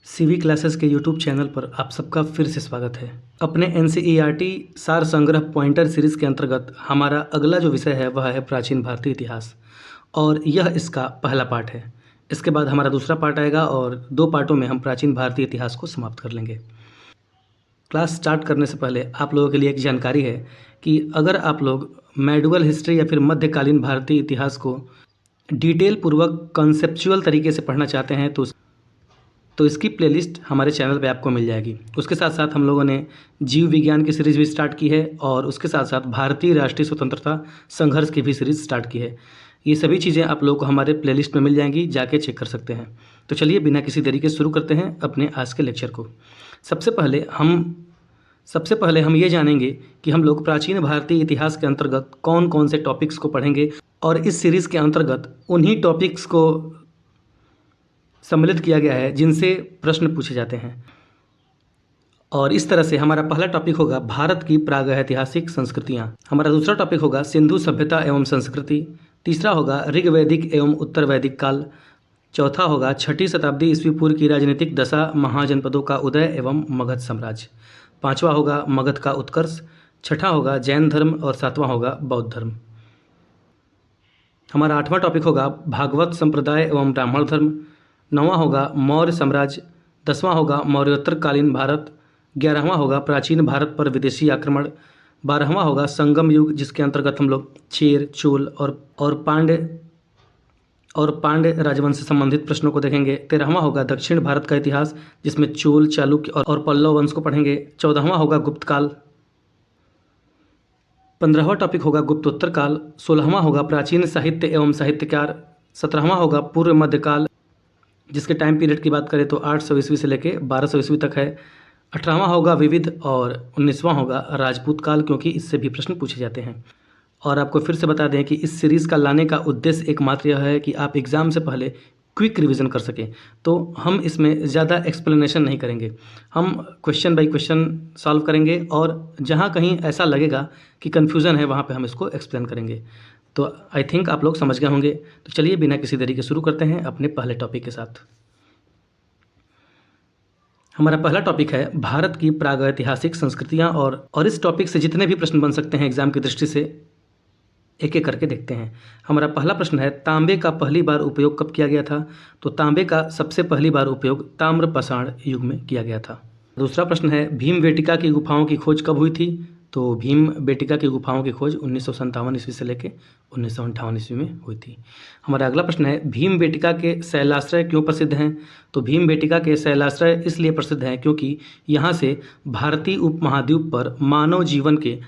CV classes के YouTube channel पर आप सबका फिर से स्वागत है। अपने एनसीईआरटी सार संग्रह पॉइंटर सीरीज़ के अंतर्गत हमारा अगला जो विषय है वह है प्राचीन भारतीय इतिहास और यह इसका पहला पार्ट है। इसके बाद हमारा दूसरा पार्ट आएगा और 2 पार्टों में हम प्राचीन भारतीय इतिहास को समाप्त कर लेंगे। क्लास स्टार्ट करने से पहले आप लोगों के लिए एक जानकारी है कि अगर आप लोग मेडिवल हिस्ट्री या फिर मध्यकालीन भारतीय इतिहास को डिटेल पूर्वक कॉन्सेप्चुअल तरीके से पढ़ना चाहते हैं तो इसकी प्लेलिस्ट हमारे चैनल पे आपको मिल जाएगी। उसके साथ साथ हम लोगों ने जीव विज्ञान की सीरीज़ भी स्टार्ट की है और उसके साथ साथ भारतीय राष्ट्रीय स्वतंत्रता संघर्ष की भी सीरीज़ स्टार्ट की है। ये सभी चीज़ें आप लोगों को हमारे प्लेलिस्ट में मिल जाएंगी, जाके चेक कर सकते हैं। तो चलिए बिना किसी देरी के शुरू करते हैं अपने आज के लेक्चर को। सबसे पहले हम ये जानेंगे कि हम लोग प्राचीन भारतीय इतिहास के अंतर्गत कौन कौन से टॉपिक्स को पढ़ेंगे और इस सीरीज़ के अंतर्गत उन्हीं टॉपिक्स को सम्मिलित किया गया है जिनसे प्रश्न पूछे जाते हैं। और इस तरह से हमारा पहला टॉपिक होगा भारत की प्रागैतिहासिक संस्कृतियाँ। हमारा दूसरा टॉपिक होगा सिंधु सभ्यता एवं संस्कृति। तीसरा होगा ऋग्वैदिक एवं उत्तर वैदिक काल। चौथा होगा 6ठी शताब्दी ईस्वी पूर्व की राजनीतिक दशा, महाजनपदों का उदय एवं मगध साम्राज्य। 5वां होगा मगध का उत्कर्ष। 6ठा होगा जैन धर्म और 7वां होगा बौद्ध धर्म। हमारा 8वां टॉपिक होगा भागवत संप्रदाय एवं ब्राह्मण धर्म। 9वां होगा मौर्य साम्राज्य। 10वां होगा मौर्योत्तरकालीन भारत। 11वां होगा प्राचीन भारत पर विदेशी आक्रमण। 12वां होगा संगम युग, जिसके अंतर्गत हम लोग चेर, चोल और पांड्य राजवंश से संबंधित प्रश्नों को देखेंगे। 13वां होगा दक्षिण भारत का इतिहास, जिसमें चोल, चालुक्य और पल्लव वंश को पढ़ेंगे। 14वां होगा गुप्त काल। 15वां टॉपिक होगा गुप्तोत्तर काल। 16वां होगा प्राचीन साहित्य एवं साहित्यकार। 17वां होगा पूर्व मध्यकाल, जिसके टाइम पीरियड की बात करें तो 800 ईस्वी से लेकर 1200 ईस्वी तक है। 18वां होगा विविध और 19वां होगा राजपूत काल, क्योंकि इससे भी प्रश्न पूछे जाते हैं। और आपको फिर से बता दें कि इस सीरीज़ का लाने का उद्देश्य एकमात्र यह है कि आप एग्ज़ाम से पहले क्विक रिवीजन कर सकें। तो हम इसमें ज़्यादा एक्सप्लेनेशन नहीं करेंगे, हम क्वेश्चन बाय क्वेश्चन सॉल्व करेंगे और जहाँ कहीं ऐसा लगेगा कि कन्फ्यूज़न है वहाँ पे हम इसको एक्सप्लेन करेंगे। तो आई थिंक आप लोग समझ गए होंगे। तो चलिए बिना किसी देरी के शुरू करते हैं अपने पहले टॉपिक के साथ। हमारा पहला टॉपिक है भारत की प्रागैतिहासिक संस्कृतियाँ और इस टॉपिक से जितने भी प्रश्न बन सकते हैं एग्जाम की दृष्टि से एक एक करके देखते हैं। हमारा पहला प्रश्न है तांबे का पहली बार उपयोग कब किया गया था? तो तांबे का सबसे पहली बार उपयोग ताम्रपाषाण युग में किया गया था। दूसरा प्रश्न है भीमबेटका की गुफाओं की खोज कब हुई थी? तो भीमबेटका की गुफाओं की खोज 1957 ईस्वी से लेकर 1958 ईस्वी में हुई थी। हमारा अगला प्रश्न है भीमबेटका के शैलाश्रय क्यों प्रसिद्ध हैं? तो भीमबेटका के शैलाश्रय इसलिए प्रसिद्ध हैं क्योंकि यहाँ से भारतीय उपमहाद्वीप पर मानव जीवन के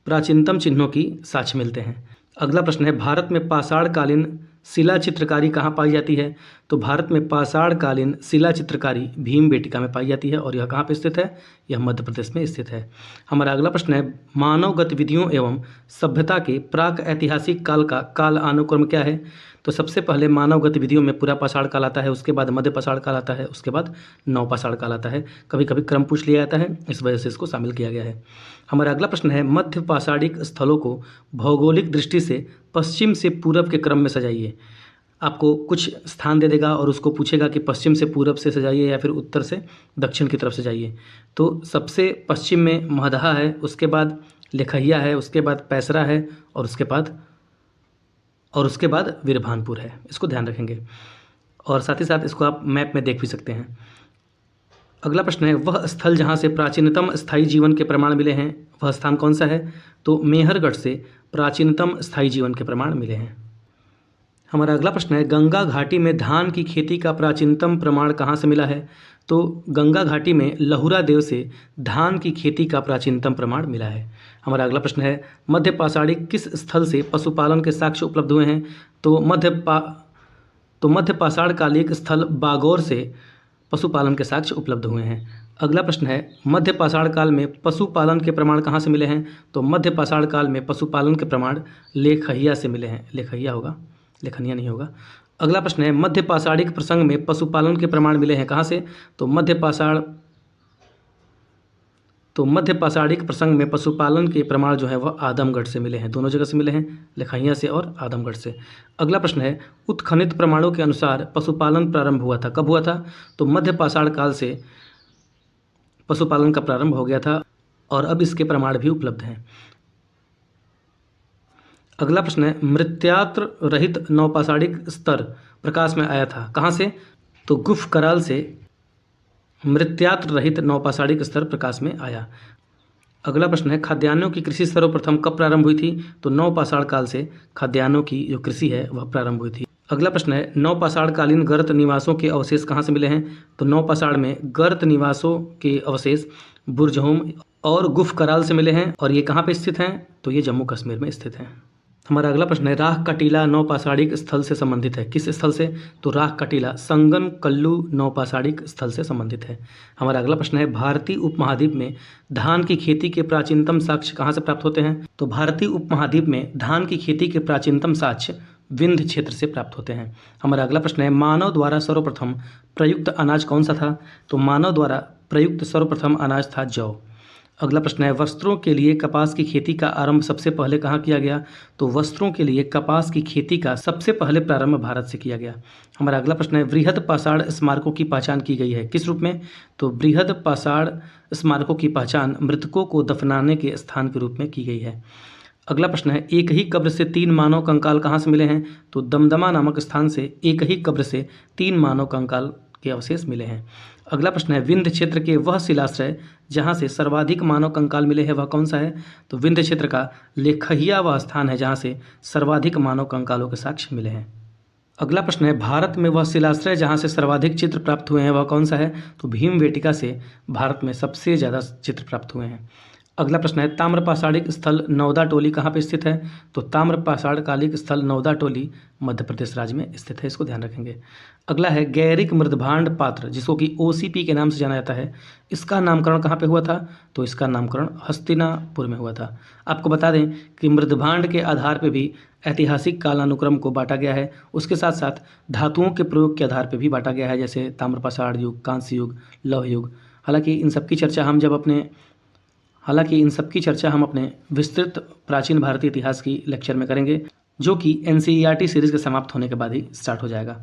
प्राचीनतम चिन्हों की साक्ष्य मिलते हैं। अगला प्रश्न है भारत में पाषाणकालीन शिला चित्रकारी कहाँ पाई जाती है? तो भारत में पाषाणकालीन शिला चित्रकारी भीमबेटका में पाई जाती है और यह कहाँ पर स्थित है? यह मध्य प्रदेश में स्थित है। हमारा अगला प्रश्न है मानव गतिविधियों एवं सभ्यता के प्राक ऐतिहासिक काल का काल अनुक्रम क्या है? तो सबसे पहले मानव गतिविधियों में पूरा पाषाण काल आता है, उसके बाद मध्य पाषाण काल आता है, उसके बाद नव पाषाण काल आता है। कभी कभी क्रम पूछ लिया जाता है, इस वजह से इसको शामिल किया गया है। हमारा अगला प्रश्न है मध्य पाषाणिक स्थलों को भौगोलिक दृष्टि से पश्चिम से पूरब के क्रम में सजाइए। आपको कुछ स्थान दे देगा और उसको पूछेगा कि पश्चिम से पूरब से सजाइए या फिर उत्तर से दक्षिण की तरफ सजाइए। तो सबसे पश्चिम में महदहा है, उसके बाद लेखहिया है, उसके बाद पैसरा है और उसके बाद वीरभानपुर है। इसको ध्यान रखेंगे और साथ ही साथ इसको आप मैप में देख भी सकते हैं। अगला प्रश्न है वह स्थल जहाँ से प्राचीनतम स्थायी जीवन के प्रमाण मिले हैं, वह स्थान कौन सा है? तो मेहरगढ़ से प्राचीनतम स्थायी जीवन के प्रमाण मिले हैं। हमारा अगला प्रश्न है गंगा घाटी में धान की खेती का प्राचीनतम प्रमाण कहाँ से मिला है? तो गंगा घाटी में लहुरा देव से धान की खेती का प्राचीनतम प्रमाण मिला है। हमारा अगला प्रश्न है मध्य पाषाणिक किस स्थल से पशुपालन के साक्ष्य उपलब्ध हुए हैं? तो मध्य पाषाण कालिक स्थल बागौर से पशुपालन के साक्ष्य उपलब्ध हुए हैं। अगला प्रश्न है मध्य पाषाण काल में पशुपालन के प्रमाण कहाँ से मिले हैं? तो मध्य पाषाण काल में पशुपालन के प्रमाण लेखहिया से मिले हैं। लेखहिया होगा, लेखनिया नहीं होगा। अगला प्रश्न है मध्य पाषाणिक प्रसंग में पशुपालन के प्रमाण मिले हैं कहाँ से? तो मध्य तो मध्य पाषाणिक प्रसंग में पशुपालन के प्रमाण जो है वह आदमगढ़ से मिले हैं, दोनों जगह से मिले हैं, लखैया से और आदमगढ़ से। अगला प्रश्न है, उत्खनित प्रमाणों के अनुसार पशुपालन प्रारंभ हुआ था, कब हुआ था? तो मध्य पाषाण काल से पशुपालन का प्रारंभ हो गया था और अब इसके प्रमाण भी उपलब्ध हैं। अगला प्रश्न है, मृत्यात्र रहित नवपाषाणिक स्तर प्रकाश में आया था, कहाँ से? तो गुफ कराल से मृत्यात्र रहित नवपाषाणिक स्तर प्रकाश में आया। अगला प्रश्न है, खाद्यान्नों की कृषि सर्वप्रथम कब प्रारंभ हुई थी? तो नवपाषाण काल से खाद्यान्नों की जो कृषि है वह प्रारंभ हुई थी। अगला प्रश्न है, नवपाषाणकालीन गर्त निवासों के अवशेष कहाँ से मिले हैं? तो नवपाषाण में गर्त निवासों के अवशेष बुरजहोम और गुफ कराल से मिले हैं और ये कहाँ पे स्थित हैं? तो ये जम्मू कश्मीर में स्थित हैं। हमारा अगला प्रश्न है, राख का टीला नवपाषाणिक स्थल से संबंधित है, किस स्थल से? तो राख का टीला संगन कल्लू नवपाषाणिक स्थल से संबंधित है। हमारा अगला प्रश्न है, भारतीय उपमहाद्वीप में धान की खेती के प्राचीनतम साक्ष्य कहाँ से प्राप्त होते हैं? तो भारतीय उपमहाद्वीप में धान की खेती के प्राचीनतम साक्ष्य विंध्य क्षेत्र से प्राप्त होते हैं। हमारा अगला प्रश्न है, मानव द्वारा सर्वप्रथम प्रयुक्त अनाज कौन सा था? तो मानव द्वारा प्रयुक्त सर्वप्रथम अनाज था जौ। अगला प्रश्न है, वस्त्रों के लिए कपास की खेती का आरंभ सबसे पहले कहाँ किया गया? तो वस्त्रों के लिए कपास की खेती का सबसे पहले प्रारंभ भारत से किया गया। हमारा अगला प्रश्न है, वृहद पाषाण स्मारकों की पहचान की गई है, किस रूप में? तो वृहद पाषाण स्मारकों की पहचान मृतकों को दफनाने के स्थान के रूप में की गई है। अगला प्रश्न है, एक ही कब्र से 3 मानव कंकाल कहाँ से मिले हैं? तो दमदमा नामक स्थान से एक ही कब्र से 3 मानव कंकाल के अवशेष मिले हैं। अगला प्रश्न है, विंध्य क्षेत्र के वह शिलाश्रय जहाँ से सर्वाधिक मानव कंकाल मिले हैं वह कौन सा है? तो विंध्य क्षेत्र का लेखहिया वह स्थान है जहाँ से सर्वाधिक मानव कंकालों के साक्ष्य मिले हैं। अगला प्रश्न है, भारत में वह शिलाश्रय जहाँ से सर्वाधिक चित्र प्राप्त हुए हैं वह कौन सा है? तो भीमबेटिका से भारत में सबसे ज़्यादा चित्र प्राप्त हुए हैं। अगला प्रश्न है, ताम्रपाषाणिक स्थल नौदा टोली कहाँ पे स्थित है? तो ताम्रपाषाणकालिक स्थल नौदा टोली मध्य प्रदेश राज्य में स्थित है, इसको ध्यान रखेंगे। अगला है, गैरिक मृदभांड पात्र जिसको कि OCP के नाम से जाना जाता है, इसका नामकरण कहाँ पे हुआ था? तो इसका नामकरण हस्तिनापुर में हुआ था। आपको बता दें कि मृदभांड के आधार पर भी ऐतिहासिक कालानुक्रम को बांटा गया है, उसके साथ साथ धातुओं के प्रयोग के आधार पर भी बांटा गया है, जैसे ताम्रपाषाण युग, कांस्य युग, लौह युग। हालांकि इन सबकी चर्चा हम अपने विस्तृत प्राचीन भारतीय इतिहास की लेक्चर में करेंगे, जो कि NCERT सीरीज़ के समाप्त होने के बाद ही स्टार्ट हो जाएगा।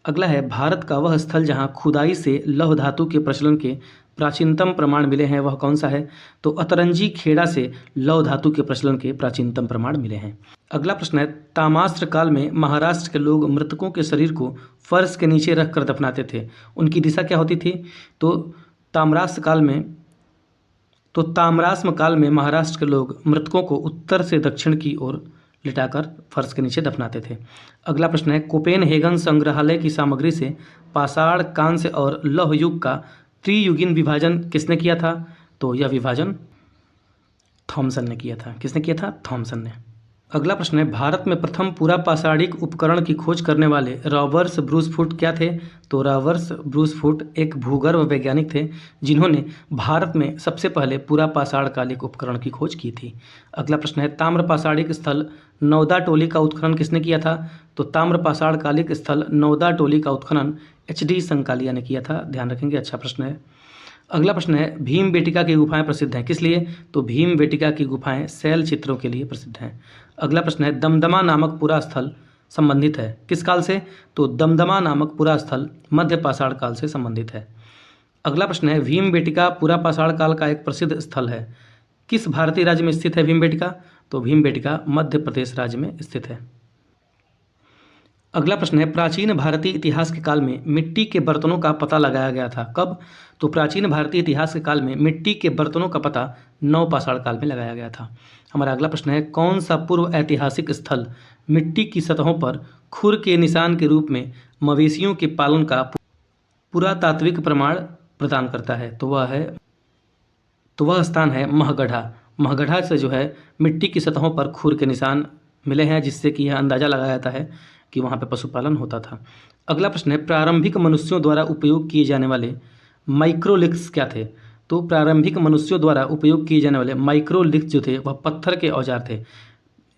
अगला है, भारत का वह स्थल जहां खुदाई से लौह धातु के प्रचलन के प्राचीनतम प्रमाण मिले हैं वह कौन सा है? तो अतरंजी खेड़ा से लौह धातु के प्रचलन के प्राचीनतम प्रमाण मिले हैं। अगला प्रश्न है, ताम्रपात्र काल में महाराष्ट्र के लोग मृतकों के शरीर को फर्श के नीचे रख कर दफनाते थे, उनकी दिशा क्या होती थी? तो ताम्राश्म काल में महाराष्ट्र के लोग मृतकों को उत्तर से दक्षिण की ओर लिटाकर फर्श के नीचे दफनाते थे। अगला प्रश्न है, कोपेनहेगन संग्रहालय की सामग्री से पाषाण, कांस्य और लौह युग का त्रियुगीन विभाजन किसने किया था? तो यह विभाजन थॉमसन ने किया था। किसने किया था? थॉमसन ने। अगला प्रश्न है, भारत में प्रथम पूरा पाषाणिक उपकरण की खोज करने वाले रॉबर्ट ब्रूसफुट क्या थे? तो रॉबर्ट ब्रूसफुट एक भूगर्भ वैज्ञानिक थे जिन्होंने भारत में सबसे पहले पूरा पाषाणकालिक उपकरण की खोज की थी। अगला प्रश्न है, ताम्रपाषाणिक स्थल नौदा टोली का उत्खनन किसने किया था? तो ताम्रपाषाणकालिक स्थल नौदा टोली का उत्खनन HD संकालिया ने किया था, ध्यान रखेंगे, अच्छा प्रश्न है। अगला प्रश्न है, भीमबेटिका की गुफाएं प्रसिद्ध हैं, किस लिए? तो भीमबेटिका की गुफाएं शैल चित्रों के लिए प्रसिद्ध हैं। अगला प्रश्न है, दमदमा नामक पूरा स्थल संबंधित है किस काल से? तो दमदमा नामक पूरा स्थल मध्य पाषाण काल से संबंधित है। अगला प्रश्न है, भीमबेटिका पूरा पाषाण काल का एक प्रसिद्ध स्थल है, किस भारतीय राज्य में स्थित है भीमबेटिका? तो भीमबेटिका मध्य प्रदेश राज्य में स्थित है। अगला प्रश्न है, प्राचीन भारतीय इतिहास के काल में मिट्टी के बर्तनों का पता लगाया गया था, कब? तो प्राचीन भारतीय इतिहास के काल में मिट्टी के बर्तनों का पता नवपाषाण काल में लगाया गया था। हमारा अगला प्रश्न है, कौन सा पूर्व ऐतिहासिक स्थल मिट्टी की सतहों पर खुर के निशान के रूप में मवेशियों के पालन का पुरातात्विक प्रमाण प्रदान करता है? तो वह स्थान है महगढ़ा। महगढ़ा से जो है मिट्टी की सतहों पर खुर के निशान मिले हैं, जिससे कि यह अंदाज़ा लगाया जाता है कि वहाँ पे पशुपालन होता था। अगला प्रश्न है, प्रारंभिक मनुष्यों द्वारा उपयोग किए जाने वाले माइक्रोलिथ्स क्या थे? तो प्रारंभिक मनुष्यों द्वारा उपयोग किए जाने वाले माइक्रोलिथ जो थे वह पत्थर के औजार थे।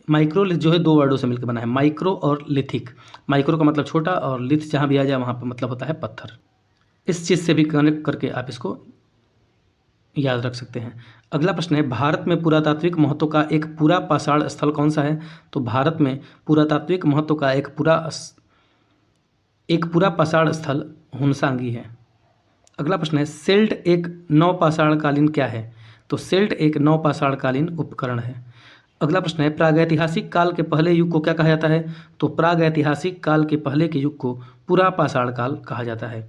माइक्रोलिथ जो है 2 वर्डों से मिलकर बना है, माइक्रो और लिथिक। माइक्रो का मतलब छोटा और लिथ जहाँ भी आ जाए वहाँ पर मतलब होता है पत्थर। इस चीज़ से भी कनेक्ट करके आप इसको याद रख सकते हैं। अगला प्रश्न है, भारत में पुरातात्विक महत्व का एक पूरा पाषाण स्थल कौन सा है? तो भारत में पुरातात्विक महत्व का एक पूरा पाषाण स्थल हुनसांगी है। अगला प्रश्न है, सेल्ट एक नवपाषाणकालीन क्या है? तो सेल्ट एक नवपाषाणकालीन उपकरण है। अगला प्रश्न है, प्रागैतिहासिक काल के पहले युग को क्या कहा जाता है? तो प्रागैतिहासिक काल के पहले के युग को पुरापाषाण काल कहा जाता है।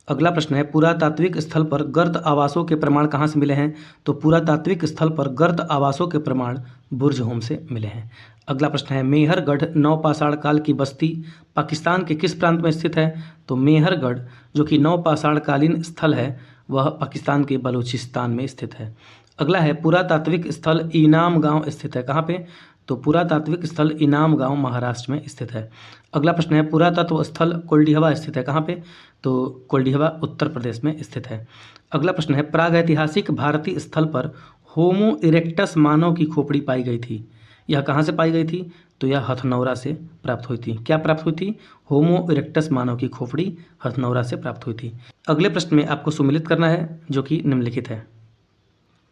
अगला प्रश्न है, पुरातात्विक स्थल पर गर्त आवासों के प्रमाण कहाँ से मिले हैं? तो पुरातात्विक स्थल पर गर्त आवासों के प्रमाण बुर्जहोम से मिले हैं। अगला प्रश्न है, मेहरगढ़ नवपाषाण काल की बस्ती पाकिस्तान के किस प्रांत में स्थित है? तो मेहरगढ़ जो कि नवपाषाणकालीन स्थल है वह पाकिस्तान के बलूचिस्तान में स्थित है। अगला है, पुरातात्विक स्थल इनाम गांव स्थित है कहाँ पे? तो पुरातात्विक स्थल इनाम गांव महाराष्ट्र में स्थित है। अगला प्रश्न है, पुरातत्व स्थल कोल्डिहवा स्थित है कहाँ पे? तो कोल्डिहवा उत्तर प्रदेश में स्थित है। अगला प्रश्न है, प्रागैतिहासिक भारतीय स्थल पर होमो इरेक्टस मानव की खोपड़ी पाई गई थी। यह कहाँ से पाई गई थी? तो यह हथनौरा से प्राप्त हुई थी। क्या प्राप्त हुई थी? होमो इरेक्टस मानव की खोपड़ी हथनौरा से प्राप्त हुई थी। अगले प्रश्न में आपको सुमेलित करना है जो कि निम्नलिखित है।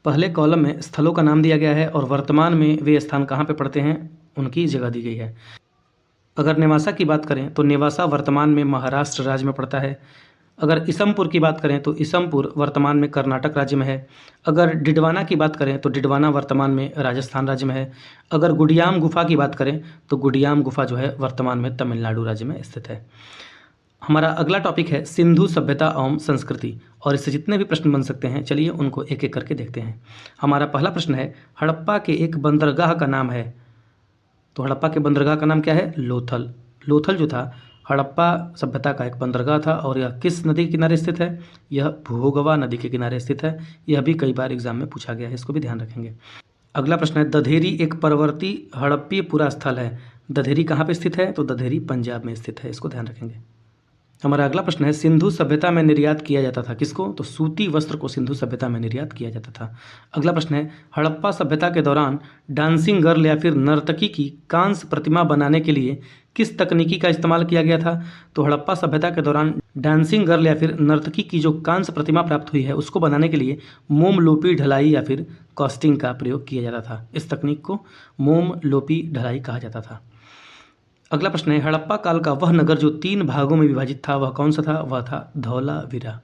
पहले कॉलम में स्थलों का नाम दिया गया है और वर्तमान में वे स्थान कहाँ पे पड़ते हैं उनकी जगह दी गई है। अगर नेवासा की बात करें तो नेवासा वर्तमान में महाराष्ट्र राज्य में पड़ता है। अगर ईसमपुर की बात करें तो ईसमपुर वर्तमान में कर्नाटक राज्य में है। अगर डिडवाना की बात करें तो डिडवाना वर्तमान में राजस्थान राज्य में है। अगर गुडियाम गुफा की बात करें तो गुडियाम गुफा जो है वर्तमान में तमिलनाडु राज्य में स्थित है। हमारा अगला टॉपिक है सिंधु सभ्यता एवं संस्कृति, और इससे जितने भी प्रश्न बन सकते हैं चलिए उनको एक एक करके देखते हैं। हमारा पहला प्रश्न है, हड़प्पा के एक बंदरगाह का नाम है। तो हड़प्पा के बंदरगाह का नाम क्या है? लोथल। लोथल जो था हड़प्पा सभ्यता का एक बंदरगाह था और यह किस नदी के किनारे स्थित है? यह भोगवा नदी के किनारे स्थित है। यह भी कई बार एग्जाम में पूछा गया है, इसको भी ध्यान रखेंगे। अगला प्रश्न है, दधेरी एक परवर्ती हड़प्पीय पुरा स्थल है। दधेरी कहाँ पे स्थित है? तो दधेरी पंजाब में स्थित है, इसको ध्यान रखेंगे। हमारा अगला प्रश्न है, सिंधु सभ्यता में निर्यात किया जाता था किसको? तो सूती वस्त्र को सिंधु सभ्यता में निर्यात किया जाता था। अगला प्रश्न है, हड़प्पा सभ्यता के दौरान डांसिंग गर्ल या फिर नर्तकी की कांस्य प्रतिमा बनाने के लिए किस तकनीकी का इस्तेमाल किया गया था? तो हड़प्पा सभ्यता के दौरान डांसिंग गर्ल या फिर नर्तकी की जो कांस्य प्रतिमा प्राप्त हुई है उसको बनाने के लिए मोम लोपी ढलाई या फिर कास्टिंग का प्रयोग किया जाता था। इस तकनीक को मोम लोपी ढलाई कहा जाता था। अगला प्रश्न है, हड़प्पा काल का वह नगर जो 3 भागों में विभाजित था वह कौन सा था? वह था धौलावीरा।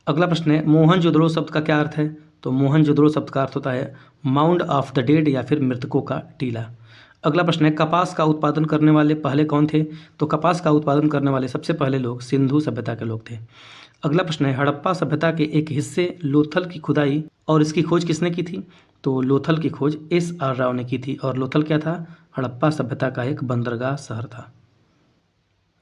अगला प्रश्न है, मोहनजोदड़ो शब्द का क्या अर्थ है? तो मोहनजोदड़ो शब्द का अर्थ होता है माउंड ऑफ द डेड या फिर मृतकों का टीला। अगला प्रश्न है, कपास का उत्पादन करने वाले पहले कौन थे? तो कपास का उत्पादन करने वाले सबसे पहले लोग सिंधु सभ्यता के लोग थे। अगला प्रश्न है, हड़प्पा सभ्यता के एक हिस्से लोथल की खुदाई और इसकी खोज किसने की थी? तो लोथल की खोज S.R. राव ने की थी। और लोथल क्या था? हड़प्पा सभ्यता का एक बंदरगाह शहर था।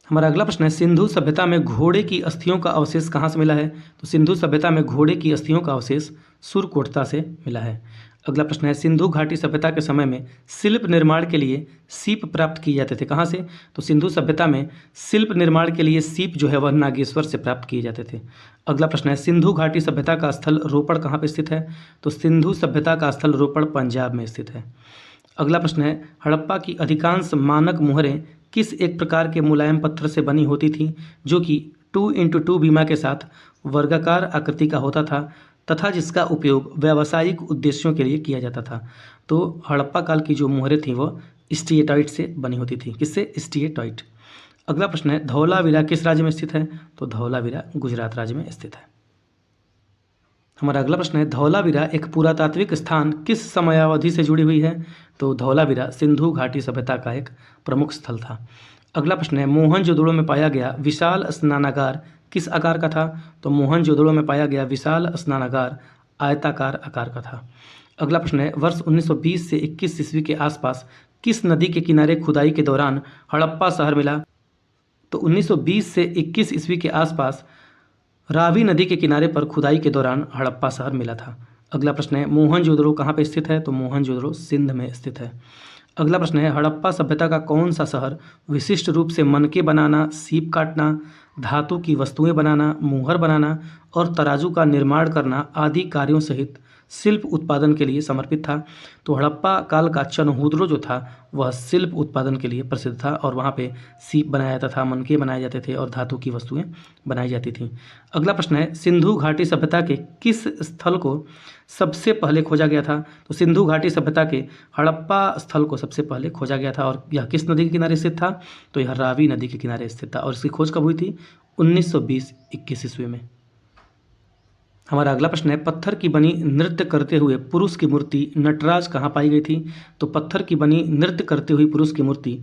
हमारा अगला प्रश्न है, सिंधु सभ्यता में घोड़े की अस्थियों का अवशेष कहाँ से मिला है? तो सिंधु सभ्यता में घोड़े की अस्थियों का अवशेष सुरकोटता से मिला है। अगला प्रश्न है, सिंधु घाटी सभ्यता के समय में शिल्प निर्माण के लिए सीप प्राप्त किए जाते थे कहाँ से? तो सिंधु सभ्यता में शिल्प निर्माण के लिए सीप जो है वह नागेश्वर से प्राप्त किए जाते थे। अगला प्रश्न है, सिंधु घाटी सभ्यता का स्थल रोपड़ कहाँ पर स्थित है? तो सिंधु सभ्यता का स्थल रोपड़ पंजाब में स्थित है। अगला प्रश्न है, हड़प्पा की अधिकांश मानक मुहरें किस एक प्रकार के मुलायम पत्थर से बनी होती थीं जो कि 2x2 बीमा के साथ वर्गाकार आकृति का होता था तथा जिसका उपयोग व्यावसायिक उद्देश्यों के लिए किया जाता था? तो हड़प्पा काल की जो मुहरें थीं वो स्टिएटॉइट से बनी होती थी। किससे? स्टिएटॉइट। अगला प्रश्न है, धौलावीरा किस राज्य में स्थित है? तो धौलावीरा गुजरात राज्य में स्थित है। हमारा अगला प्रश्न है, धौलावीरा एक पुरातात्विक स्थान किस समयावधि से जुड़ी हुई है? तो धौलावीरा सिंधु घाटी सभ्यता का एक प्रमुख स्थल था। अगला प्रश्न है, मोहनजोदड़ो में पाया गया विशाल स्नानागार किस आकार का था? तो मोहनजोदड़ो में पाया गया विशाल स्नानागार आयताकार आकार का था। अगला प्रश्न है, वर्ष 1920 से 21 ईस्वी के आसपास किस नदी के किनारे खुदाई के दौरान हड़प्पा शहर मिला? तो 1920 से 21 ईस्वी के आसपास रावी नदी के किनारे पर खुदाई के दौरान हड़प्पा शहर मिला था। अगला प्रश्न है, मोहनजोदड़ो कहाँ पे स्थित है? तो मोहनजोदड़ो सिंध में स्थित है। अगला प्रश्न है, हड़प्पा सभ्यता का कौन सा शहर विशिष्ट रूप से मनके बनाना, सीप काटना, धातु की वस्तुएं बनाना, मुहर बनाना और तराजू का निर्माण करना आदि कार्यों सहित शिल्प उत्पादन के लिए समर्पित था। तो हड़प्पा काल का चनहूदरो जो था वह शिल्प उत्पादन के लिए प्रसिद्ध था और वहाँ पे सीप बनाया जाता था, मनके बनाए जाते थे और धातु की वस्तुएं बनाई जाती थीं। अगला प्रश्न है, सिंधु घाटी सभ्यता के किस स्थल को सबसे पहले खोजा गया था? तो सिंधु घाटी सभ्यता के हड़प्पा स्थल को सबसे पहले खोजा गया था और यह किस नदी के किनारे स्थित था? तो यह रावी नदी के किनारे स्थित था और इसकी खोज कब हुई थी? 1920-21 ईस्वी में। हमारा अगला प्रश्न है, पत्थर की बनी नृत्य करते हुए पुरुष की मूर्ति नटराज कहाँ पाई गई थी? तो पत्थर की बनी नृत्य करते हुए पुरुष की मूर्ति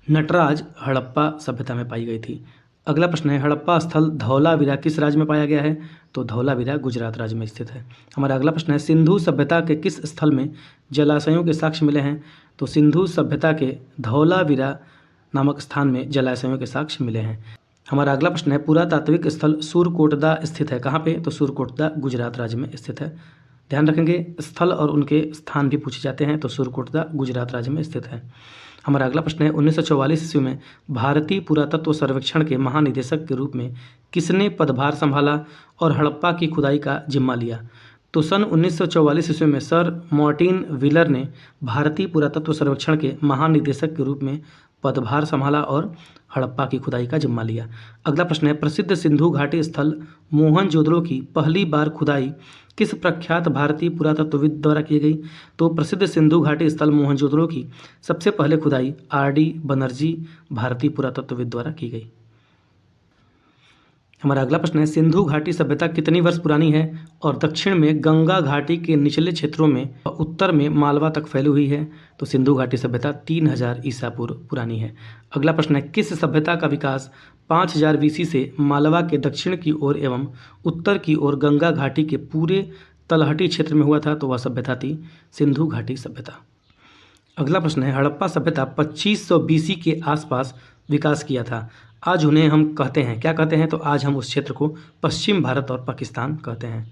नटराज हड़प्पा सभ्यता में पाई गई थी। अगला प्रश्न है, हड़प्पा स्थल धौलावीरा किस राज्य में पाया गया है? तो धौलावीरा गुजरात राज्य में स्थित है। हमारा अगला प्रश्न है, सिंधु सभ्यता के किस स्थल में जलाशयों के साक्ष्य मिले हैं? तो सिंधु सभ्यता के धौलावीरा नामक स्थान में जलाशयों के साक्ष्य मिले हैं। हमारा अगला प्रश्न है, पुरातात्विक स्थल सूरकोटदा स्थित है कहाँ पे? तो सूरकोटदा गुजरात राज्य में स्थित है। ध्यान रखेंगे स्थल और उनके स्थान भी पूछे जाते हैं। तो सूरकोटदा गुजरात राज्य में स्थित है। हमारा अगला प्रश्न है, 1944 ईस्वी में भारतीय पुरातत्व सर्वेक्षण के महानिदेशक के रूप में किसने पदभार संभाला और हड़प्पा की खुदाई का जिम्मा लिया? तो सन 1944 ईस्वी में सर मार्टिन व्हीलर ने भारतीय पुरातत्व सर्वेक्षण के महानिदेशक के रूप में पदभार संभाला और हड़प्पा की खुदाई का जिम्मा लिया। अगला प्रश्न है, प्रसिद्ध सिंधु घाटी स्थल मोहनजोदड़ो की पहली बार खुदाई किस प्रख्यात भारतीय पुरातत्वविद द्वारा की गई? तो प्रसिद्ध सिंधु घाटी स्थल मोहनजोदड़ो की सबसे पहले खुदाई R.D. बनर्जी भारतीय पुरातत्वविद द्वारा की गई। हमारा अगला प्रश्न है, सिंधु घाटी सभ्यता कितनी वर्ष पुरानी है और दक्षिण में गंगा घाटी के निचले क्षेत्रों में उत्तर में मालवा तक फैली हुई है? तो सिंधु घाटी सभ्यता 3000 ईसा पूर्व पुरानी है। अगला प्रश्न है, किस सभ्यता का विकास 5000 BC से मालवा के दक्षिण की ओर एवं उत्तर की ओर गंगा घाटी के पूरे तलहटी क्षेत्र में हुआ था? तो वह सभ्यता थी सिंधु घाटी सभ्यता। अगला प्रश्न है, हड़प्पा सभ्यता 2500 BC के आसपास विकास किया था। आज उन्हें हम कहते हैं, क्या कहते हैं? तो आज हम उस क्षेत्र को पश्चिम भारत और पाकिस्तान कहते हैं।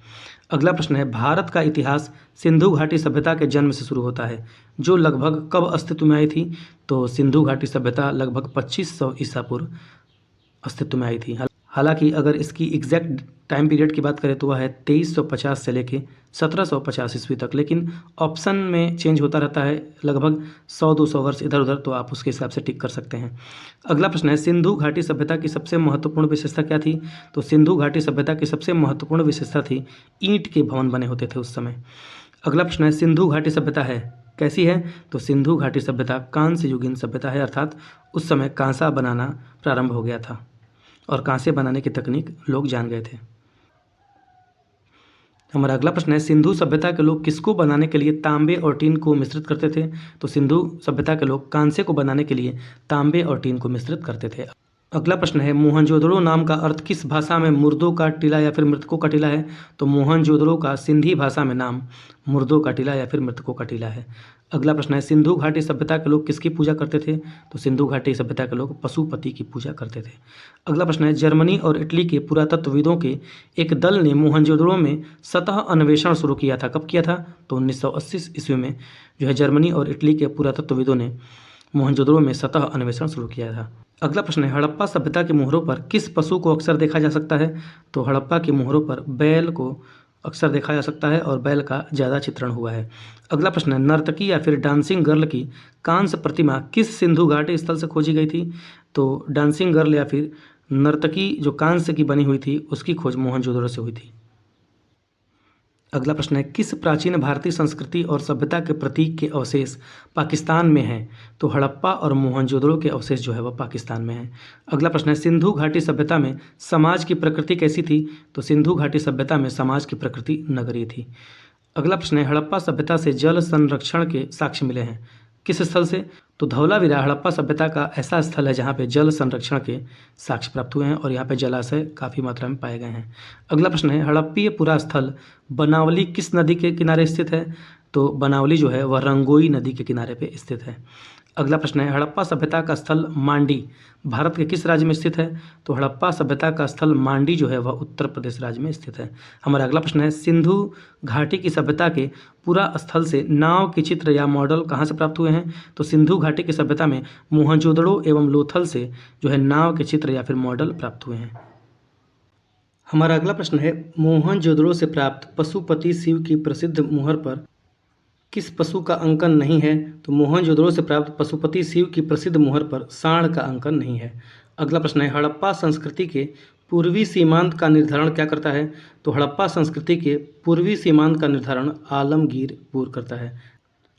अगला प्रश्न है, भारत का इतिहास सिंधु घाटी सभ्यता के जन्म से शुरू होता है, जो लगभग कब अस्तित्व में आई थी? तो सिंधु घाटी सभ्यता लगभग 2500 ईसा पूर्व अस्तित्व में आई थी। हालांकि अगर इसकी एग्जैक्ट टाइम पीरियड की बात करें तो वह है 2350 से लेके 1750 ईस्वी तक, लेकिन ऑप्शन में चेंज होता रहता है लगभग 100-200 वर्ष इधर उधर, तो आप उसके हिसाब से टिक कर सकते हैं। अगला प्रश्न है, सिंधु घाटी सभ्यता की सबसे महत्वपूर्ण विशेषता क्या थी? तो सिंधु घाटी सभ्यता की सबसे महत्वपूर्ण विशेषता थी ईंट के भवन बने होते थे उस समय। अगला प्रश्न है, सिंधु घाटी सभ्यता है कैसी है? तो सिंधु घाटी सभ्यता कांस्य युगीन सभ्यता है, अर्थात उस समय कांसा बनाना प्रारंभ हो गया था और कांसे बनाने की तकनीक लोग जान गए थे। हमारा अगला प्रश्न है, सिंधु सभ्यता के लोग किसको बनाने के लिए तांबे और टीन को मिश्रित करते थे? तो सिंधु सभ्यता के लोग कांसे को बनाने के लिए तांबे और टीन को मिश्रित करते थे। अगला प्रश्न है, मोहनजोदड़ो नाम का अर्थ किस भाषा में मुर्दों का टीला या फिर मृतकों का टीला है? तो मोहनजोदड़ो का सिंधी भाषा में नाम मुर्दों का टीला या फिर मृतकों का टीला है। अगला प्रश्न है, सिंधु घाटी सभ्यता के लोग किसकी पूजा करते थे? तो सिंधु घाटी सभ्यता के लोग पशुपति की पूजा करते थे। अगला प्रश्न है, जर्मनी और इटली के पुरातत्वविदों के एक दल ने मोहनजोदड़ो में सतह अन्वेषण शुरू किया था। कब किया था? तो 1980 ईस्वी में जो है जर्मनी और इटली के पुरातत्वविदों ने मोहनजोदड़ो में सतह अन्वेषण शुरू किया था। अगला प्रश्न है, हड़प्पा सभ्यता के मोहरों पर किस पशु को अक्सर देखा जा सकता है? तो हड़प्पा के मोहरों पर बैल को अक्सर देखा जा सकता है और बैल का ज़्यादा चित्रण हुआ है। अगला प्रश्न है, नर्तकी या फिर डांसिंग गर्ल की कांस्य प्रतिमा किस सिंधु घाटी स्थल से खोजी गई थी? तो डांसिंग गर्ल या फिर नर्तकी जो कांस्य की बनी हुई थी उसकी खोज मोहनजोदड़ो से हुई थी। अगला प्रश्न है, किस प्राचीन भारतीय संस्कृति और सभ्यता के प्रतीक के अवशेष पाकिस्तान में हैं? तो हड़प्पा और मोहनजोदड़ो के अवशेष जो है वह पाकिस्तान में हैं। अगला प्रश्न है, सिंधु घाटी सभ्यता में समाज की प्रकृति कैसी थी? तो सिंधु घाटी सभ्यता में समाज की प्रकृति नगरीय थी। अगला प्रश्न है, हड़प्पा सभ्यता से जल संरक्षण के साक्ष्य मिले हैं, किस स्थल से? तो धौलावीरा हड़प्पा सभ्यता का ऐसा स्थल है जहाँ पे जल संरक्षण के साक्ष्य प्राप्त हुए हैं और यहाँ पे जलाशय काफ़ी मात्रा में पाए गए हैं। अगला प्रश्न है, हड़प्पीय पुरा स्थल बनावली किस नदी के किनारे स्थित है? तो बनावली जो है वह रंगोई नदी के किनारे पे स्थित है। अगला प्रश्न है, हड़प्पा सभ्यता का स्थल मांडी भारत के किस राज्य में स्थित है? तो हड़प्पा सभ्यता का स्थल मांडी जो है वह उत्तर प्रदेश राज्य में स्थित है। हमारा अगला प्रश्न है, सिंधु घाटी की सभ्यता के पूरा स्थल से नाव के चित्र या मॉडल कहाँ से प्राप्त हुए हैं? तो सिंधु घाटी की सभ्यता में मोहनजोदड़ो एवं लोथल से जो है नाव के चित्र या फिर मॉडल प्राप्त हुए हैं। हमारा अगला प्रश्न है, मोहनजोदड़ो से प्राप्त पशुपति शिव की प्रसिद्ध मुहर पर किस पशु का अंकन नहीं है? तो मोहनजोदड़ो से प्राप्त पशुपति शिव की प्रसिद्ध मुहर पर सांड का अंकन नहीं है। अगला प्रश्न है, हड़प्पा संस्कृति के पूर्वी सीमांत का निर्धारण क्या करता है? तो हड़प्पा संस्कृति के पूर्वी सीमांत का निर्धारण आलमगीरपुर करता है।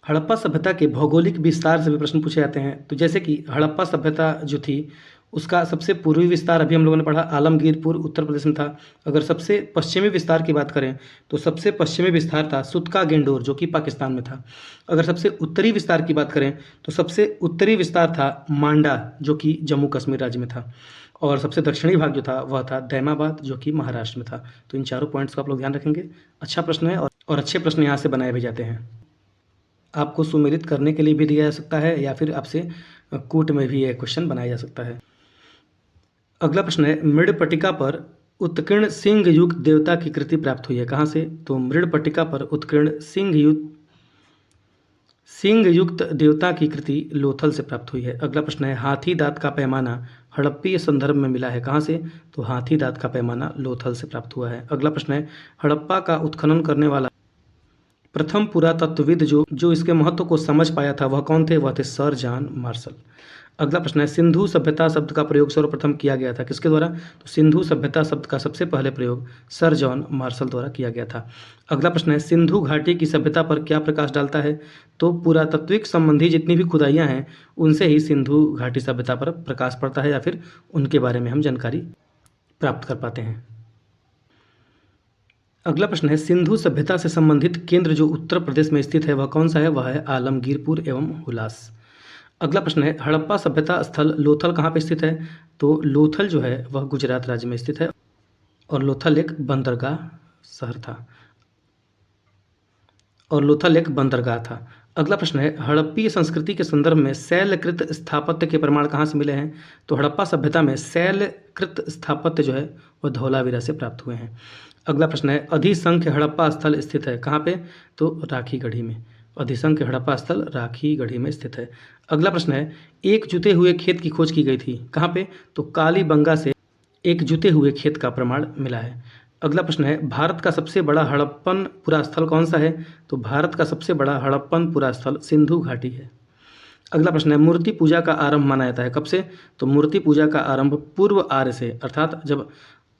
हड़प्पा सभ्यता के भौगोलिक विस्तार से भी प्रश्न पूछे जाते हैं। तो जैसे कि हड़प्पा सभ्यता जो थी उसका सबसे पूर्वी विस्तार अभी हम लोगों ने पढ़ा आलमगीरपुर उत्तर प्रदेश में था। अगर सबसे पश्चिमी विस्तार की बात करें तो सबसे पश्चिमी विस्तार था सुतका गेंडोर जो कि पाकिस्तान में था। अगर सबसे उत्तरी विस्तार की बात करें तो सबसे उत्तरी विस्तार था मांडा जो कि जम्मू कश्मीर राज्य में था। और सबसे दक्षिणी भाग जो था वह था दैमाबाद जो कि महाराष्ट्र में था। तो इन चारों पॉइंट्स का आप लोग ध्यान रखेंगे। अच्छा प्रश्न है और अच्छे प्रश्न यहाँ से बनाए भी जाते हैं। आपको सुमेलित करने के लिए भी दिया जा सकता है या फिर आपसे कूट में भी यह क्वेश्चन बनाया जा सकता है। अगला प्रश्न है, मृड़पटिका पर उत्कीर्ण सिंह युक्त देवता की कृति प्राप्त हुई है कहाँ से? तो मृड़पटिका पर उत्कीर्ण सिंह युक्त देवता की कृति लोथल से प्राप्त हुई है। अगला प्रश्न है, हाथी दांत का पैमाना हड़प्पीय संदर्भ में मिला है कहाँ से? तो हाथी दांत का पैमाना लोथल से प्राप्त हुआ है। अगला प्रश्न है, हड़प्पा का उत्खनन करने वाला प्रथम पुरातत्वविद जो इसके महत्व को समझ पाया था वह कौन थे? वह थे सर जॉन मार्शल। अगला प्रश्न है, सिंधु सभ्यता शब्द का प्रयोग सर्वप्रथम किया गया था किसके द्वारा? तो सिंधु सभ्यता शब्द का सबसे पहले प्रयोग सर जॉन मार्शल द्वारा किया गया था। अगला प्रश्न है, सिंधु घाटी की सभ्यता पर क्या प्रकाश डालता है? तो पुरातात्विक संबंधी जितनी भी खुदाइयाँ हैं उनसे ही सिंधु घाटी सभ्यता पर प्रकाश पड़ता है या फिर उनके बारे में हम जानकारी प्राप्त कर पाते हैं। अगला प्रश्न है, सिंधु सभ्यता से संबंधित केंद्र जो उत्तर प्रदेश में स्थित है वह कौन सा है? वह है आलमगीरपुर एवं हुलास। अगला प्रश्न है, हड़प्पा सभ्यता स्थल लोथल कहाँ पे स्थित है? तो लोथल जो है वह गुजरात राज्य में स्थित है और लोथल एक बंदरगाह शहर था और लोथल एक बंदरगाह था। अगला प्रश्न है, हड़प्पीय संस्कृति के संदर्भ में शैलकृत स्थापत्य के प्रमाण कहाँ से मिले हैं? तो हड़प्पा सभ्यता में शैलकृत स्थापत्य जो है वह धौलावीरा से प्राप्त हुए हैं। अगला प्रश्न है, अधिसंख्य हड़प्पा स्थल स्थित है कहाँ पे? तो राखीगढ़ी में। अधिसंख्य हड़प्पा स्थल राखीगढ़ी में स्थित है। अगला प्रश्न है, एक जुते हुए खेत की खोज की गई थी कहाँ पे? तो कालीबंगा से एक जुते हुए खेत का प्रमाण मिला है। अगला प्रश्न है, भारत का सबसे बड़ा हड़प्पन पुरास्थल कौन सा है? तो भारत का सबसे बड़ा हड़प्पन पुरास्थल सिंधु घाटी है। अगला प्रश्न है, मूर्ति पूजा का आरंभ माना जाता है कब से? तो मूर्ति पूजा का आरंभ पूर्व आर्य से, अर्थात जब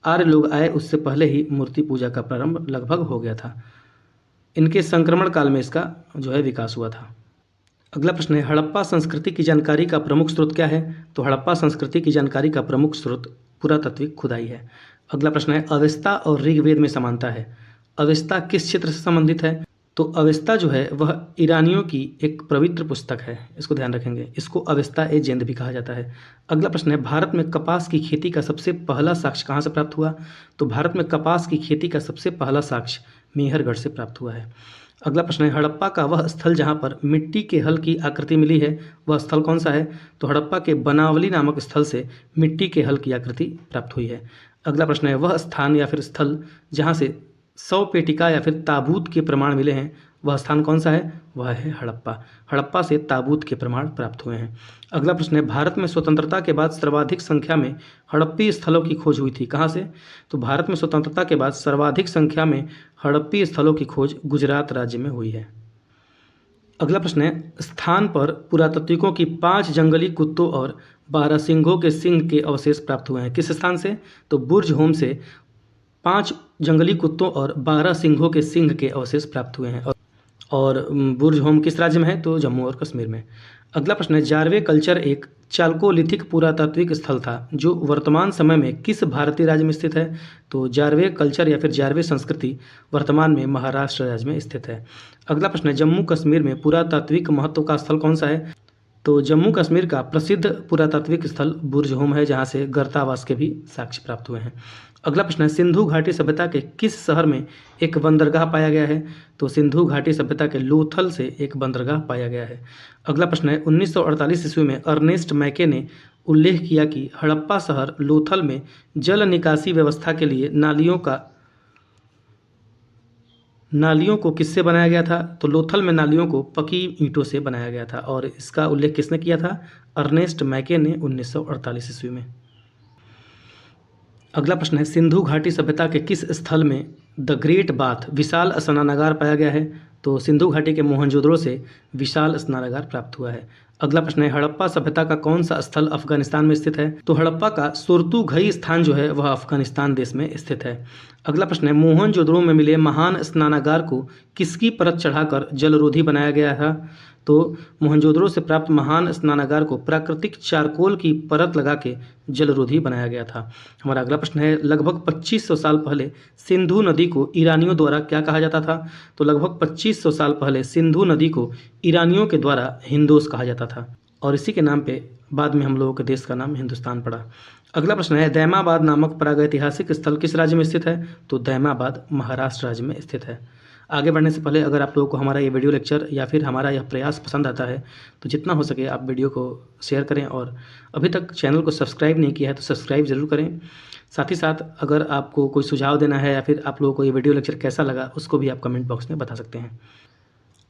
आर्य लोग आए उससे पहले ही मूर्ति पूजा का प्रारंभ लगभग हो गया था। इनके संक्रमण काल में इसका जो है विकास हुआ था। अगला प्रश्न है, हड़प्पा संस्कृति की जानकारी का प्रमुख स्रोत क्या है? तो हड़प्पा संस्कृति की जानकारी का प्रमुख स्रोत पुरातात्विक खुदाई है। अगला प्रश्न है, अवेस्ता और ऋग्वेद में समानता है। अवेस्ता किस क्षेत्र से संबंधित है? तो अवेस्ता जो है वह ईरानियों की एक पवित्र पुस्तक है, इसको ध्यान रखेंगे। इसको अवेस्ता ए जेंद भी कहा जाता है। अगला प्रश्न है, भारत में कपास की खेती का सबसे पहला साक्ष्य कहाँ से प्राप्त हुआ? तो भारत में कपास की खेती का सबसे पहला साक्ष्य मेहरगढ़ से प्राप्त हुआ है। अगला प्रश्न है, हड़प्पा का वह स्थल जहाँ पर मिट्टी के हल की आकृति मिली है वह स्थल कौन सा है? तो हड़प्पा के बनावली नामक स्थल से मिट्टी के हल की आकृति प्राप्त हुई है। अगला प्रश्न है, वह स्थान या फिर स्थल जहाँ से 100 पेटिका या फिर ताबूत के प्रमाण मिले हैं वह स्थान कौन सा है? वह है हड़प्पा। हड़प्पा से ताबूत के प्रमाण प्राप्त हुए हैं। अगला प्रश्न है, भारत में स्वतंत्रता के बाद सर्वाधिक संख्या में हड़प्पी स्थलों की खोज हुई थी कहाँ से? तो भारत में स्वतंत्रता के बाद सर्वाधिक संख्या में हड़प्पी स्थलों की खोज गुजरात राज्य में हुई है। अगला प्रश्न है, स्थान पर पुरातात्विकों की 5 जंगली कुत्तों और 12 सिंहों के सिंह के अवशेष प्राप्त हुए हैं। किस स्थान से? तो बुर्ज होम से 5 जंगली कुत्तों और 12 सिंहों के सिंह के अवशेष प्राप्त हुए हैं और बुर्ज होम किस राज्य में है? तो जम्मू और कश्मीर में। अगला प्रश्न है, जारवे कल्चर एक चाल्कोलिथिक पुरातात्विक स्थल था जो वर्तमान समय में किस भारतीय राज्य में स्थित है? तो जारवे कल्चर या फिर जारवे संस्कृति वर्तमान में महाराष्ट्र राज्य में स्थित है। अगला प्रश्न है, जम्मू कश्मीर में पुरातात्विक महत्व का स्थल कौन सा है? तो जम्मू कश्मीर का प्रसिद्ध पुरातात्विक स्थल बुर्ज होम है जहाँ से गर्तावास के भी साक्ष्य प्राप्त हुए हैं। अगला प्रश्न है, सिंधु घाटी सभ्यता के किस शहर में एक बंदरगाह पाया गया है? तो सिंधु घाटी सभ्यता के लोथल से एक बंदरगाह पाया गया है। अगला प्रश्न है, 1948 ईस्वी में अर्नेस्ट मैके ने उल्लेख किया कि हड़प्पा शहर लोथल में जल निकासी व्यवस्था के लिए नालियों को किससे बनाया गया था? तो लोथल में नालियों को पकी ईंटों से बनाया गया था और इसका उल्लेख किसने किया था? अर्नेस्ट मैके ने 1948 ईस्वी में। अगला प्रश्न है, सिंधु घाटी सभ्यता के किस स्थल में द ग्रेट बाथ विशाल स्नानागार पाया गया है? तो सिंधु घाटी के मोहनजोदड़ो से विशाल स्नानागार प्राप्त हुआ है। अगला प्रश्न है, हड़प्पा सभ्यता का कौन सा स्थल अफगानिस्तान में स्थित है? तो हड़प्पा का सुरतुघई स्थान जो है वह अफगानिस्तान देश में स्थित है। अगला प्रश्न है, मोहनजोदड़ो में मिले महान स्नानागार को किसकी परत चढ़ाकर जलरोधी बनाया गया था? तो मोहनजोदड़ो से प्राप्त महान स्नानागार को प्राकृतिक चारकोल की परत लगा के जलरोधी बनाया गया था। हमारा अगला प्रश्न है, लगभग 2500 साल पहले सिंधु नदी को ईरानियों द्वारा क्या कहा जाता था? तो लगभग 2500 साल पहले सिंधु नदी को ईरानियों के द्वारा हिंदोस कहा जाता था और इसी के नाम पे बाद में हम लोगों के देश का नाम हिंदुस्तान पड़ा। अगला प्रश्न है, दैमाबाद नामक प्रागैतिहासिक स्थल किस राज्य में स्थित है? तो दैमाबाद महाराष्ट्र राज्य में स्थित है। आगे बढ़ने से पहले अगर आप लोगों को हमारा ये वीडियो लेक्चर या फिर हमारा यह प्रयास पसंद आता है तो जितना हो सके आप वीडियो को शेयर करें और अभी तक चैनल को सब्सक्राइब नहीं किया है तो सब्सक्राइब ज़रूर करें। साथ ही साथ अगर आपको कोई सुझाव देना है या फिर आप लोगों को ये वीडियो लेक्चर कैसा लगा उसको भी आप कमेंट बॉक्स में बता सकते हैं।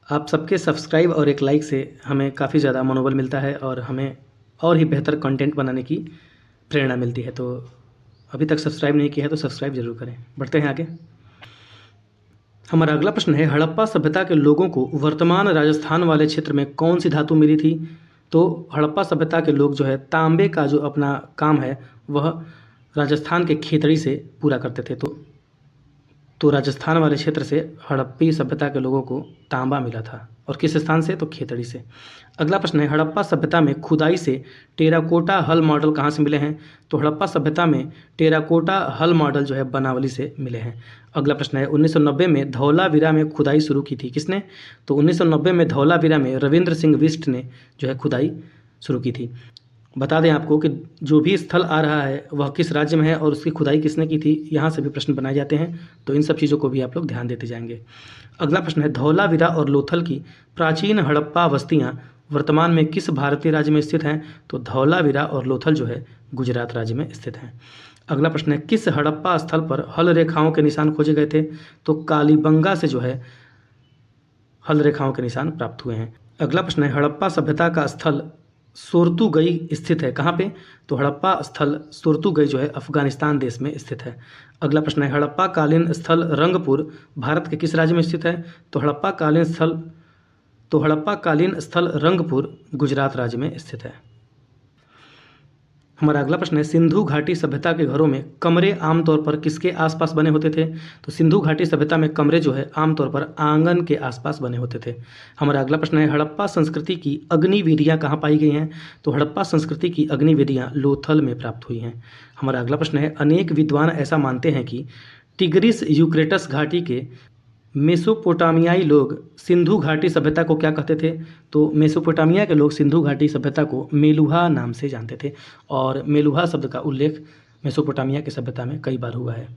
आप सबके सब्सक्राइब और एक लाइक से हमें काफ़ी ज़्यादा मनोबल मिलता है और हमें और ही बेहतर कंटेंट बनाने की प्रेरणा मिलती है। तो अभी तक सब्सक्राइब नहीं किया है तो सब्सक्राइब ज़रूर करें। बढ़ते हैं आगे। हमारा अगला प्रश्न है, हड़प्पा सभ्यता के लोगों को वर्तमान राजस्थान वाले क्षेत्र में कौन सी धातु मिली थी? तो हड़प्पा सभ्यता के लोग जो है तांबे का जो अपना काम है वह राजस्थान के खेतड़ी से पूरा करते थे। तो राजस्थान वाले क्षेत्र से हड़प्पी सभ्यता के लोगों को तांबा मिला था और किस स्थान से? तो खेतड़ी से। अगला प्रश्न है, हड़प्पा सभ्यता में खुदाई से टेराकोटा हल मॉडल कहाँ से मिले हैं? तो हड़प्पा सभ्यता में टेराकोटा हल मॉडल जो है बनावली से मिले हैं। अगला प्रश्न है, 1990 में धौलावीरा में खुदाई शुरू की थी किसने? तो 1990 में धौलावीरा में रविंद्र सिंह बिष्ट ने जो है खुदाई शुरू की थी। बता दें आपको कि जो भी स्थल आ रहा है वह किस राज्य में है और उसकी खुदाई किसने की थी, यहाँ से भी प्रश्न बनाए जाते हैं तो इन सब चीज़ों को भी आप लोग ध्यान देते जाएंगे। अगला प्रश्न है, धौलावीरा और लोथल की प्राचीन हड़प्पा बस्तियाँ वर्तमान में किस भारतीय राज्य में स्थित हैं? तो धौलावीरा और लोथल जो है गुजरात राज्य में स्थित हैं। अगला प्रश्न है, किस हड़प्पा स्थल पर हल रेखाओं के निशान खोजे गए थे? तो कालीबंगा से जो है हल रेखाओं के निशान प्राप्त हुए हैं। अगला प्रश्न है, हड़प्पा सभ्यता का स्थल सुरतुगई स्थित है कहाँ पे? तो हड़प्पा स्थल सुरतुगई जो है अफगानिस्तान देश में स्थित है। अगला प्रश्न है, हड़प्पा कालीन स्थल रंगपुर भारत के किस राज्य में स्थित है? तो हड़प्पा कालीन स्थल रंगपुर गुजरात राज्य में स्थित है। हमारा अगला प्रश्न है, सिंधु घाटी सभ्यता के घरों में कमरे आमतौर पर किसके आसपास बने होते थे? तो सिंधु घाटी सभ्यता में कमरे जो है आमतौर पर आंगन के आसपास बने होते थे। हमारा अगला प्रश्न है, हड़प्पा संस्कृति की अग्नि विधियाँ कहाँ पाई गई हैं? तो हड़प्पा संस्कृति की अग्नि विधियाँ लोथल में प्राप्त हुई हैं। हमारा अगला प्रश्न है, अनेक विद्वान ऐसा मानते हैं कि टिग्रिस यूक्रेटस घाटी के मेसोपोटामियाई लोग सिंधु घाटी सभ्यता को क्या कहते थे? तो मेसोपोटामिया के लोग सिंधु घाटी सभ्यता को मेलुहा नाम से जानते थे और मेलुहा शब्द का उल्लेख मेसोपोटामिया की सभ्यता में कई बार हुआ है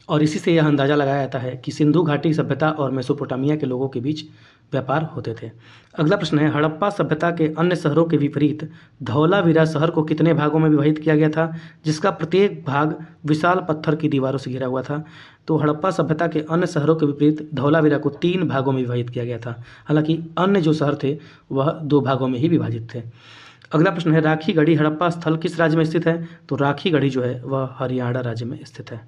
और इसी से यह अंदाज़ा लगाया जाता है कि सिंधु घाटी सभ्यता और मेसोपोटामिया के लोगों के बीच व्यापार होते थे। अगला प्रश्न है, हड़प्पा सभ्यता के अन्य शहरों के विपरीत धौलावीरा शहर को कितने भागों में विभाजित किया गया था, जिसका प्रत्येक भाग विशाल पत्थर की दीवारों से घिरा हुआ था? तो हड़प्पा सभ्यता के अन्य शहरों के विपरीत धौलावीरा को 3 भागों में विभाजित किया गया था। हालांकि अन्य जो शहर थे वह 2 भागों में ही विभाजित थे। अगला प्रश्न है, राखीगढ़ी हड़प्पा स्थल किस राज्य में स्थित है? तो राखीगढ़ी जो है वह हरियाणा राज्य में स्थित है।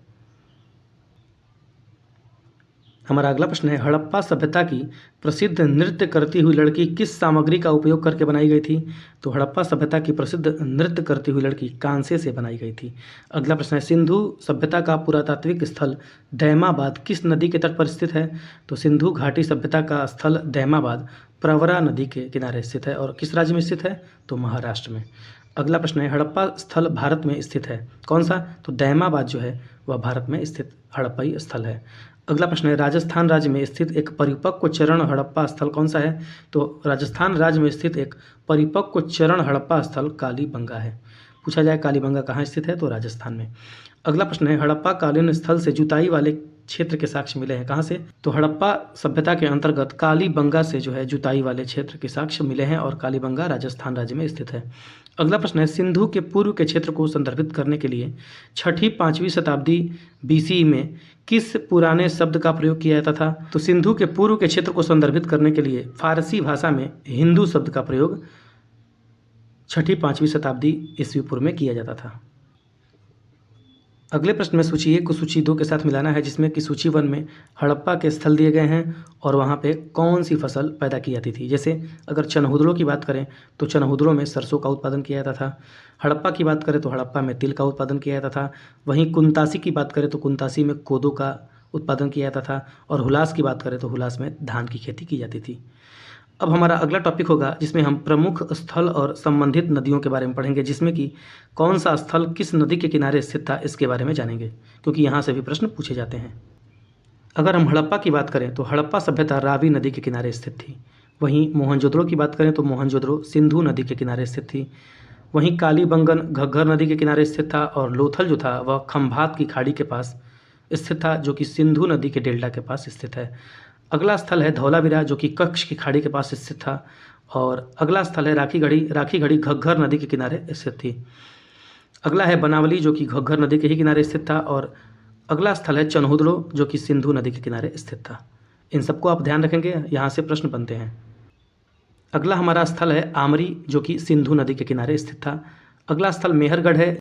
हमारा अगला प्रश्न है, हड़प्पा सभ्यता की प्रसिद्ध नृत्य करती हुई लड़की किस सामग्री का उपयोग करके बनाई गई थी? तो हड़प्पा सभ्यता की प्रसिद्ध नृत्य करती हुई लड़की कांसे से बनाई गई थी। अगला प्रश्न है, सिंधु सभ्यता का पुरातात्विक स्थल दैमाबाद किस नदी के तट पर स्थित है? तो सिंधु घाटी सभ्यता का स्थल दैमाबाद प्रवरा नदी के किनारे स्थित है और किस राज्य में स्थित है? तो महाराष्ट्र में। अगला प्रश्न है, हड़प्पा स्थल भारत में स्थित है कौन सा? तो दैमाबाद जो है वह भारत में स्थित हड़प्पाई स्थल है। अगला प्रश्न है, राजस्थान राज्य में स्थित एक परिपक्व चरण हड़प्पा स्थल कौन सा है? तो राजस्थान राज्य में स्थित एक परिपक्व चरण हड़प्पा स्थल कालीबंगा है। पूछा जाए कालीबंगा कहाँ स्थित है? तो राजस्थान में। अगला प्रश्न है, हड़प्पा कालीन स्थल से जुताई वाले क्षेत्र के साक्ष्य मिले हैं कहाँ से? तो हड़प्पा सभ्यता के अंतर्गत कालीबंगा से जो है जुताई वाले क्षेत्र के साक्ष्य मिले हैं और कालीबंगा राजस्थान राज्य में स्थित है। अगला प्रश्न है, सिंधु के पूर्व के क्षेत्र को संदर्भित करने के लिए 6ठी-5वीं शताब्दी BC में किस पुराने शब्द का प्रयोग किया जाता था? तो सिंधु के पूर्व के क्षेत्र को संदर्भित करने के लिए फारसी भाषा में हिंदू शब्द का प्रयोग 6ठी-5वीं शताब्दी ईस्वी पूर्व में किया जाता था। अगले प्रश्न में सूची 1 को सूची 2 के साथ मिलाना है, जिसमें कि सूची 1 में हड़प्पा के स्थल दिए गए हैं और वहाँ पे कौन सी फसल पैदा की जाती थी। जैसे अगर चनहुदड़ों की बात करें तो चनहुदड़ों में सरसों का उत्पादन किया जाता था। हड़प्पा की बात करें तो हड़प्पा में तिल का उत्पादन किया जाता था। वहीं कुंतासी की बात करें तो कुंतासी में कोदो का उत्पादन किया जाता था। और हुलास की बात करें तो हुलास में धान की खेती की जाती थी। अब हमारा अगला टॉपिक होगा जिसमें हम प्रमुख स्थल और संबंधित नदियों के बारे में पढ़ेंगे, जिसमें कि कौन सा स्थल किस नदी के किनारे स्थित था इसके बारे में जानेंगे, क्योंकि यहाँ से भी प्रश्न पूछे जाते हैं। अगर हम हड़प्पा की बात करें तो हड़प्पा सभ्यता रावी नदी के किनारे स्थित थी। वहीं मोहनजोदड़ो की बात करें तो मोहनजोदड़ो सिंधु नदी के किनारे स्थित थी। वहीं कालीबंगन घग्गर नदी के किनारे स्थित था और लोथल जो था वह खंभात की खाड़ी के पास स्थित था, जो कि सिंधु नदी के डेल्टा के पास स्थित है। अगला स्थल है धौलावीरा, जो कि कच्छ की खाड़ी के पास स्थित था। और अगला स्थल है राखीगढ़ी घग्गर नदी के किनारे स्थित थी। अगला है बनावली, जो कि घग्गर नदी के ही किनारे स्थित था। और अगला स्थल है चनहुदड़ो, जो कि सिंधु नदी के किनारे स्थित था। इन सबको आप ध्यान रखेंगे, यहाँ से प्रश्न बनते हैं। अगला हमारा स्थल है आमरी, जो कि सिंधु नदी के किनारे स्थित था। अगला स्थल मेहरगढ़ है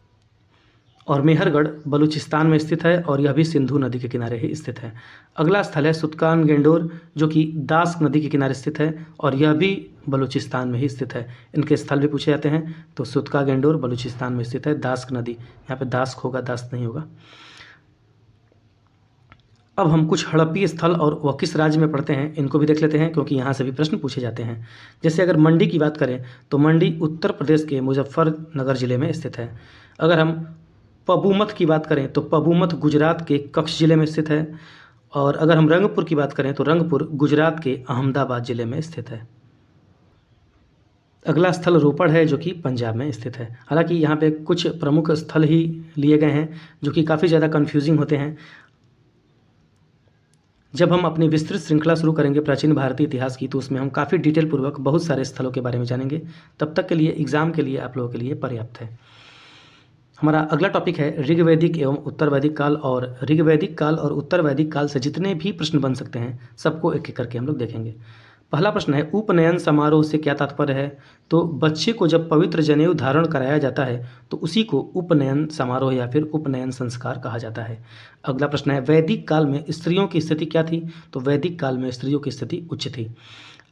और मेहरगढ़ बलूचिस्तान में स्थित है और यह भी सिंधु नदी के किनारे ही स्थित है। अगला स्थल है सुतकान गेंडोर, जो कि दास्क नदी के किनारे स्थित है और यह भी बलूचिस्तान में ही स्थित है। इनके स्थल भी पूछे जाते हैं, तो सुतका गेंडोर बलूचिस्तान में स्थित है। दास्क नदी, यहाँ पे दास्क होगा, दास्त नहीं होगा। अब हम कुछ हड़प्पीय स्थल और वह किस राज्य में पड़ते हैं इनको भी देख लेते हैं, क्योंकि यहाँ से भी प्रश्न पूछे जाते हैं। जैसे अगर मंडी की बात करें तो मंडी उत्तर प्रदेश के मुजफ्फरनगर जिले में स्थित है। अगर हम पबूमत की बात करें तो पबूमत गुजरात के कच्छ जिले में स्थित है। और अगर हम रंगपुर की बात करें तो रंगपुर गुजरात के अहमदाबाद जिले में स्थित है। अगला स्थल रोपड़ है, जो कि पंजाब में स्थित है। हालांकि यहाँ पे कुछ प्रमुख स्थल ही लिए गए हैं जो कि काफ़ी ज़्यादा कन्फ्यूजिंग होते हैं। जब हम अपनी विस्तृत श्रृंखला शुरू करेंगे प्राचीन भारतीय इतिहास की, तो उसमें हम काफ़ी डिटेल पूर्वक बहुत सारे स्थलों के बारे में जानेंगे। तब तक के लिए एग्ज़ाम के लिए आप लोगों के लिए पर्याप्त है। हमारा अगला टॉपिक है ऋग्वैदिक एवं उत्तर वैदिक काल। और ऋग्वैदिक काल और उत्तर वैदिक काल से जितने भी प्रश्न बन सकते हैं सबको एक एक करके हम लोग देखेंगे। पहला प्रश्न है उपनयन समारोह से क्या तात्पर्य है। तो बच्चे को जब पवित्र जनेऊ धारण कराया जाता है तो उसी को उपनयन समारोह या फिर उपनयन संस्कार कहा जाता है। अगला प्रश्न है वैदिक काल में स्त्रियों की स्थिति क्या थी। तो वैदिक काल में स्त्रियों की स्थिति उच्च थी।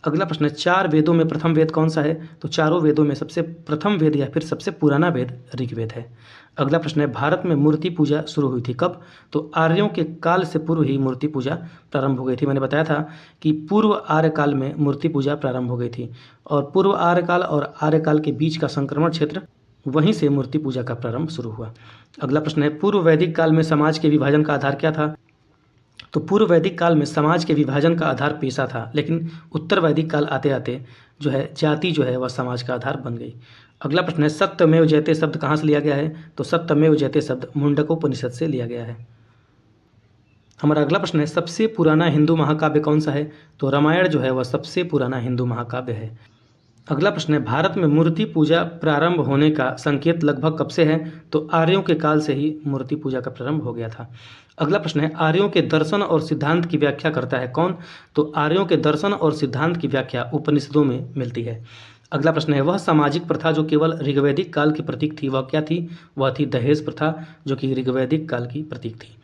अगला प्रश्न है 4 वेदों में प्रथम वेद कौन सा है। तो चारों वेदों में सबसे प्रथम वेद या फिर सबसे पुराना वेद ऋग्वेद है। अगला प्रश्न है भारत में मूर्ति पूजा शुरू हुई थी कब। तो आर्यों के काल से पूर्व ही मूर्ति पूजा प्रारंभ हो गई थी। मैंने बताया था कि पूर्व आर्य काल में मूर्ति पूजा प्रारंभ हो गई थी और पूर्व आर्य काल और आर्य काल के बीच का संक्रमण क्षेत्र, वहीं से मूर्ति पूजा का प्रारंभ शुरू हुआ। अगला प्रश्न है पूर्व वैदिक काल में समाज के विभाजन का आधार क्या था। तो पूर्व वैदिक काल में समाज के विभाजन का आधार पेशा था, लेकिन उत्तर वैदिक काल आते आते जो है जाति जो है वह समाज का आधार बन गई। अगला प्रश्न है सत्यमेव जयते शब्द कहाँ से लिया गया है। तो सत्यमेव जयते शब्द मुंडकोपनिषद से लिया गया है। हमारा अगला प्रश्न है सबसे पुराना हिंदू महाकाव्य कौन सा है। तो रामायण जो है वह सबसे पुराना हिंदू महाकाव्य है। अगला प्रश्न है भारत में मूर्ति पूजा प्रारंभ होने का संकेत लगभग कब से है। तो आर्यों के काल से ही मूर्ति पूजा का प्रारंभ हो गया था। अगला प्रश्न है आर्यों के दर्शन और सिद्धांत की व्याख्या करता है कौन। तो आर्यों के दर्शन और सिद्धांत की व्याख्या उपनिषदों में मिलती है। अगला प्रश्न है वह सामाजिक प्रथा जो केवल ऋग्वैदिक काल की प्रतीक थी वह क्या थी। वह थी दहेज प्रथा, जो कि ऋग्वैदिक काल की प्रतीक थी।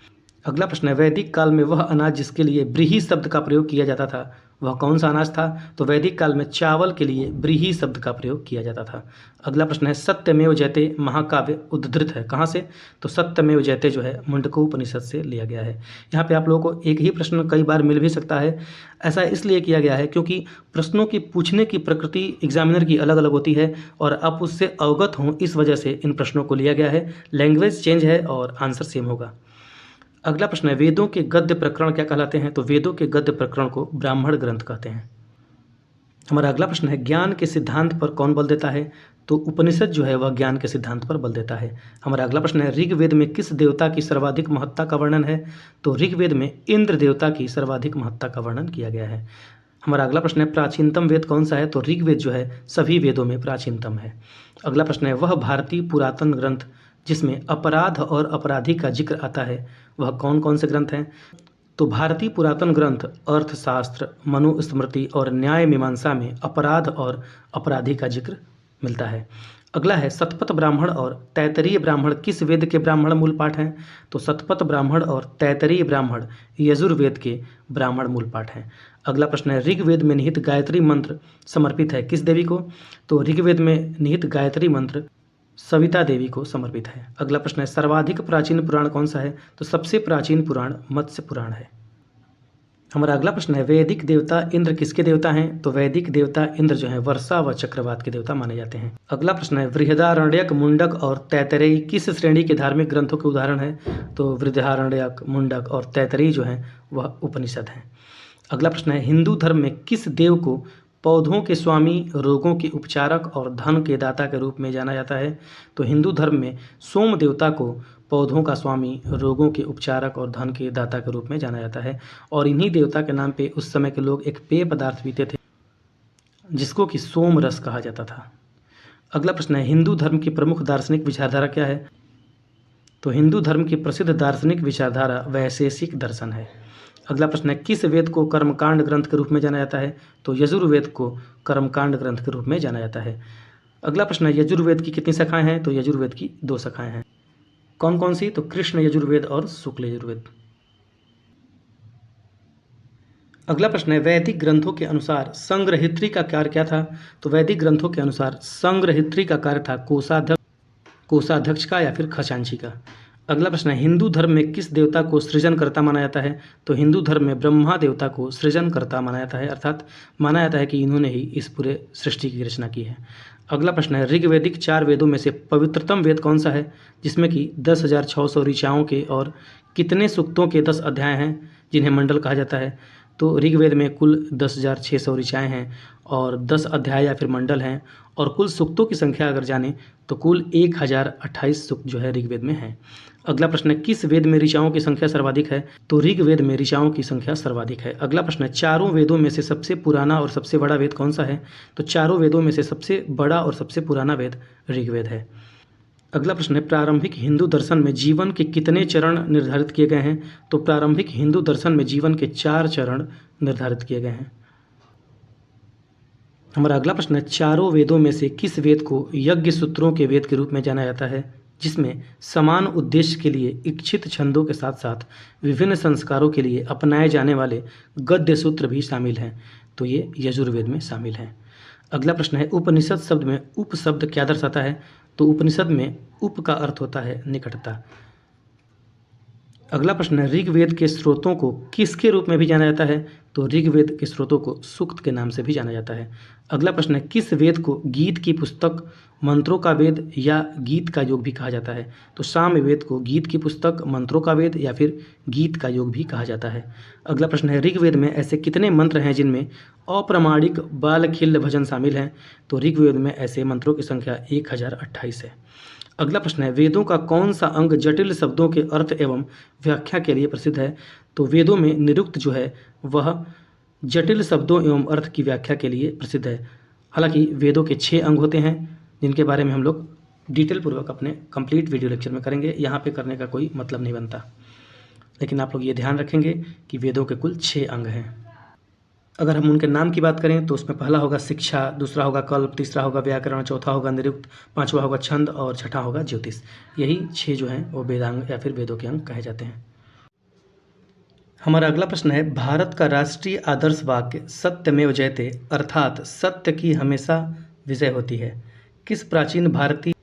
अगला प्रश्न है वैदिक काल में वह अनाज जिसके लिए ब्रीही शब्द का प्रयोग किया जाता था वह कौन सा अनाज था। तो वैदिक काल में चावल के लिए ब्रीही शब्द का प्रयोग किया जाता था। अगला प्रश्न है सत्यमेव जयते महाकाव्य उद्धृत है कहाँ से। तो सत्यमेव जयते जो है मुंडकोपनिषद से लिया गया है। यहाँ पे आप लोगों को एक ही प्रश्न कई बार मिल भी सकता है। ऐसा इसलिए किया गया है क्योंकि प्रश्नों की पूछने की प्रकृति एग्जामिनर की अलग अलग होती है और आप उससे अवगत हों, इस वजह से इन प्रश्नों को लिया गया है। लैंग्वेज चेंज है और आंसर सेम होगा। अगला प्रश्न है वेदों के गद्य प्रकरण क्या कहलाते हैं। तो वेदों के गद्य प्रकरण को ब्राह्मण ग्रंथ कहते हैं। हमारा अगला प्रश्न है ज्ञान के सिद्धांत पर कौन बल देता है। तो उपनिषद जो है वह ज्ञान के सिद्धांत पर बल देता है। हमारा अगला प्रश्न है ऋग्वेद में किस देवता की सर्वाधिक महत्ता का वर्णन है। तो ऋग्वेद में इंद्र देवता की सर्वाधिक महत्ता का वर्णन किया गया है। हमारा अगला प्रश्न है प्राचीनतम वेद कौन सा है। तो ऋग्वेद जो है सभी वेदों में प्राचीनतम है। अगला प्रश्न है वह भारतीय पुरातन ग्रंथ जिसमें अपराध और अपराधी का जिक्र आता है वह कौन कौन से ग्रंथ हैं। तो भारतीय पुरातन ग्रंथ अर्थशास्त्र, मनुस्मृति और न्याय मीमांसा में अपराध और अपराधी का जिक्र मिलता है। अगला है शतपथ ब्राह्मण और तैत्तरीय ब्राह्मण किस वेद के ब्राह्मण मूल पाठ हैं? तो शतपथ ब्राह्मण और तैत्तरीय ब्राह्मण यजुर्वेद के ब्राह्मण मूल पाठ हैं। अगला प्रश्न है ऋग्वेद में निहित गायत्री मंत्र समर्पित है किस देवी को? तो ऋग्वेद में निहित गायत्री मंत्र सविता देवी को समर्पित है। अगला प्रश्न है सर्वाधिक प्राचीन पुराण कौन सा है? तो सबसे प्राचीन पुराण मत्स्य पुराण है। हमारा अगला प्रश्न है वैदिक देवता इंद्र किसके देवता हैं? तो वैदिक देवता इंद्र जो है वर्षा व चक्रवात के देवता माने जाते हैं। अगला प्रश्न है बृहदारण्यक, मुंडक और तैत्तरीय किस श्रेणी के धार्मिक ग्रंथों के उदाहरण है? तो बृहदारण्यक, मुंडक और तैत्तरीय जो है वह उपनिषद हैं। अगला प्रश्न है हिंदू धर्म में किस देव को पौधों के स्वामी, रोगों के उपचारक और धन के दाता के रूप में जाना जाता है? तो हिंदू धर्म में सोम देवता को पौधों का स्वामी, रोगों के उपचारक और धन के दाता के रूप में जाना जाता है। और इन्हीं देवता के नाम पे उस समय के लोग एक पेय पदार्थ पीते थे जिसको कि सोम रस कहा जाता था। अगला प्रश्न है हिंदू धर्म की प्रमुख दार्शनिक विचारधारा क्या है? तो हिंदू धर्म की प्रसिद्ध दार्शनिक विचारधारा वैशेषिक दर्शन है। अगला प्रश्न है किस वेद को कर्मकांड ग्रंथ के रूप में जाना जाता है? तो यजुर्वेद को कर्मकांड ग्रंथ के रूप में जाना जाता है। अगला प्रश्न है यजुर्वेद की कितनी शाखाएं हैं? तो यजुर्वेद की 2 शाखाएं हैं। कौन कौन सी? तो कृष्ण यजुर्वेद और शुक्ल यजुर्वेद। अगला प्रश्न है वैदिक ग्रंथों के अनुसार संग्रहित्री का कार्य क्या था? तो वैदिक ग्रंथों के अनुसार संग्रहित्री का कार्य था कोषाध्यक्ष का या फिर खजांची का। अगला प्रश्न है हिंदू धर्म में किस देवता को सृजनकर्ता माना जाता है? तो हिंदू धर्म में ब्रह्मा देवता को सृजनकर्ता माना जाता है, अर्थात माना जाता है कि इन्होंने ही इस पूरे सृष्टि की रचना की है। अगला प्रश्न है ऋग्वैदिक 4 वेदों में से पवित्रतम वेद कौन सा है जिसमें कि 10,600 ऋचाओं के और कितने सूक्तों के 10 अध्याय हैं जिन्हें मंडल कहा जाता है? तो ऋग्वेद में कुल 10,600 ऋचाएँ हैं और 10 अध्याय या फिर मंडल हैं और कुल सूक्तों की संख्या अगर जानें तो कुल 1028 सूक्त जो है ऋग्वेद में हैं। अगला प्रश्न है किस वेद में ऋचाओं की संख्या सर्वाधिक है? तो ऋग्वेद में ऋचाओं की संख्या सर्वाधिक है। अगला प्रश्न है चारों वेदों में से सबसे पुराना और सबसे बड़ा वेद कौन सा है? तो चारों वेदों में से सबसे बड़ा और सबसे पुराना वेद ऋग्वेद है। अगला प्रश्न है प्रारंभिक हिंदू दर्शन में जीवन के कितने चरण निर्धारित किए गए हैं? तो प्रारंभिक हिंदू दर्शन में जीवन के 4 चरण निर्धारित किए गए हैं। हमारा अगला प्रश्न है चारों वेदों में से किस वेद को यज्ञ सूत्रों के वेद के रूप में जाना जाता है जिसमें समान उद्देश्य के लिए इच्छित छंदों के साथ साथ विभिन्न संस्कारों के लिए अपनाए जाने वाले गद्य सूत्र भी शामिल हैं? तो ये यजुर्वेद में शामिल हैं। अगला प्रश्न है उपनिषद शब्द में उप शब्द क्या दर्शाता है? तो उपनिषद में उप का अर्थ होता है निकटता। अगला प्रश्न है ऋग्वेद के स्रोतों को किसके रूप में भी जाना जाता है? तो ऋग्वेद के स्रोतों को सूक्त के नाम से भी जाना जाता है। अगला प्रश्न है किस वेद को गीत की पुस्तक, मंत्रों का वेद या गीत का योग भी कहा जाता है? तो साम वेद को गीत की पुस्तक, मंत्रों का वेद या फिर गीत का योग भी कहा जाता है। अगला प्रश्न है ऋग्वेद में ऐसे कितने मंत्र हैं जिनमें अप्रामाणिक बालखिल्य भजन शामिल हैं? तो ऋग्वेद में ऐसे मंत्रों की संख्या 1028 है। अगला प्रश्न है वेदों का कौन सा अंग जटिल शब्दों के अर्थ एवं व्याख्या के लिए प्रसिद्ध है? तो वेदों में निरुक्त जो है वह जटिल शब्दों एवं अर्थ की व्याख्या के लिए प्रसिद्ध है। हालांकि वेदों के 6 अंग होते हैं जिनके बारे में हम लोग डिटेल पूर्वक अपने कंप्लीट वीडियो लेक्चर में करेंगे, यहाँ पे करने का कोई मतलब नहीं बनता। लेकिन आप लोग ये ध्यान रखेंगे कि वेदों के कुल 6 अंग हैं। अगर हम उनके नाम की बात करें तो उसमें पहला होगा शिक्षा, दूसरा होगा कल्प, तीसरा होगा व्याकरण, चौथा होगा निरुक्त, पांचवा होगा छंद और छठा होगा ज्योतिष। यही 6 जो हैं वो वेदांग या फिर वेदों के अंग कहे जाते हैं। हमारा अगला प्रश्न है भारत का राष्ट्रीय आदर्श वाक्य सत्यमेव जयते अर्थात सत्य की हमेशा विजय होती है किस प्राचीन भारतीय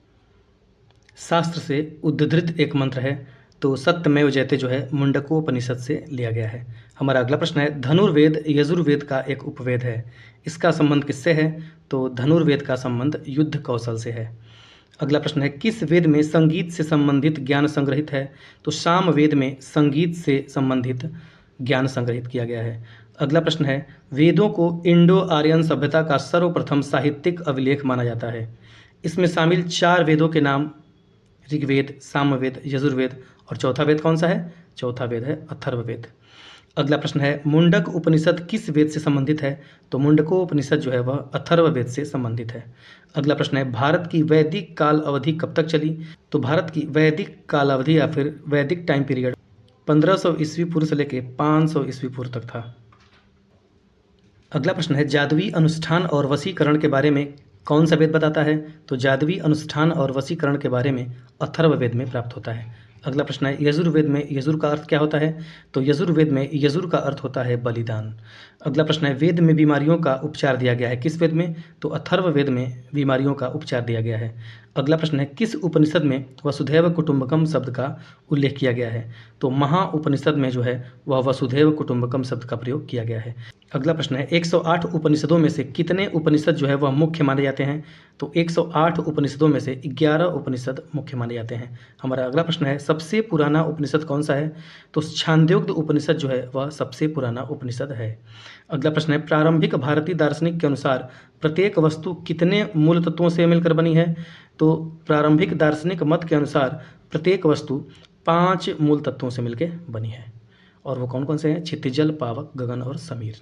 शास्त्र से उद्धृत एक मंत्र है? तो सत्यमेव जयते जो है मुंडकोपनिषद से लिया गया है। हमारा अगला प्रश्न है धनुर्वेद यजुर्वेद का एक उपवेद है, इसका संबंध किससे है? तो धनुर्वेद का संबंध युद्ध कौशल से है। अगला प्रश्न है किस वेद में संगीत से संबंधित ज्ञान संग्रहित है? तो साम वेद में संगीत से संबंधित ज्ञान संग्रहित किया गया है। अगला प्रश्न है वेदों को इंडो आर्यन सभ्यता का सर्वप्रथम साहित्यिक अभिलेख माना जाता है, इसमें शामिल 4 वेदों के नाम ऋग्वेद, सामवेद, यजुर्वेद और चौथा वेद कौन सा है? चौथा वेद है अथर्ववेद। अगला प्रश्न है मुंडक उपनिषद किस वेद से संबंधित है? तो मुंडकोपनिषद जो है वह अथर्ववेद से संबंधित है। अगला प्रश्न है भारत की वैदिक काल अवधि कब तक चली? तो भारत की वैदिक काल अवधि या फिर वैदिक टाइम पीरियड 1500 ईस्वी पूर्व से लेकर 500 ईस्वी पूर्व तक था। अगला प्रश्न है जादुई अनुष्ठान और वशीकरण के बारे में कौन सा वेद बताता है? तो जादवी अनुष्ठान और वशीकरण के बारे में अथर्ववेद में प्राप्त होता है। अगला प्रश्न है यजुर्वेद में यजुर का अर्थ क्या होता है? तो यजुर्वेद में यजुर का अर्थ होता है बलिदान। अगला प्रश्न है वेद में बीमारियों का उपचार दिया गया है, किस वेद में? तो अथर्ववेद में बीमारियों का उपचार दिया गया है। अगला प्रश्न है किस उपनिषद में वसुधैव कुटुंबकम शब्द का उल्लेख किया गया है? तो महा उपनिषद में जो है वह वसुधैव कुटुंबकम शब्द का प्रयोग किया गया है। अगला प्रश्न है 108 उपनिषदों में से कितने उपनिषद जो है वह मुख्य माने जाते हैं? तो 108 उपनिषदों में से 11 उपनिषद मुख्य माने जाते हैं। हमारा अगला प्रश्न है सबसे पुराना उपनिषद कौन सा है? तो छांदोग्य उपनिषद जो है वह सबसे पुराना उपनिषद है। अगला प्रश्न है प्रारंभिक भारतीय दार्शनिक के अनुसार प्रत्येक वस्तु कितने मूल तत्वों से मिलकर बनी है? तो प्रारंभिक दार्शनिक मत के अनुसार प्रत्येक वस्तु 5 मूल तत्वों से मिलकर बनी है, और वो कौन कौन से हैं? क्षितिजल, पावक, गगन और समीर।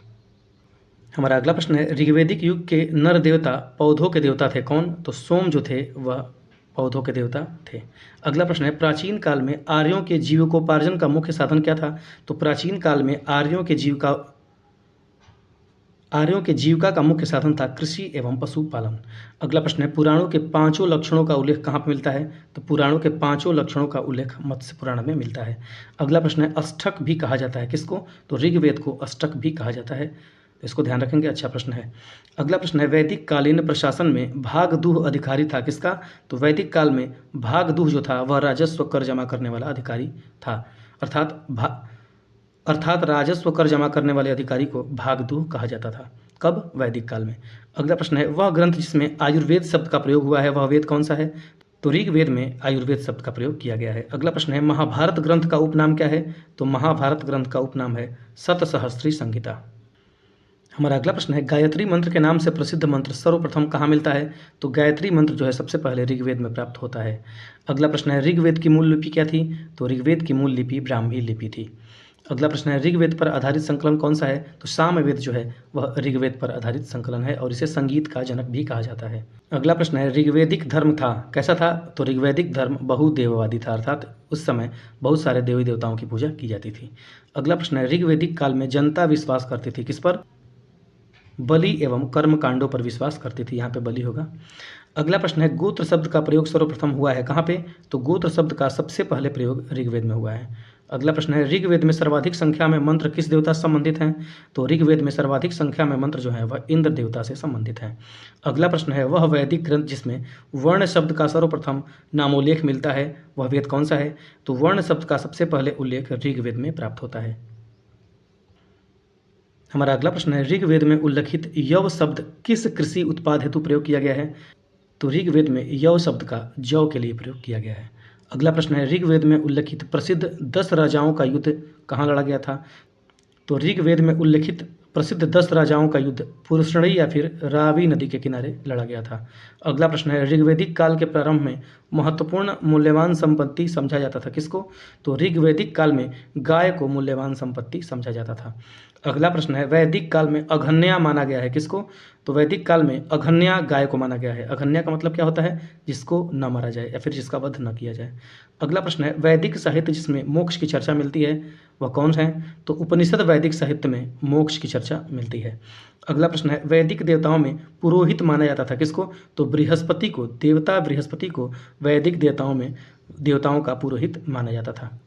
हमारा अगला प्रश्न है ऋग्वैदिक युग के नर देवता पौधों के देवता थे कौन? तो सोम जो थे वह पौधों के देवता थे। अगला प्रश्न है प्राचीन काल में आर्यों के जीविकोपार्जन का मुख्य साधन क्या था? तो प्राचीन काल में आर्यों के जीविका का मुख्य साधन था कृषि एवं पशुपालन। अगला प्रश्न है पुराणों के 5 लक्षणों का उल्लेख कहाँ पर मिलता है? तो पुराणों के 5 लक्षणों का उल्लेख मत्स्य पुराण में मिलता है। अगला प्रश्न है अष्टक भी कहा जाता है किसको? तो ऋग्वेद को अष्टक भी कहा जाता है, तो इसको ध्यान रखेंगे, अच्छा प्रश्न है। अगला प्रश्न है वैदिक कालीन प्रशासन में भागदूह अधिकारी था किसका? तो वैदिक काल में भागदूह जो था वह राजस्व कर जमा करने वाला अधिकारी था, अर्थात राजस्व कर जमा करने वाले अधिकारी को भागदूह कहा जाता था। कब? वैदिक काल में। अगला प्रश्न है वह ग्रंथ जिसमें आयुर्वेद शब्द का प्रयोग हुआ है वह वेद कौन सा है? तो ऋग्वेद में आयुर्वेद शब्द का प्रयोग किया गया है। अगला प्रश्न है महाभारत ग्रंथ का उपनाम क्या है? तो महाभारत ग्रंथ का उपनाम है शतसहस्त्री संहिता। हमारा अगला प्रश्न है गायत्री मंत्र के नाम से प्रसिद्ध मंत्र सर्वप्रथम कहाँ मिलता है? तो गायत्री मंत्र जो है सबसे पहले ऋग्वेद में प्राप्त होता है। अगला प्रश्न है ऋग्वेद की मूल लिपि क्या थी? तो ऋग्वेद की मूल लिपि ब्राह्मी लिपि थी। अगला प्रश्न है ऋग्वेद पर आधारित संकलन कौन सा है? तो सामवेद जो है वह ऋग्वेद पर आधारित संकलन है और इसे संगीत का जनक भी कहा जाता है। अगला प्रश्न है ऋग्वैदिक धर्म था कैसा था? तो ऋग्वैदिक धर्म बहुदेववादी था, अर्थात उस समय बहुत सारे देवी देवताओं की पूजा की जाती थी। अगला प्रश्न है ऋग्वैदिक काल में जनता विश्वास करती थी किस पर? बलि एवं कर्म कांडों पर विश्वास करती थी, यहाँ पे बलि होगा। अगला प्रश्न है गोत्र शब्द का प्रयोग सर्वप्रथम हुआ है कहाँ पे? तो गोत्र शब्द का सबसे पहले प्रयोग ऋग्वेद में हुआ है। अगला प्रश्न है ऋग्वेद में सर्वाधिक संख्या में मंत्र किस देवता से संबंधित हैं? तो ऋग्वेद में सर्वाधिक संख्या में मंत्र जो है वह इंद्र देवता से संबंधित हैं। अगला प्रश्न है वह वैदिक ग्रंथ जिसमें वर्ण शब्द का सर्वप्रथम नामोल्लेख मिलता है वह वेद कौन सा है? तो वर्ण शब्द का सबसे पहले उल्लेख ऋग्वेद में प्राप्त होता है। हमारा अगला प्रश्न है ऋग्वेद में उल्लिखित यव शब्द किस कृषि उत्पाद हेतु प्रयोग किया गया है? तो ऋग्वेद में यव शब्द का जौ के लिए प्रयोग किया गया है। अगला प्रश्न है ऋग्वेद में उल्लिखित प्रसिद्ध 10 राजाओं का युद्ध कहाँ लड़ा गया था? तो ऋग्वेद में उल्लिखित प्रसिद्ध 10 राजाओं का युद्ध पुरुषणी या फिर रावी नदी के किनारे लड़ा गया था। अगला प्रश्न है ऋग्वैदिक काल के प्रारंभ में महत्वपूर्ण मूल्यवान संपत्ति समझा जाता था किसको? तो ऋग्वैदिक काल में गाय को मूल्यवान संपत्ति समझा जाता था। अगला प्रश्न है वैदिक काल में अघन्या माना गया है किसको? तो वैदिक काल में अघन्या गाय को माना गया है। अघन्या का मतलब क्या होता है? जिसको न मारा जाए या फिर जिसका वध न किया जाए। अगला प्रश्न है वैदिक साहित्य जिसमें मोक्ष की चर्चा मिलती है वह कौन है? तो उपनिषद वैदिक साहित्य में मोक्ष की चर्चा मिलती है। अगला प्रश्न है वैदिक देवताओं में पुरोहित माना जाता था किसको? तो बृहस्पति को, देवता बृहस्पति को वैदिक देवताओं का पुरोहित माना जाता था।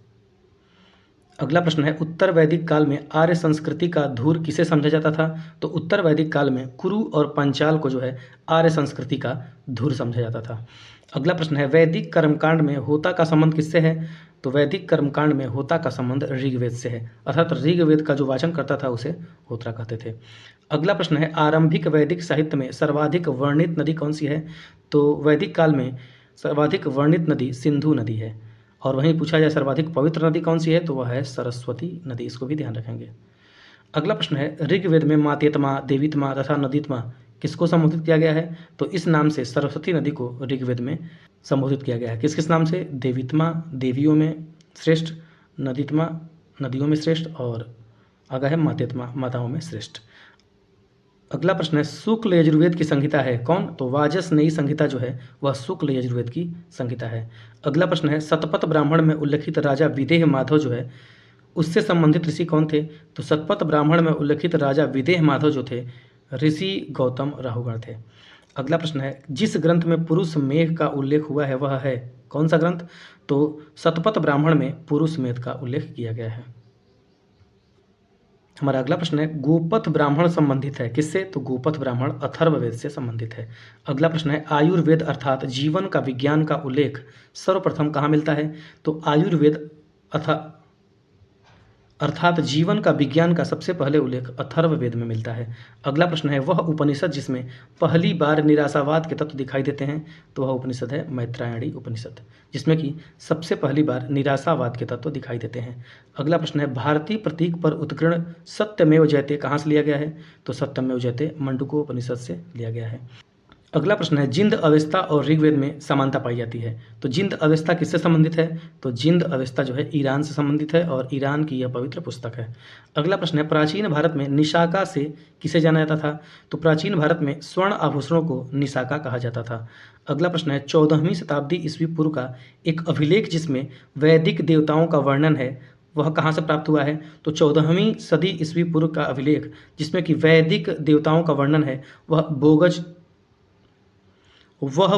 अगला प्रश्न है उत्तर वैदिक काल में आर्य संस्कृति का धूर किसे समझा जाता था? तो उत्तर वैदिक काल में कुरु और पंचाल को जो है आर्य संस्कृति का धूर समझा जाता था। अगला प्रश्न है वैदिक कर्मकांड में होता का संबंध किससे है? तो वैदिक कर्मकांड में होता का संबंध ऋग्वेद से है, अर्थात ऋग्वेद का जो वाचन करता था उसे होत्रा कहते थे। अगला प्रश्न है आरंभिक वैदिक साहित्य में सर्वाधिक वर्णित नदी कौन सी है? तो वैदिक काल में सर्वाधिक वर्णित नदी सिंधु नदी है। और वहीं पूछा जाए सर्वाधिक पवित्र नदी कौन सी है? तो वह है सरस्वती नदी, इसको भी ध्यान रखेंगे। अगला प्रश्न है ऋग्वेद में मातेत्मा, देवीत्मा तथा नदीत्मा किसको संबोधित किया गया है? तो इस नाम से सरस्वती नदी को ऋग्वेद में संबोधित किया गया है। किस किस नाम से? देवीत्मा देवियों में श्रेष्ठ, नदीत्मा नदियों में श्रेष्ठ, और आगे है मातेत्मा माताओं में श्रेष्ठ। अगला प्रश्न है शुक्ल यजुर्वेद की संहिता है कौन? तो वाजसनेयी संहिता जो है वह शुक्ल यजुर्वेद की संहिता है। अगला प्रश्न है शतपथ ब्राह्मण में उल्लिखित राजा विदेह माधव जो है उससे संबंधित ऋषि कौन थे? तो शतपथ ब्राह्मण में उल्लिखित राजा विदेह माधव जो थे ऋषि गौतम राहुगण थे। अगला प्रश्न है, जिस ग्रंथ में पुरुष मेघ का उल्लेख हुआ है वह है कौन सा ग्रंथ? तो शतपथ ब्राह्मण में पुरुष मेघ का उल्लेख किया गया है। हमारा अगला प्रश्न है, गोपथ ब्राह्मण संबंधित है किससे? तो गोपथ ब्राह्मण अथर्ववेद से संबंधित है। अगला प्रश्न है, आयुर्वेद अर्थात जीवन का विज्ञान का उल्लेख सर्वप्रथम कहाँ मिलता है? तो आयुर्वेद अर्थात जीवन का विज्ञान का सबसे पहले उल्लेख अथर्ववेद में मिलता है। अगला प्रश्न है, वह उपनिषद जिसमें पहली बार निराशावाद के तत्व दिखाई देते हैं? तो वह उपनिषद है मैत्रायणी उपनिषद, जिसमें कि सबसे पहली बार निराशावाद के तत्व दिखाई देते हैं। अगला प्रश्न है, भारतीय प्रतीक पर उत्कीर्ण सत्यमेव जयते कहाँ से लिया गया है? तो सत्यमेव जयते मंडूकोपनिषद से लिया गया है। अगला प्रश्न है, जिंद अवस्था और ऋग्वेद में समानता पाई जाती है। तो जिंद अवस्था किससे संबंधित है? तो जिंद अवस्था जो है ईरान से संबंधित है और ईरान की यह पवित्र पुस्तक है। अगला प्रश्न है, प्राचीन भारत में निशाका से किसे जाना जाता था? तो प्राचीन भारत में स्वर्ण आभूषणों को निशाका कहा जाता था। अगला प्रश्न है, 14वीं शताब्दी ईस्वी पूर्व का एक अभिलेख जिसमें वैदिक देवताओं का वर्णन है वह कहाँ से प्राप्त हुआ है? तो 14वीं सदी ईस्वी पूर्व का अभिलेख जिसमें कि वैदिक देवताओं का वर्णन है वह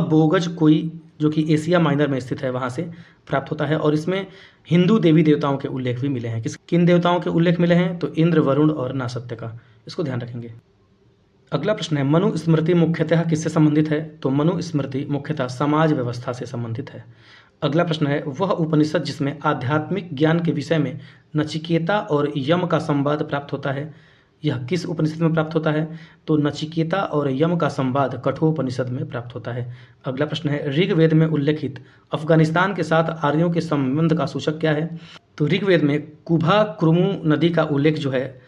बोगज कोई जो कि एशिया माइनर में स्थित है वहाँ से प्राप्त होता है और इसमें हिंदू देवी देवताओं के उल्लेख भी मिले हैं। किन देवताओं के उल्लेख मिले हैं? तो इंद्र, वरुण और नासत्य का। इसको ध्यान रखेंगे। अगला प्रश्न है, मनुस्मृति मुख्यतः किससे संबंधित है? तो मनुस्मृति मुख्यतः समाज व्यवस्था से संबंधित है। अगला प्रश्न है, वह उपनिषद जिसमें आध्यात्मिक ज्ञान के विषय में नचिकेता और यम का संवाद प्राप्त होता है यह किस उपनिषद में प्राप्त होता है? तो नचिकेता और यम का संवाद कठोपनिषद में प्राप्त होता है। अगला प्रश्न है, ऋग्वेद में उल्लेखित अफगानिस्तान के साथ आर्यों के संबंध का सूचक क्या है? तो ऋग्वेद में कुभा कुर्मु नदी का उल्लेख जो है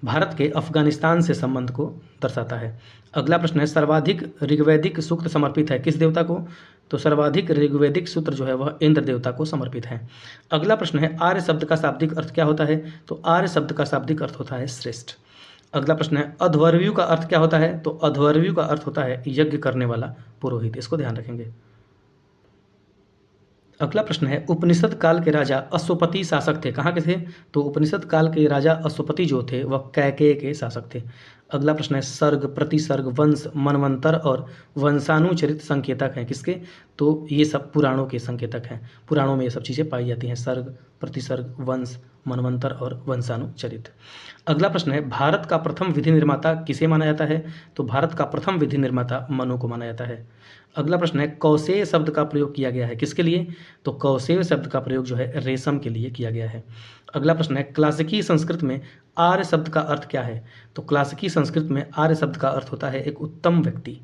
भारत के अफगानिस्तान से संबंध को दर्शाता है। अगला प्रश्न है, सर्वाधिक ऋग्वैदिक सूक्त समर्पित है किस देवता को? तो सर्वाधिक ऋग्वैदिक सूत्र जो है वह इंद्र देवता को समर्पित है। अगला प्रश्न है, आर्य शब्द का शाब्दिक अर्थ क्या होता है? तो आर्य शब्द का शाब्दिक अर्थ होता है श्रेष्ठ। अगला प्रश्न है, अध्वर्यु का अर्थ क्या होता है? तो अध्वर्यु का अर्थ होता है यज्ञ करने वाला पुरोहित। इसको ध्यान रखेंगे। अगला प्रश्न है, उपनिषद काल के राजा अश्वपति शासक थे कहाँ के थे? तो उपनिषद काल के राजा अश्वपति जो थे वह कैकेय के शासक थे। अगला प्रश्न है, सर्ग, प्रतिसर्ग, वंश, मनवंतर और वंशानुचरित संकेतक हैं किसके? तो ये सब पुराणों के संकेतक हैं। पुराणों में ये सब चीज़ें पाई जाती हैं, सर्ग, प्रतिसर्ग, वंश, मनवंतर और वंशानुचरित। अगला प्रश्न है, भारत का प्रथम विधि निर्माता किसे माना जाता है? तो भारत का प्रथम विधि निर्माता मनु को माना जाता है। अगला प्रश्न है, कौशेय शब्द का प्रयोग किया गया है किसके लिए? तो कौशेय शब्द का प्रयोग जो है रेशम के लिए किया गया है। अगला प्रश्न है, क्लासिकी संस्कृत में आर्य शब्द का अर्थ क्या है? तो क्लासिकी संस्कृत में आर्य शब्द का अर्थ होता है एक उत्तम व्यक्ति।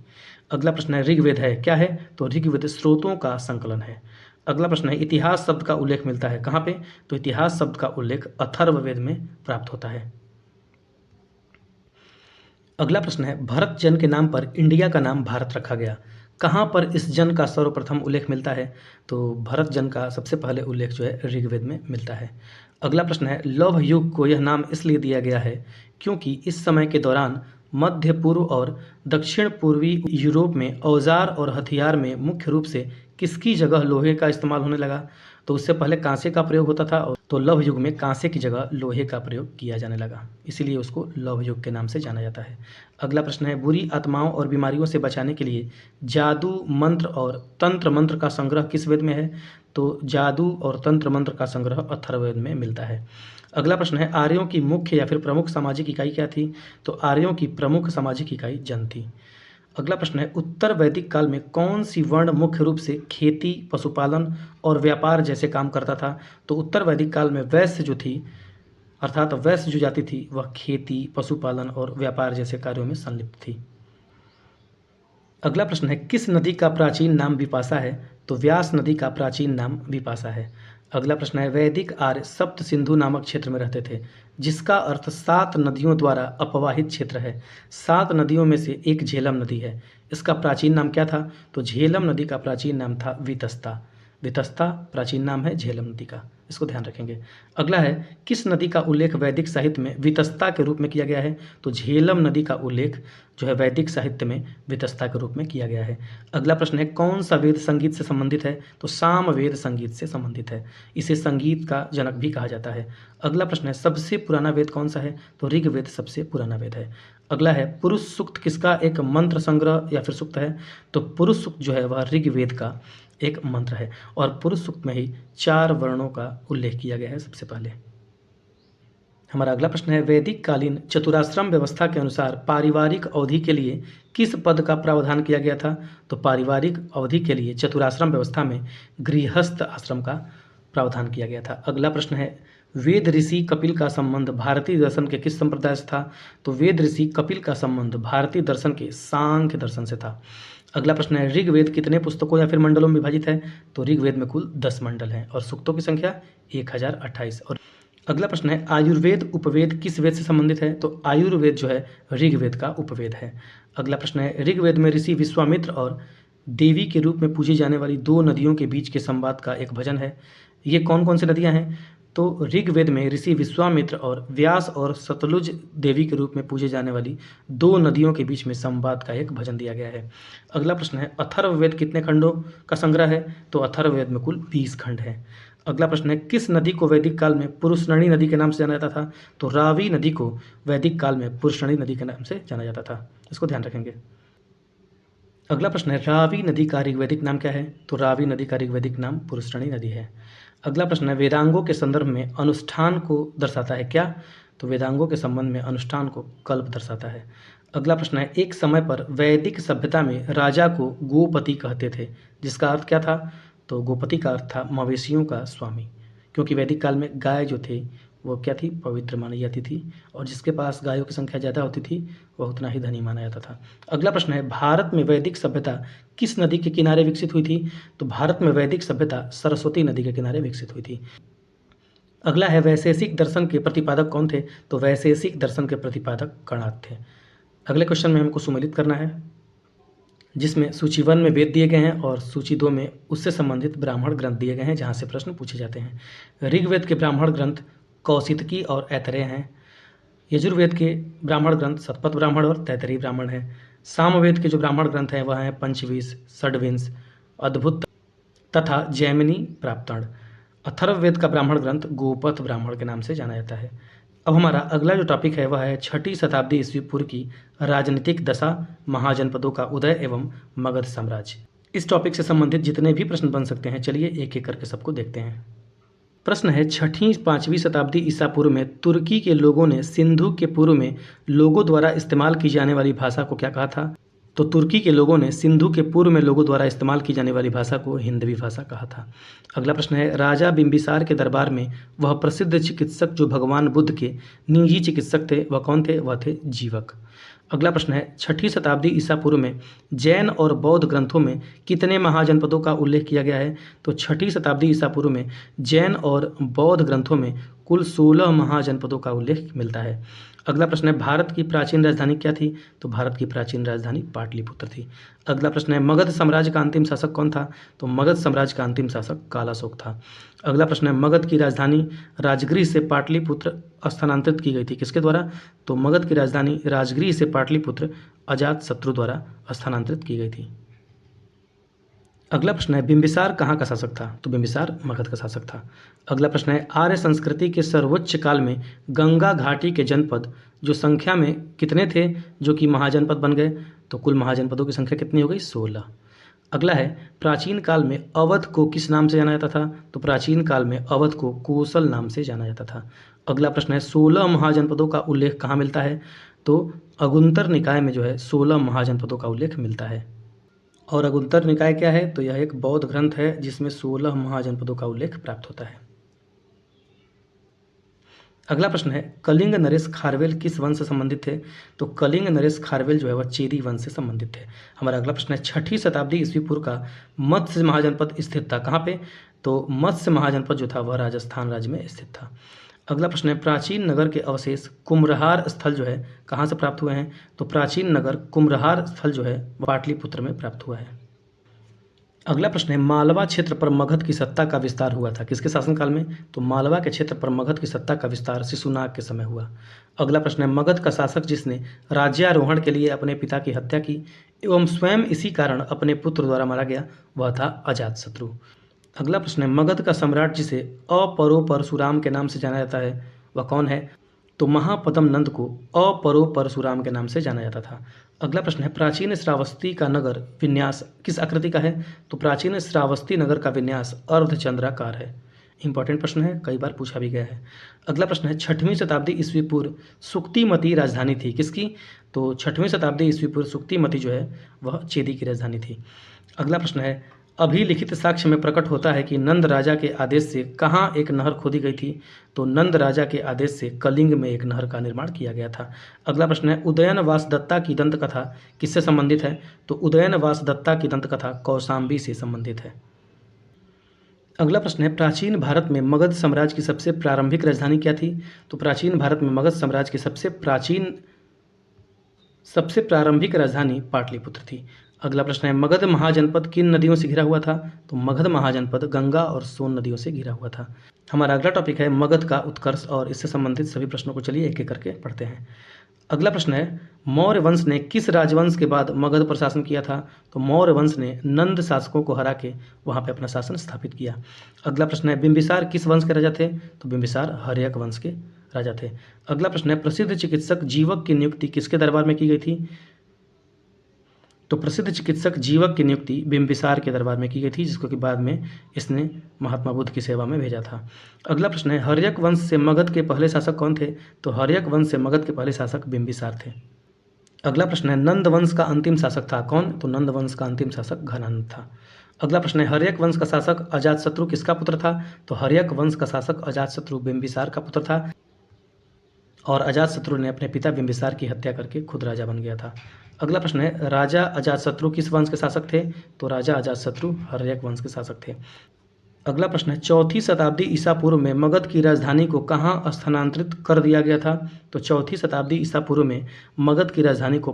अगला प्रश्न है, ऋग्वेद है क्या है? तो ऋग्वेद स्रोतों का संकलन है। अगला प्रश्न है, इतिहास शब्द का उल्लेख मिलता है कहाँ पे? तो इतिहास शब्द का उल्लेख अथर्ववेद में प्राप्त होता है। अगला प्रश्न है, भरत जन के नाम पर इंडिया का नाम भारत रखा गया, कहाँ पर इस जन का सर्वप्रथम उल्लेख मिलता है? तो भरत जन का सबसे पहले उल्लेख जो है ऋग्वेद में मिलता है। अगला प्रश्न है, लौह युग को यह नाम इसलिए दिया गया है क्योंकि इस समय के दौरान मध्य पूर्व और दक्षिण पूर्वी यूरोप में औजार और हथियार में मुख्य रूप से किसकी जगह लोहे का इस्तेमाल होने लगा? तो उससे पहले कांसे का प्रयोग होता था तो लौह युग में कांसे की जगह लोहे का प्रयोग किया जाने लगा, इसीलिए उसको लौह युग के नाम से जाना जाता है। अगला प्रश्न है, बुरी आत्माओं और बीमारियों से बचाने के लिए जादू, मंत्र और तंत्र मंत्र का संग्रह किस वेद में है? तो जादू और तंत्र मंत्र का संग्रह अथर्ववेद में मिलता है। अगला प्रश्न है, आर्यों की मुख्य या फिर प्रमुख सामाजिक इकाई क्या थी? तो आर्यों की प्रमुख सामाजिक इकाई जन थी। अगला प्रश्न है, उत्तर वैदिक काल में कौन सी वर्ण मुख्य रूप से खेती, पशुपालन और व्यापार जैसे काम करता था? तो उत्तर वैदिक काल में वैश्य जो थी अर्थात वैश्य जो जाति थी वह खेती, पशुपालन और व्यापार जैसे कार्यों में संलिप्त थी। अगला प्रश्न है, किस नदी का प्राचीन नाम विपाशा है? तो व्यास नदी का प्राचीन नाम विपाशा है। अगला प्रश्न है, वैदिक आर्य सप्त सिंधु नामक क्षेत्र में रहते थे जिसका अर्थ 7 नदियों द्वारा अपवाहित क्षेत्र है। 7 नदियों में से एक झेलम नदी है, इसका प्राचीन नाम क्या था? तो झेलम नदी का प्राचीन नाम था वितस्ता। वितस्ता प्राचीन नाम है झेलम नदी का, इसको ध्यान रखेंगे। अगला है किस नदी का उल्लेख वैदिक साहित्य में वितस्ता के रूप में किया गया है? तो झेलम नदी का उल्लेख जो है वैदिक साहित्य में वितस्ता के रूप में किया गया है। अगला प्रश्न है कौन सा वेद संगीत से संबंधित है? तो सामवेद संगीत से संबंधित है, इसे संगीत का जनक भी कहा जाता है। अगला प्रश्न है सबसे पुराना वेद कौन सा है? तो ऋग्वेद सबसे पुराना वेद है। अगला है पुरुष सूक्त किसका एक मंत्र संग्रह या फिर सूक्त है? तो पुरुष सूक्त जो है वह ऋग्वेद का एक मंत्र है और पुरुष सूक्त में ही 4 वर्णों का उल्लेख किया गया है सबसे पहले। हमारा अगला प्रश्न है वैदिक कालीन चतुराश्रम व्यवस्था के अनुसार पारिवारिक अवधि के लिए किस पद का प्रावधान किया गया था? तो पारिवारिक अवधि के लिए चतुराश्रम व्यवस्था में गृहस्थ आश्रम का प्रावधान किया गया था। अगला प्रश्न है वेद ऋषि कपिल का संबंध भारतीय दर्शन के किस संप्रदाय से था? तो वेद ऋषि कपिल का संबंध भारतीय दर्शन के सांख्य दर्शन से था। अगला प्रश्न है ऋग्वेद कितने पुस्तकों या फिर मंडलों में विभाजित है? तो ऋग्वेद में कुल 10 मंडल हैं और सूक्तों की संख्या 1028। और अगला प्रश्न है आयुर्वेद उपवेद किस वेद से संबंधित है? तो आयुर्वेद जो है ऋग्वेद का उपवेद है। अगला प्रश्न है ऋग्वेद में ऋषि विश्वामित्र और देवी के रूप में पूजी जाने वाली 2 नदियों के बीच के संवाद का एक भजन है। ये कौन कौन सी नदियां हैं? तो ऋग्वेद में ऋषि विश्वामित्र और व्यास और सतलुज देवी के रूप में पूजे जाने वाली 2 नदियों के बीच में संवाद का एक भजन दिया गया है। अगला प्रश्न है अथर्ववेद कितने खंडों का संग्रह है? तो अथर्ववेद में कुल 20 खंड हैं। अगला प्रश्न है किस नदी को वैदिक काल में पुरुषरणी नदी के नाम से जाना जाता था? तो रावी नदी को वैदिक काल में पुरुषरणी नदी के नाम से जाना जाता था, इसको ध्यान रखेंगे। अगला प्रश्न है रावी नदी का ऋग्वैदिक नाम क्या है? तो रावी नदी का ऋग्वैदिक नाम पुरुषरणी नदी है। अगला प्रश्न है वेदांगों के संदर्भ में अनुष्ठान को दर्शाता है क्या? तो वेदांगों के संबंध में अनुष्ठान को कल्प दर्शाता है। अगला प्रश्न है एक समय पर वैदिक सभ्यता में राजा को गोपति कहते थे, जिसका अर्थ क्या था? तो गोपति का अर्थ था मवेशियों का स्वामी, क्योंकि वैदिक काल में गाय जो थी वो क्या थी? पवित्र मानी जाती थी और जिसके पास गायों की संख्या ज़्यादा होती थी वह उतना ही धनी माना जाता था। अगला प्रश्न है भारत में वैदिक सभ्यता किस नदी के किनारे विकसित हुई थी? तो भारत में वैदिक सभ्यता सरस्वती नदी के किनारे विकसित हुई थी। अगला है वैशेषिक दर्शन के प्रतिपादक कौन थे? तो वैशेषिक दर्शन के प्रतिपादक कणाद थे। अगले क्वेश्चन में हमको सुमेलित करना है, जिसमें सूची 1 में वेद दिए गए हैं और सूची 2 में उससे संबंधित ब्राह्मण ग्रंथ दिए गए हैं जहाँ से प्रश्न पूछे जाते हैं। ऋग्वेद के ब्राह्मण ग्रंथ कौशितकी और ऐतरेय हैं। यजुर्वेद के ब्राह्मण ग्रंथ शतपथ ब्राह्मण और तैतरीय ब्राह्मण हैं। सामवेद के जो ब्राह्मण ग्रंथ हैं वह हैं पंचविंश, षड्विंश, अद्भुत तथा जैमिनी प्राप्तण। अथर्ववेद का ब्राह्मण ग्रंथ गोपथ ब्राह्मण के नाम से जाना जाता है। अब हमारा अगला जो टॉपिक है वह है 6ठी शताब्दी ईस्वी पूर्व की राजनीतिक दशा, महाजनपदों का उदय एवं मगध साम्राज्य। इस टॉपिक से संबंधित जितने भी प्रश्न बन सकते हैं, चलिए एक एक करके सबको देखते हैं। प्रश्न है 6ठी-5वीं शताब्दी ईसा पूर्व में तुर्की के लोगों ने सिंधु के पूर्व में लोगों द्वारा इस्तेमाल की जाने वाली भाषा को क्या कहा था? तो तुर्की के लोगों ने सिंधु के पूर्व में लोगों द्वारा इस्तेमाल की जाने वाली भाषा को हिंदवी भाषा कहा था। अगला प्रश्न है राजा बिंबिसार के दरबार में वह प्रसिद्ध चिकित्सक जो भगवान बुद्ध के निजी चिकित्सक थे वह कौन थे? वह थे जीवक। अगला प्रश्न है 6ठी शताब्दी ईसा पूर्व में जैन और बौद्ध ग्रंथों में कितने महाजनपदों का उल्लेख किया गया है? तो 6ठी शताब्दी ईसा पूर्व में जैन और बौद्ध ग्रंथों में कुल 16 महाजनपदों का उल्लेख मिलता है। अगला प्रश्न है भारत की प्राचीन राजधानी क्या थी? तो भारत की प्राचीन राजधानी पाटलिपुत्र थी। अगला प्रश्न है मगध साम्राज्य का अंतिम शासक कौन था? तो मगध साम्राज्य का अंतिम शासक कालाशोक था। अगला प्रश्न है मगध की राजधानी राजगृह से पाटलिपुत्र स्थानांतरित की गई थी, किसके द्वारा? तो मगध की राजधानी राजगृह से पाटलिपुत्र अजातशत्रु द्वारा स्थानांतरित की गई थी। अगला प्रश्न है बिंबिसार कहाँ का शासक था? तो बिंबिसार मगध का शासक था। अगला प्रश्न है आर्य संस्कृति के सर्वोच्च काल में गंगा घाटी के जनपद जो संख्या में कितने थे जो कि महाजनपद बन गए? तो कुल महाजनपदों की संख्या कितनी हो गई? 16। अगला है प्राचीन काल में अवध को किस नाम से जाना जाता था? तो प्राचीन काल में अवध को कोसल नाम से जाना जाता था। अगला प्रश्न है 16 महाजनपदों का उल्लेख कहाँ मिलता है? तो अगुंतर निकाय में जो है 16 महाजनपदों का उल्लेख मिलता है। और अगुंतर निकाय क्या है? तो यह एक बौद्ध ग्रंथ है जिसमें 16 महाजनपदों का उल्लेख प्राप्त होता है। अगला प्रश्न है कलिंग नरेश खारवेल किस वंश से संबंधित थे? तो कलिंग नरेश खारवेल जो है वह चेदी वंश से संबंधित थे। हमारा अगला प्रश्न है 6ठी शताब्दी ईस्वी पूर्व का मत्स्य महाजनपद स्थित था कहाँ पे? तो मत्स्य महाजनपद जो था वह राजस्थान राज्य में स्थित था। अगला प्रश्न है प्राचीन नगर के अवशेष कुम्हरार स्थल जो है कहाँ से प्राप्त हुए हैं? तो प्राचीन नगर कुम्हरार स्थल जो है पाटलिपुत्र में प्राप्त हुआ है। अगला प्रश्न है मालवा क्षेत्र पर मगध की सत्ता का विस्तार हुआ था, किसके शासनकाल में? तो मालवा के क्षेत्र पर मगध की सत्ता का विस्तार शिशुनाग के समय हुआ। अगला प्रश्न है मगध का शासक जिसने राज्यारोहण के लिए अपने पिता की हत्या की एवं स्वयं इसी कारण अपने पुत्र द्वारा मारा गया, वह था अजातशत्रु। अगला प्रश्न है मगध का सम्राट जिसे अपरो परशुराम के नाम से जाना जाता है, वह कौन है? तो महापद्म नंद को अपरो परशुराम के नाम से जाना जाता था। अगला प्रश्न है प्राचीन श्रावस्ती का नगर विन्यास किस आकृति का है? तो प्राचीन श्रावस्ती नगर का विन्यास अर्धचंद्राकार है। इंपॉर्टेंट प्रश्न है, कई बार पूछा भी गया है। अगला प्रश्न है 6वीं शताब्दी ईस्वी पूर्व सुक्तिमती राजधानी थी, किसकी? तो 6वीं शताब्दी ईस्वी पूर्व सुक्तिमती जो है वह चेदी की राजधानी थी। अगला प्रश्न है अभिलिखित साक्ष्य में प्रकट होता है कि नंद राजा के आदेश से कहाँ एक नहर खोदी गई थी? तो नंद राजा के आदेश से कलिंग में एक नहर का निर्माण किया गया था। अगला प्रश्न है उदयन वासदत्ता की दंतकथा किससे संबंधित है? तो उदयन वासदत्ता की दंतकथा कौशाम्बी से संबंधित है। अगला प्रश्न है प्राचीन भारत में मगध साम्राज्य की सबसे प्रारंभिक राजधानी क्या थी? तो प्राचीन भारत में मगध साम्राज्य की सबसे प्रारंभिक राजधानी पाटलिपुत्र थी। अगला प्रश्न है मगध महाजनपद किन नदियों से घिरा हुआ था? तो मगध महाजनपद गंगा और सोन नदियों से घिरा हुआ था। हमारा अगला टॉपिक है मगध का उत्कर्ष और इससे संबंधित सभी प्रश्नों को चलिए एक एक करके पढ़ते हैं। अगला प्रश्न है मौर्य वंश ने किस राजवंश के बाद मगध पर शासन किया था? तो मौर्य वंश ने नंद शासकों को हरा के वहाँ पे अपना शासन स्थापित किया। अगला प्रश्न है बिंबिसार किस वंश के राजा थे? तो बिंबिसार हर्यक वंश के राजा थे। अगला प्रश्न है प्रसिद्ध चिकित्सक जीवक की नियुक्ति किसके दरबार में की गई थी? तो प्रसिद्ध चिकित्सक जीवक की नियुक्ति बिंबिसार के दरबार में की गई थी, जिसको कि बाद में इसने महात्मा बुद्ध की सेवा में भेजा था। अगला प्रश्न है हर्यक वंश से मगध के पहले शासक कौन थे? तो हर्यक वंश से मगध के पहले शासक बिंबिसार थे। अगला प्रश्न है नंद वंश का अंतिम शासक था कौन? तो नंद वंश का अंतिम शासक घनानंद था। अगला प्रश्न है हर्यक वंश का शासक अजातशत्रु किसका पुत्र था? तो हर्यक वंश का शासक अजातशत्रु बिंबिसार का पुत्र था और अजातशत्रु ने अपने पिता बिंबिसार की हत्या करके खुद राजा बन गया था। अगला प्रश्न है राजा अजातशत्रु किस वंश के शासक थे? तो राजा अजातशत्रु हर्यक वंश के शासक थे। अगला प्रश्न है 4वीं शताब्दी ईसा पूर्व में मगध की राजधानी को कहाँ स्थानांतरित कर दिया गया था? तो 4वीं शताब्दी ईसा पूर्व में मगध की राजधानी को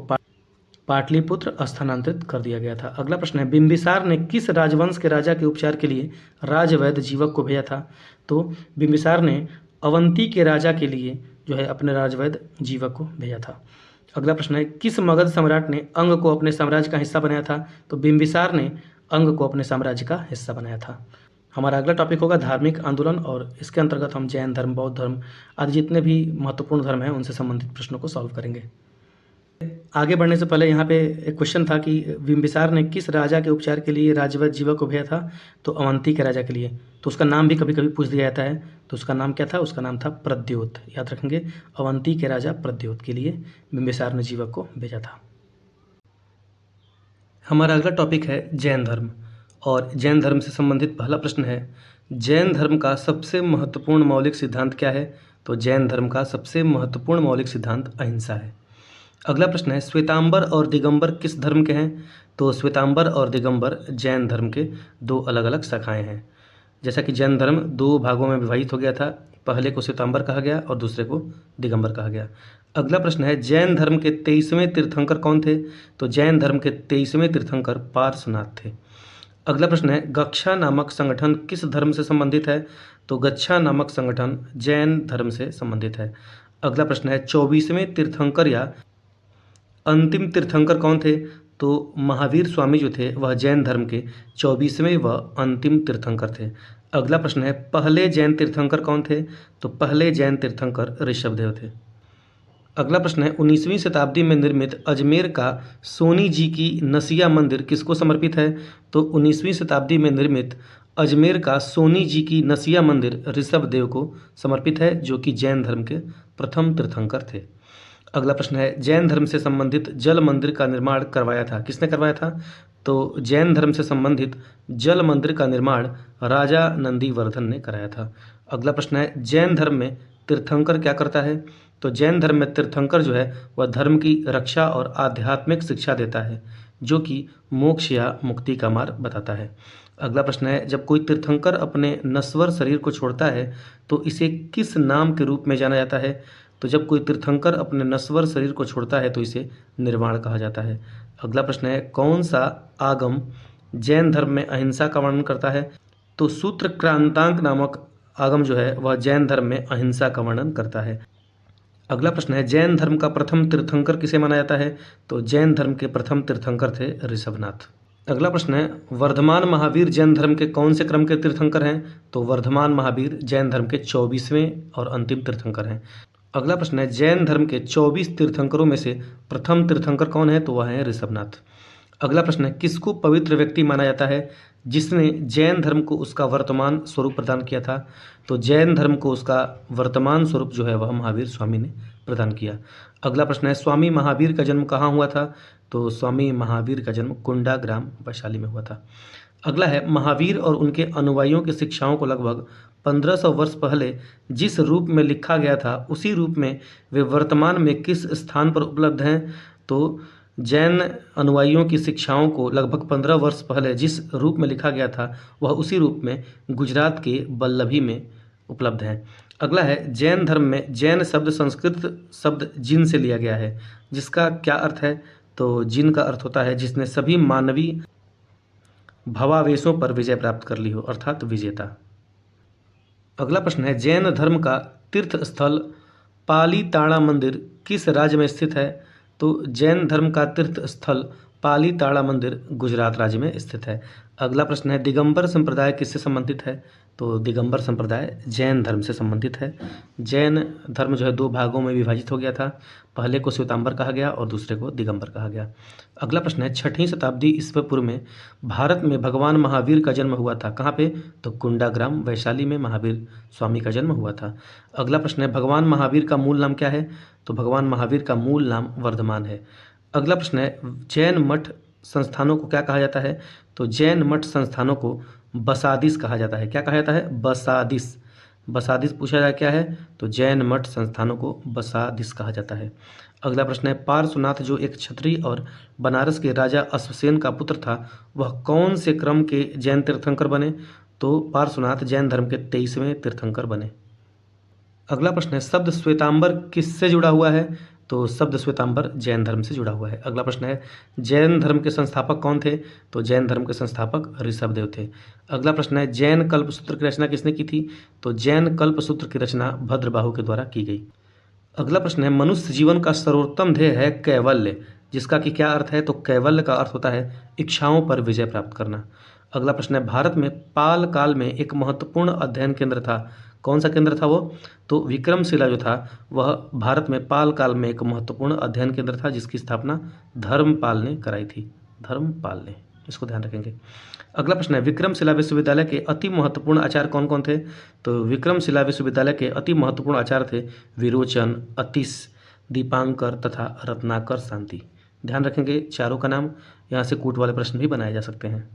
पाटलिपुत्र स्थानांतरित कर दिया गया था। अगला प्रश्न है बिंबिसार ने किस राजवंश के राजा के उपचार के लिए राजवैद्य जीवक को भेजा था? तो बिंबिसार ने अवंती के राजा के लिए जो है अपने राजवैद्य जीवक को भेजा था। अगला प्रश्न है किस मगध सम्राट ने अंग को अपने साम्राज्य का हिस्सा बनाया था? तो बिंबिसार ने अंग को अपने साम्राज्य का हिस्सा बनाया था। हमारा अगला टॉपिक होगा धार्मिक आंदोलन और इसके अंतर्गत हम जैन धर्म, बौद्ध धर्म आदि जितने भी महत्वपूर्ण धर्म हैं उनसे संबंधित प्रश्नों को सॉल्व करेंगे। आगे बढ़ने से पहले यहाँ पे एक क्वेश्चन था कि बिंबिसार ने किस राजा के उपचार के लिए राजवैद्य जीवक को भेजा था? तो अवंती के राजा के लिए। तो उसका नाम भी कभी कभी पूछ दिया जाता है, तो उसका नाम क्या था? उसका नाम था प्रद्योत। याद रखेंगे, अवंती के राजा प्रद्योत के लिए बिंबिसार ने जीवक को भेजा था। हमारा अगला टॉपिक है जैन धर्म और जैन धर्म से संबंधित पहला प्रश्न है जैन धर्म का सबसे महत्वपूर्ण मौलिक सिद्धांत क्या है? तो जैन धर्म का सबसे महत्वपूर्ण मौलिक सिद्धांत अहिंसा है। अगला प्रश्न है श्वेतांबर और दिगंबर किस धर्म के हैं? तो श्वेतांबर और दिगंबर जैन धर्म के दो अलग अलग शाखाएं हैं। जैसा कि जैन धर्म दो भागों में विभाजित हो गया था, पहले को श्वेतांबर कहा गया और दूसरे को दिगंबर कहा गया। अगला प्रश्न है जैन धर्म के 23वें तीर्थंकर कौन थे? तो जैन धर्म के 23वें तीर्थंकर पार्श्वनाथ थे। अगला प्रश्न है गच्छा नामक संगठन किस धर्म से संबंधित है? तो गच्छा नामक संगठन जैन धर्म से संबंधित है। अगला प्रश्न है 24वें तीर्थंकर या अंतिम तीर्थंकर कौन थे? तो महावीर स्वामी जो थे वह जैन धर्म के 24वें व अंतिम तीर्थंकर थे। अगला प्रश्न है पहले जैन तीर्थंकर कौन थे? तो पहले जैन तीर्थंकर ऋषभदेव थे। अगला प्रश्न है 19वीं शताब्दी में निर्मित अजमेर का सोनी जी की नसिया मंदिर किसको समर्पित है? तो 19वीं शताब्दी में निर्मित अजमेर का सोनी जी की नसिया मंदिर ऋषभदेव को समर्पित है, जो कि जैन धर्म के प्रथम तीर्थंकर थे। अगला प्रश्न है जैन धर्म से संबंधित जल मंदिर का निर्माण करवाया था, किसने करवाया था? तो जैन धर्म से संबंधित जल मंदिर का निर्माण राजा नंदीवर्धन ने कराया था। अगला प्रश्न है जैन धर्म में तीर्थंकर क्या करता है? तो जैन धर्म में तीर्थंकर जो है वह धर्म की रक्षा और आध्यात्मिक शिक्षा देता है, जो कि मोक्ष या मुक्ति का मार्ग बताता है। अगला प्रश्न है जब कोई तीर्थंकर अपने नश्वर शरीर को छोड़ता है तो इसे किस नाम के रूप में जाना जाता है? तो जब कोई तीर्थंकर अपने नश्वर शरीर को छोड़ता है तो इसे निर्वाण कहा जाता है। अगला प्रश्न है कौन सा आगम जैन धर्म में अहिंसा का वर्णन करता है। तो सूत्रक्रांतांक नामक आगम जो है वह जैन धर्म में अहिंसा का वर्णन करता है। अगला प्रश्न है, जैन धर्म का प्रथम तीर्थंकर किसे माना जाता है? तो जैन धर्म के प्रथम तीर्थंकर थे ऋषभनाथ। अगला प्रश्न है, वर्धमान महावीर जैन धर्म के कौन से क्रम के तीर्थंकर हैं? तो वर्धमान महावीर जैन धर्म के 24वें और अंतिम तीर्थंकर हैं। अगला प्रश्न है, जैन धर्म के 24 तीर्थंकरों में से प्रथम तीर्थंकर कौन है? तो वह है ऋषभनाथ। अगला प्रश्न है, किसको पवित्र व्यक्ति माना जाता है जिसने जैन धर्म को उसका वर्तमान स्वरूप प्रदान किया था? तो जैन धर्म को उसका वर्तमान स्वरूप जो है वह महावीर स्वामी ने प्रदान किया। अगला प्रश्न है, स्वामी महावीर का जन्म कहाँ हुआ था? तो स्वामी महावीर का जन्म कुंडा ग्राम वैशाली में हुआ था। अगला है, महावीर और उनके अनुयायियों की शिक्षाओं को लगभग 1500 वर्ष पहले जिस रूप में लिखा गया था उसी रूप में वे वर्तमान में किस स्थान पर उपलब्ध हैं? तो जैन अनुयायियों की शिक्षाओं को लगभग 15 वर्ष पहले जिस रूप में लिखा गया था वह उसी रूप में गुजरात के वल्लभी में उपलब्ध है। अगला है, जैन धर्म में जैन शब्द संस्कृत शब्द जिन से लिया गया है, जिसका क्या अर्थ है? तो जिन का अर्थ होता है जिसने सभी मानवीय भवावेशों पर विजय प्राप्त कर ली हो, अर्थात विजेता। अगला प्रश्न है, जैन धर्म का तीर्थ स्थल पालीताड़ा मंदिर किस राज्य में स्थित है? तो जैन धर्म का तीर्थ स्थल पालीताड़ा मंदिर गुजरात राज्य में स्थित है। अगला प्रश्न है, दिगंबर संप्रदाय किससे संबंधित है? तो दिगंबर संप्रदाय जैन धर्म से संबंधित है। जैन धर्म जो है 2 भागों में विभाजित हो गया था, पहले को श्वेतांबर कहा गया और दूसरे को दिगंबर कहा गया। अगला प्रश्न है, 6वीं शताब्दी ईस्वी पूर्व में भारत में भगवान महावीर का जन्म हुआ था, कहाँ पे? तो कुंडा ग्राम वैशाली में महावीर स्वामी का जन्म हुआ था। अगला प्रश्न है, भगवान महावीर का मूल नाम क्या है? तो भगवान महावीर का मूल नाम वर्धमान है। अगला प्रश्न है, जैन मठ संस्थानों को क्या कहा जाता है? तो जैन मठ संस्थानों को बसादिस कहा जाता है। क्या कहा जाता है? बसादिस। बसादिस पूछा जाए क्या है? तो जैन मठ संस्थानों को बसादिस कहा जाता है। अगला प्रश्न है, पार्श्वनाथ जो एक क्षत्रिय और बनारस के राजा अश्वसेन का पुत्र था वह कौन से क्रम के जैन तीर्थंकर बने? तो पार्श्वनाथ जैन धर्म के 23वें तीर्थंकर बने। अगला प्रश्न है, शब्द श्वेतांबर किससे जुड़ा हुआ है? तो शब्द श्वेतांबर जैन धर्म से जुड़ा हुआ है। अगला प्रश्न है, जैन धर्म के संस्थापक कौन थे? तो जैन धर्म के संस्थापक ऋषभदेव थे। अगला प्रश्न है, जैन कल्पसूत्र की रचना किसने की थी? तो जैन कल्पसूत्र की रचना भद्रबाहु के द्वारा की गई। अगला प्रश्न है, मनुष्य जीवन का सर्वोत्तम ध्येय है कैवल्य, जिसका कि क्या अर्थ है? तो कैवल्य का अर्थ होता है इच्छाओं पर विजय प्राप्त करना। अगला प्रश्न है, भारत में पाल काल में एक महत्वपूर्ण अध्ययन केंद्र था, कौन सा केंद्र था वो? तो विक्रमशिला जो था वह भारत में पाल काल में एक महत्वपूर्ण अध्ययन केंद्र था जिसकी स्थापना धर्मपाल ने कराई थी। धर्मपाल ने, इसको ध्यान रखेंगे। अगला प्रश्न है, विक्रमशिला विश्वविद्यालय के अति महत्वपूर्ण आचार्य कौन कौन थे? तो विक्रमशिला विश्वविद्यालय के अति महत्वपूर्ण आचार्य थे विरोचन, अतिश, दीपांकर तथा रत्नाकर शांति। ध्यान रखेंगे चारों का नाम, यहाँ से कूट वाले प्रश्न भी बनाए जा सकते हैं।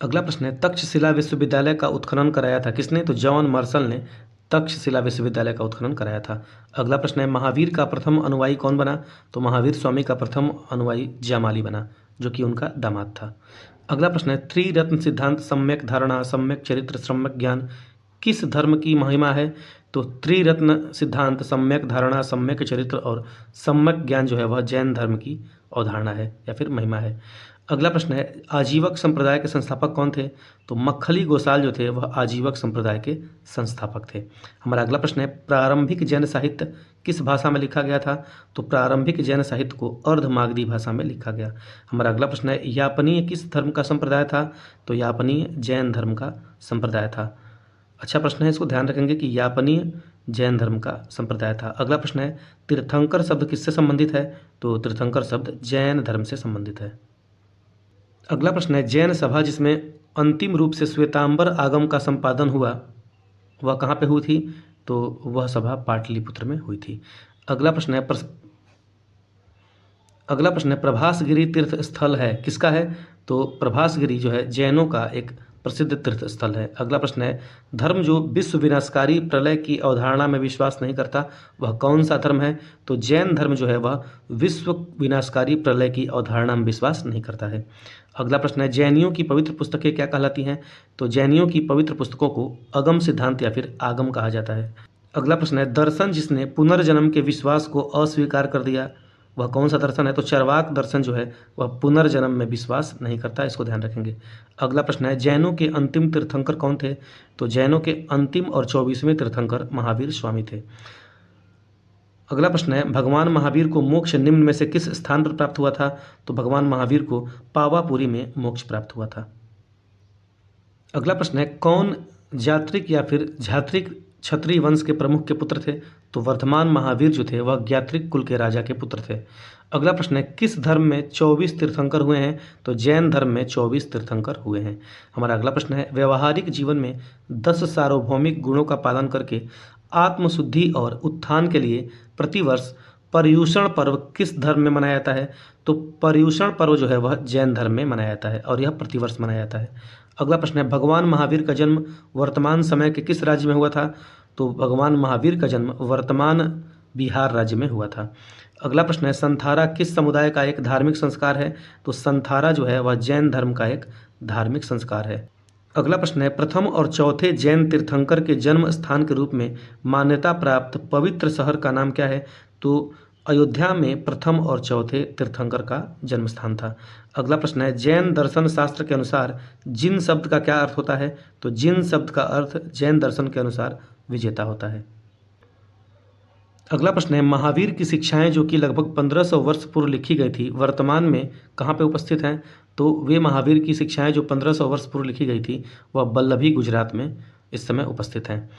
अगला प्रश्न है, तक्षशिला विश्वविद्यालय का उत्खनन कराया था किसने? तो जॉन मार्शल ने तक्षशिला विश्वविद्यालय का उत्खनन कराया था। अगला प्रश्न है, महावीर का प्रथम अनुयायी कौन बना? तो महावीर स्वामी का प्रथम अनुयायी जयमाली बना, जो कि उनका दामाद था। अगला प्रश्न है, त्रिरत्न सिद्धांत सम्यक धारणा, सम्यक चरित्र, सम्यक ज्ञान किस धर्म की महिमा है? तो त्रिरत्न सिद्धांत, सम्यक धारणा, सम्यक चरित्र और सम्यक ज्ञान जो है वह जैन धर्म की अवधारणा है या फिर महिमा है। अगला प्रश्न है, आजीवक संप्रदाय के संस्थापक कौन थे? तो मक्खली गोसाल जो थे वह आजीवक संप्रदाय के संस्थापक थे। हमारा अगला प्रश्न है, प्रारंभिक जैन साहित्य किस भाषा में लिखा गया था? तो प्रारंभिक जैन साहित्य को अर्धमागधी भाषा में लिखा गया। हमारा अगला प्रश्न है, यापनीय किस धर्म का संप्रदाय था? तो यापनीय जैन धर्म का संप्रदाय था। अच्छा प्रश्न है, इसको ध्यान रखेंगे कि यापनीय जैन धर्म का संप्रदाय था। अगला प्रश्न है, तीर्थंकर शब्द किससे संबंधित है? तो तीर्थंकर शब्द जैन धर्म से संबंधित है। अगला प्रश्न है, जैन सभा जिसमें अंतिम रूप से श्वेतांबर आगम का संपादन हुआ वह कहाँ पे हुई थी? तो वह सभा पाटलिपुत्र में हुई थी। अगला प्रश्न है, प्रभासगिरी तीर्थ स्थल है किसका है? तो प्रभासगिरी जो है जैनों का एक प्रसिद्ध तीर्थ स्थल है। अगला प्रश्न है, धर्म जो विश्व विनाशकारी प्रलय की अवधारणा में विश्वास नहीं करता वह कौन सा धर्म है? तो जैन धर्म जो है वह विश्व विनाशकारी प्रलय की अवधारणा में विश्वास नहीं करता है। अगला प्रश्न है, जैनियों की पवित्र पुस्तकें क्या कहलाती हैं? तो जैनियों की पवित्र पुस्तकों को अगम सिद्धांत या फिर आगम कहा जाता है। अगला प्रश्न है, दर्शन जिसने पुनर्जन्म के विश्वास को अस्वीकार कर दिया वह कौन सा दर्शन है? तो चरवाक दर्शन जो है वह पुनर्जन्म में विश्वास नहीं करता, इसको ध्यान रखेंगे। अगला प्रश्न है, जैनों के अंतिम तीर्थंकर कौन थे? तो जैनों के अंतिम और 24वें तीर्थंकर महावीर स्वामी थे। अगला प्रश्न है, भगवान महावीर को मोक्ष निम्न में से किस स्थान पर प्राप्त हुआ था? तो भगवान महावीर को पावापुरी में मोक्ष प्राप्त हुआ था। अगला प्रश्न है, कौन जात्रिक या फिर झात्रिक क्षत्रिय वंश के प्रमुख के पुत्र थे? तो वर्धमान महावीर जो थे वह ज्ञात्रिक कुल के राजा के पुत्र थे। अगला प्रश्न है, किस धर्म में 24 तीर्थंकर हुए हैं? तो जैन धर्म में 24 तीर्थंकर हुए हैं। हमारा अगला प्रश्न है, व्यवहारिक जीवन में 10 सार्वभौमिक गुणों का पालन करके आत्मशुद्धि और उत्थान के लिए प्रतिवर्ष पर्युषण पर्व किस धर्म में मनाया जाता है? तो पर्युषण पर्व जो है वह जैन धर्म में मनाया जाता है और यह प्रतिवर्ष मनाया जाता है। अगला प्रश्न है, भगवान महावीर का जन्म वर्तमान समय के किस राज्य में हुआ था? तो भगवान महावीर का जन्म वर्तमान बिहार राज्य में हुआ था। अगला प्रश्न है, संथारा किस समुदाय का एक धार्मिक संस्कार है? तो संथारा जो है वह जैन धर्म का एक धार्मिक संस्कार है। अगला प्रश्न है, प्रथम और चौथे जैन तीर्थंकर के जन्म स्थान के रूप में मान्यता प्राप्त पवित्र शहर का नाम क्या है? तो अयोध्या में प्रथम और चौथे तीर्थंकर का जन्म स्थान था। अगला प्रश्न है, जैन दर्शन शास्त्र के अनुसार जिन शब्द का क्या अर्थ होता है? तो जिन शब्द का अर्थ जैन दर्शन के अनुसार विजेता होता है। अगला प्रश्न है, महावीर की शिक्षाएं जो कि लगभग 1500 वर्ष पूर्व लिखी गई थी वर्तमान में कहाँ पे उपस्थित हैं? तो वे महावीर की शिक्षाएं जो 1500 वर्ष पूर्व लिखी गई थी वह बल्लभी गुजरात में इस समय उपस्थित हैं।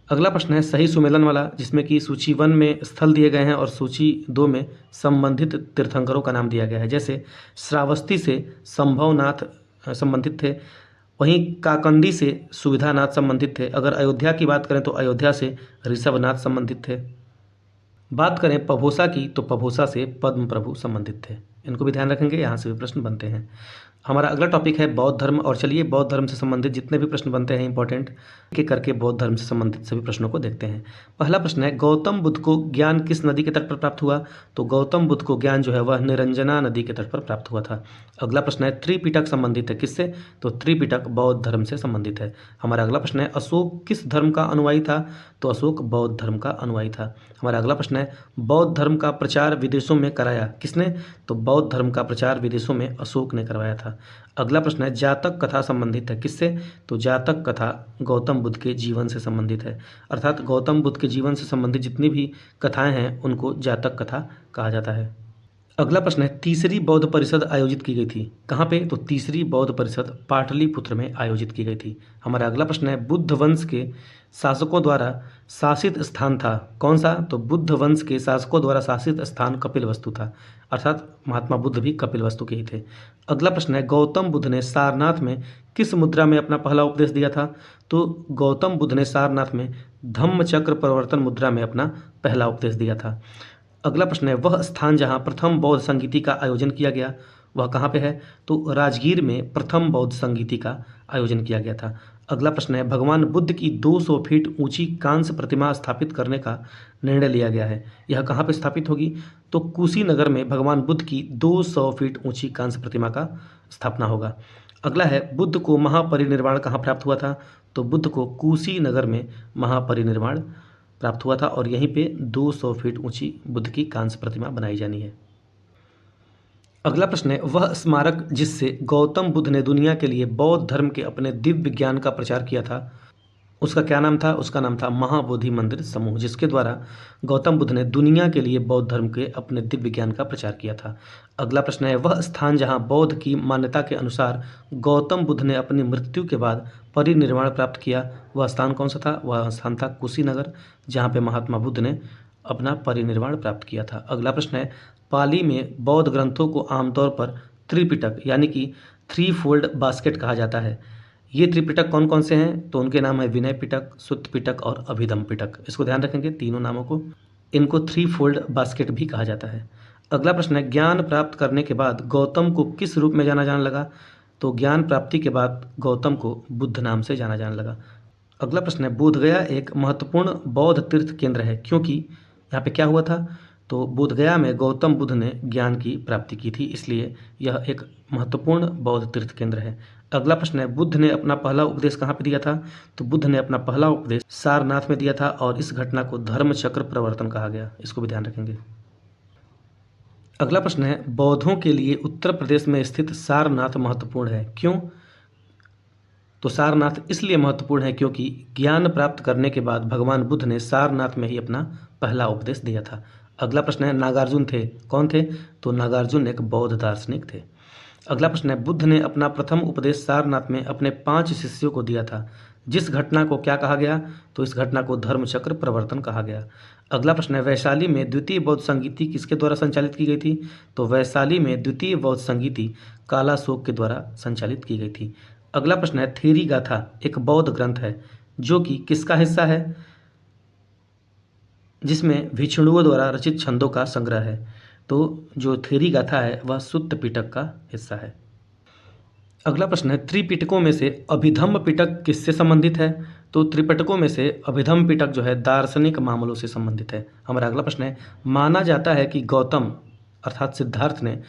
अगला प्रश्न है, सही सुमेलन वाला, जिसमें कि सूची 1 में स्थल दिए गए हैं और सूची 2 में संबंधित तीर्थंकरों का नाम दिया गया है। जैसे श्रावस्ती से संभवनाथ संबंधित थे, वहीं काकंदी से सुविधानाथ संबंधित थे। अगर अयोध्या की बात करें तो अयोध्या से ऋषभनाथ संबंधित थे। बात करें पभोसा की तो पभोसा से पद्म प्रभु संबंधित थे। इनको भी ध्यान रखेंगे, यहाँ से भी प्रश्न बनते हैं। हमारा अगला टॉपिक है बौद्ध धर्म, और चलिए बौद्ध धर्म से संबंधित जितने भी प्रश्न बनते हैं इंपॉर्टेंट के करके बौद्ध धर्म से संबंधित सभी प्रश्नों को देखते हैं। पहला प्रश्न है, गौतम बुद्ध को ज्ञान किस नदी के तट पर प्राप्त हुआ? तो गौतम बुद्ध को ज्ञान जो है वह निरंजना नदी के तट पर प्राप्त हुआ था। अगला प्रश्न है, त्रिपिटक संबंधित है किससे? तो त्रिपिटक बौद्ध धर्म से संबंधित है। हमारा अगला प्रश्न है, अशोक किस धर्म का अनुयायी था? तो अशोक बौद्ध धर्म का अनुयायी था। हमारा अगला प्रश्न है, बौद्ध धर्म का प्रचार विदेशों में कराया किसने? तो बौद्ध धर्म का प्रचार विदेशों में अशोक ने करवाया था। अगला प्रश्न है, जातक कथा संबंधित है किससे? तो जातक कथा गौतम बुद्ध के जीवन से संबंधित है, अर्थात गौतम बुद्ध के जीवन से संबंधित जितनी भी कथाएं हैं उनको जातक कथा कहा जाता है। अगला प्रश्न है, तीसरी बौद्ध परिषद आयोजित की गई थी कहाँ पे? तो तीसरी बौद्ध परिषद पाटलिपुत्र में आयोजित की गई थी। हमारा अगला प्रश्न है, बुद्ध वंश के शासकों द्वारा शासित स्थान था कौन सा? तो बुद्ध वंश के शासकों द्वारा शासित स्थान कपिलवस्तु था, अर्थात महात्मा बुद्ध भी कपिलवस्तु के ही थे। अगला प्रश्न है, गौतम बुद्ध ने सारनाथ में किस मुद्रा में अपना पहला उपदेश दिया था? तो गौतम बुद्ध ने सारनाथ में धम्मचक्र प्रवर्तन मुद्रा में अपना पहला उपदेश दिया था। अगला प्रश्न है, वह स्थान जहाँ प्रथम बौद्ध संगीति का आयोजन किया गया वह कहाँ पे है? तो राजगीर में प्रथम बौद्ध संगीति का आयोजन किया गया था। अगला प्रश्न है, भगवान बुद्ध की 200 फीट ऊंची कांस्य प्रतिमा स्थापित करने का निर्णय लिया गया है, यह कहाँ पे स्थापित होगी? तो कुशीनगर में भगवान बुद्ध की 200 फीट ऊंची कांस्य प्रतिमा का स्थापना होगा। अगला है, बुद्ध को महापरिनिर्वाण कहाँ प्राप्त हुआ था? तो बुद्ध को कुशीनगर में महापरिनिर्वाण प्राप्त हुआ था और यहीं पे 200 फीट ऊंची बुद्ध की कांस्य प्रतिमा बनाई जानी है। अगला प्रश्न है, वह स्मारक जिससे गौतम बुद्ध ने दुनिया के लिए बौद्ध धर्म के अपने दिव्य ज्ञान का प्रचार किया था उसका क्या नाम था? उसका नाम था महाबोधि मंदिर समूह, जिसके द्वारा गौतम बुद्ध ने दुनिया के लिए बौद्ध धर्म के अपने दिव्य ज्ञान का प्रचार किया था। अगला प्रश्न है, वह स्थान जहां बौद्ध की मान्यता के अनुसार गौतम बुद्ध ने अपनी मृत्यु के बाद परिनिर्वाण प्राप्त किया वह स्थान कौन सा था? वह स्थान था कुशीनगर, जहाँ पे महात्मा बुद्ध ने अपना परिनिर्वाण प्राप्त किया था। अगला प्रश्न है, पाली में बौद्ध ग्रंथों को आमतौर पर त्रिपिटक यानी कि 3 फोल्ड बास्केट कहा जाता है। ये त्रिपिटक कौन कौन से हैं? तो उनके नाम है विनय पिटक, सुत्त पिटक और अभिधम पिटक। इसको ध्यान रखेंगे तीनों नामों को। इनको 3 फोल्ड बास्केट भी कहा जाता है। अगला प्रश्न है, ज्ञान प्राप्त करने के बाद गौतम को किस रूप में जाना जाने लगा? तो ज्ञान प्राप्ति के बाद गौतम को बुद्ध नाम से जाना जाने लगा। अगला प्रश्न है, बोधगया एक महत्वपूर्ण बौद्ध तीर्थ केंद्र है क्योंकि यहाँ पे क्या हुआ था? तो बोधगया में गौतम बुद्ध ने ज्ञान की प्राप्ति की थी, इसलिए यह एक महत्वपूर्ण बौद्ध तीर्थ केंद्र है। अगला प्रश्न है, बुद्ध ने अपना पहला उपदेश कहाँ पे दिया था? तो बुद्ध ने अपना पहला उपदेश सारनाथ में दिया था और इस घटना को धर्म चक्र प्रवर्तन कहा गया, इसको भी ध्यान रखेंगे। अगला प्रश्न है, बौद्धों के लिए उत्तर प्रदेश में स्थित सारनाथ महत्वपूर्ण है, क्यों? तो सारनाथ इसलिए महत्वपूर्ण है क्योंकि ज्ञान प्राप्त करने के बाद भगवान बुद्ध ने सारनाथ में ही अपना पहला उपदेश दिया था। अगला प्रश्न है, नागार्जुन थे, कौन थे? तो नागार्जुन एक बौद्ध दार्शनिक थे। अगला प्रश्न है, बुद्ध ने अपना प्रथम उपदेश सारनाथ में अपने 5 शिष्यों को दिया था, जिस घटना को क्या कहा गया? तो इस घटना को धर्मचक्र प्रवर्तन कहा गया। अगला प्रश्न है, वैशाली में द्वितीय बौद्ध संगीति किसके द्वारा संचालित की गई थी? तो वैशाली में द्वितीय बौद्ध संगीति कालाशोक के द्वारा संचालित की गई थी। अगला प्रश्न है, थेरी गाथा एक बौद्ध ग्रंथ है जो कि किसका हिस्सा है? जिसमें भिक्षुओं द्वारा रचित छंदों का संग्रह है। तो जो थेरी गाथा है वह सुत्त पिटक का हिस्सा है। अगला प्रश्न है, त्रिपिटकों में से अभिधम्म पिटक किससे संबंधित है? तो त्रिपिटकों में से अभिधम्म पिटक जो है दार्शनिक मामलों से संबंधित है। हमारा अगला प्रश्न है, माना जाता है कि गौतम अर्थात सिद्धार्थ ने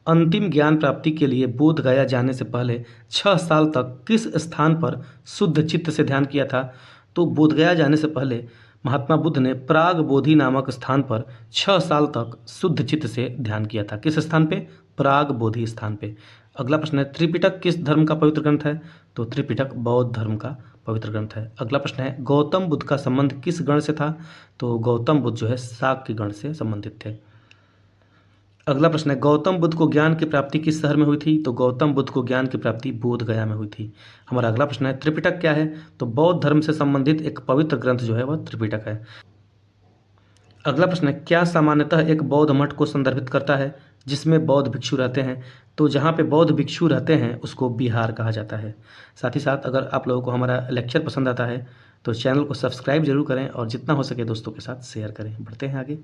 अंतिम ज्ञान प्राप्ति के लिए बोध गया जाने से पहले 6 साल तक किस स्थान पर शुद्ध चित्त से ध्यान किया था? तो बोध गया जाने से पहले महात्मा बुद्ध ने प्राग बोधि नामक स्थान पर 6 साल तक शुद्ध चित्त से ध्यान किया था। किस स्थान पे? प्राग बोधि स्थान पे। अगला प्रश्न है, त्रिपिटक किस धर्म का पवित्र ग्रंथ है? तो त्रिपिटक बौद्ध धर्म का पवित्र ग्रंथ है। अगला प्रश्न है, गौतम बुद्ध का संबंध किस गण से था? तो गौतम बुद्ध जो है शाक्य गण से संबंधित थे। अगला प्रश्न है, गौतम बुद्ध को ज्ञान की प्राप्ति किस शहर में हुई थी? तो गौतम बुद्ध को ज्ञान की प्राप्ति बोध गया में हुई थी। हमारा अगला प्रश्न है, त्रिपिटक क्या है? तो बौद्ध धर्म से संबंधित एक पवित्र ग्रंथ जो है वह त्रिपिटक है। अगला प्रश्न है, क्या सामान्यतः एक बौद्ध मठ को संदर्भित करता है जिसमें बौद्ध भिक्षु रहते हैं? तो जहाँ पे बौद्ध भिक्षु रहते हैं उसको विहार कहा जाता है। साथ ही साथ अगर आप लोगों को हमारा लेक्चर पसंद आता है तो चैनल को सब्सक्राइब जरूर करें और जितना हो सके दोस्तों के साथ शेयर करें। बढ़ते हैं आगे।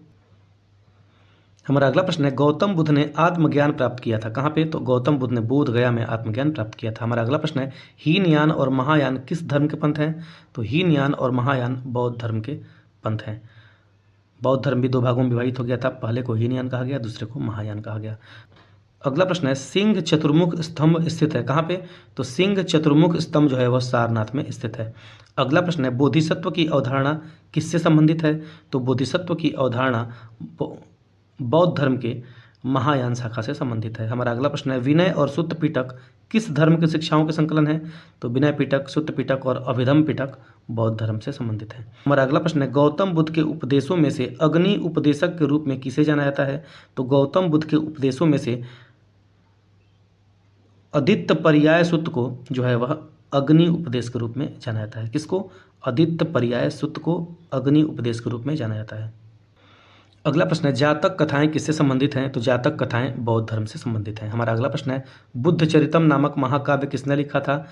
हमारा अगला प्रश्न है, गौतम बुद्ध ने आत्मज्ञान प्राप्त किया था कहाँ पे? तो गौतम बुद्ध ने बोध गया में आत्मज्ञान प्राप्त किया था। हमारा अगला प्रश्न है, हीनयान और महायान किस धर्म के पंथ हैं? तो हीनयान और महायान बौद्ध धर्म के पंथ हैं। बौद्ध धर्म भी 2 भागों में विभाजित हो गया था, पहले को हीनयान कहा गया, दूसरे को महायान कहा गया। अगला प्रश्न है, सिंह चतुर्मुख स्तंभ स्थित है कहाँ पे? तो सिंह चतुर्मुख स्तंभ जो है वह सारनाथ में स्थित है। अगला प्रश्न है, बोधिसत्व की अवधारणा किससे संबंधित है? तो बोधिसत्व की अवधारणा बौद्ध धर्म के महायान शाखा से संबंधित है। हमारा अगला प्रश्न है, विनय और सुत्त पिटक किस धर्म की शिक्षाओं के संकलन है? तो विनय पिटक, सुत्त पिटक और अभिधम्म पिटक बौद्ध धर्म से संबंधित है। हमारा अगला प्रश्न है, गौतम बुद्ध के उपदेशों में से अग्नि उपदेशक के रूप में किसे जाना जाता है? तो गौतम बुद्ध के उपदेशों में से आदित्य पर्याय सुत्त को जो है वह अग्नि उपदेश के रूप में जाना जाता है। किसको? आदित्य पर्याय सुत्त को अग्नि उपदेश के रूप में जाना जाता है। अगला प्रश्न है, जातक कथाएं किससे संबंधित हैं? तो जातक कथाएं बौद्ध धर्म से संबंधित हैं। हमारा अगला प्रश्न है, बुद्ध चरितम नामक महाकाव्य किसने लिखा था?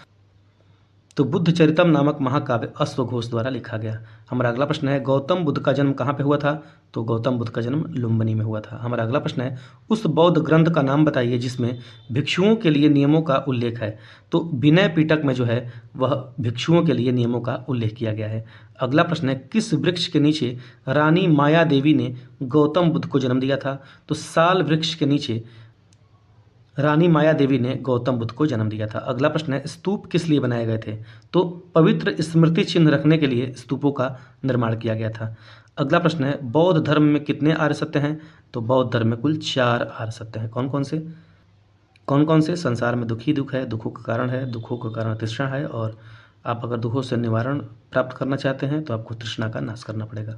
तो बुद्ध चरितम नामक महाकाव्य अश्वघोष द्वारा लिखा गया। हमारा अगला प्रश्न है, गौतम बुद्ध का जन्म कहाँ पे हुआ था? तो गौतम बुद्ध का जन्म लुम्बिनी में हुआ था। हमारा अगला प्रश्न है, उस बौद्ध ग्रंथ का नाम बताइए जिसमें भिक्षुओं के लिए नियमों का उल्लेख है। तो विनय पिटक में जो है वह भिक्षुओं के लिए नियमों का उल्लेख किया गया है। अगला प्रश्न है, किस वृक्ष के नीचे रानी माया देवी ने गौतम बुद्ध को जन्म दिया था? तो साल वृक्ष के नीचे रानी माया देवी ने गौतम बुद्ध को जन्म दिया था। अगला प्रश्न है, स्तूप किस लिए बनाए गए थे? तो पवित्र स्मृति चिन्ह रखने के लिए स्तूपों का निर्माण किया गया था। अगला प्रश्न है, बौद्ध धर्म में कितने आर्य सत्य हैं? तो बौद्ध धर्म में कुल 4 आर्य सत्य हैं। कौन कौन से? संसार में दुख ही दुख है, दुखों का कारण है, दुखों का कारण तृष्णा है, और आप अगर दुखों से निवारण प्राप्त करना चाहते हैं तो आपको तृष्णा का नाश करना पड़ेगा।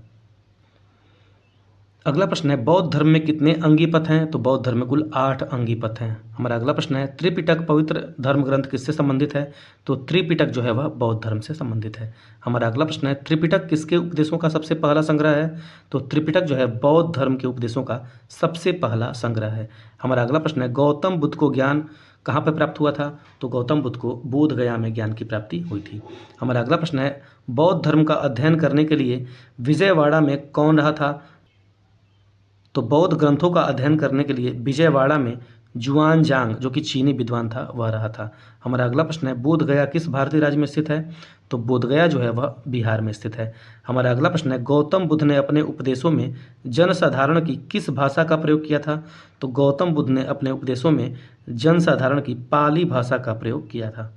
अगला प्रश्न है, बौद्ध धर्म में कितने अंगी पथ हैं? तो बौद्ध धर्म में कुल 8 अंगी पथ हैं। हमारा अगला प्रश्न है, त्रिपिटक पवित्र धर्म ग्रंथ किससे संबंधित है? तो त्रिपिटक जो है वह बौद्ध धर्म से संबंधित है। हमारा अगला प्रश्न है, त्रिपिटक किसके उपदेशों का सबसे पहला संग्रह है? तो त्रिपिटक जो है बौद्ध धर्म के उपदेशों का सबसे पहला संग्रह है। हमारा अगला प्रश्न है, गौतम बुद्ध को ज्ञान कहाँ पर प्राप्त हुआ था? तो गौतम बुद्ध को बोध गया में ज्ञान की प्राप्ति हुई थी। हमारा अगला प्रश्न है, बौद्ध धर्म का अध्ययन करने के लिए विजयवाड़ा में कौन रहा था? तो बौद्ध ग्रंथों का अध्ययन करने के लिए विजयवाड़ा में जुआन जांग जो कि चीनी विद्वान था वह रहा था। हमारा अगला प्रश्न है, बोध गया किस भारतीय राज्य में स्थित है? तो बोध गया जो है वह बिहार में स्थित है। हमारा अगला प्रश्न है, गौतम बुद्ध ने अपने उपदेशों में जनसाधारण की किस भाषा का प्रयोग किया था? तो गौतम बुद्ध ने अपने उपदेशों में जनसाधारण की पाली भाषा का प्रयोग किया था।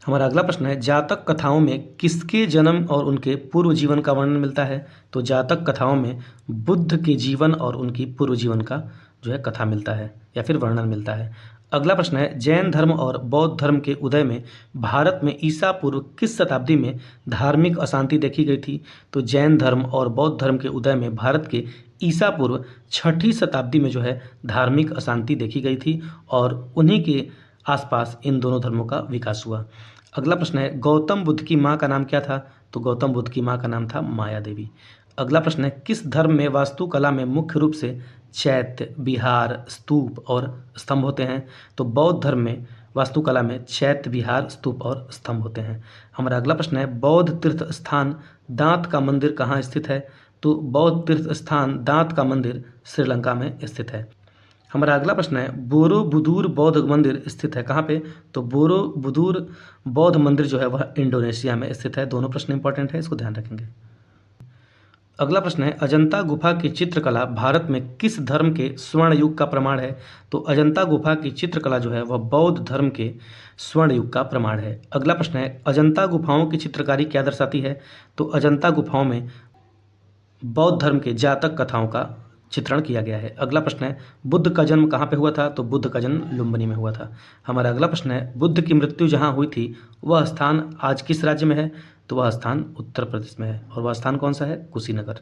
हमारा अगला प्रश्न है, जातक कथाओं में किसके जन्म और उनके पूर्व जीवन का वर्णन मिलता है? तो जातक कथाओं में बुद्ध के जीवन और उनकी पूर्व जीवन का जो है कथा मिलता है या फिर वर्णन मिलता है। अगला प्रश्न है, जैन धर्म और बौद्ध धर्म के उदय में भारत में ईसा पूर्व किस शताब्दी में धार्मिक अशांति देखी गई थी? तो जैन धर्म और बौद्ध धर्म के उदय में भारत के ईसा पूर्व 6ठी शताब्दी में जो है धार्मिक अशांति देखी गई थी और उन्हीं के आसपास इन दोनों धर्मों का विकास हुआ। अगला प्रश्न है, गौतम बुद्ध की माँ का नाम क्या था? तो गौतम बुद्ध की माँ का नाम था माया देवी। अगला प्रश्न है, किस धर्म में वास्तुकला में मुख्य रूप से चैत्य, विहार, स्तूप और स्तंभ होते हैं? तो बौद्ध धर्म में वास्तुकला में चैत्य, विहार, स्तूप और स्तंभ होते हैं। हमारा अगला प्रश्न है, बौद्ध तीर्थ स्थान दांत का मंदिर कहाँ स्थित है? तो बौद्ध तीर्थ स्थान दांत का मंदिर श्रीलंका में स्थित है। हमारा अगला प्रश्न है, बोरोबुदुर बौद्ध मंदिर स्थित है कहाँ पे? तो बोरोबुदुर बौद्ध मंदिर जो है वह इंडोनेशिया में स्थित है। दोनों प्रश्न इंपॉर्टेंट है, इसको ध्यान रखेंगे। अगला प्रश्न है, अजंता गुफा की चित्रकला भारत में किस धर्म के स्वर्ण युग का प्रमाण है? तो अजंता गुफा की चित्रकला जो है वह बौद्ध धर्म के स्वर्ण युग का प्रमाण है। अगला प्रश्न है, अजंता गुफाओं की चित्रकारी क्या दर्शाती है? तो अजंता गुफाओं में बौद्ध धर्म के जातक कथाओं का चित्रण किया गया है। अगला प्रश्न है, बुद्ध का जन्म कहाँ पे हुआ था? तो बुद्ध का जन्म लुम्बिनी में हुआ था। हमारा अगला प्रश्न है, बुद्ध की मृत्यु जहाँ हुई थी वह स्थान आज किस राज्य में है? तो वह स्थान उत्तर प्रदेश में है और वह स्थान कौन सा है? कुशीनगर।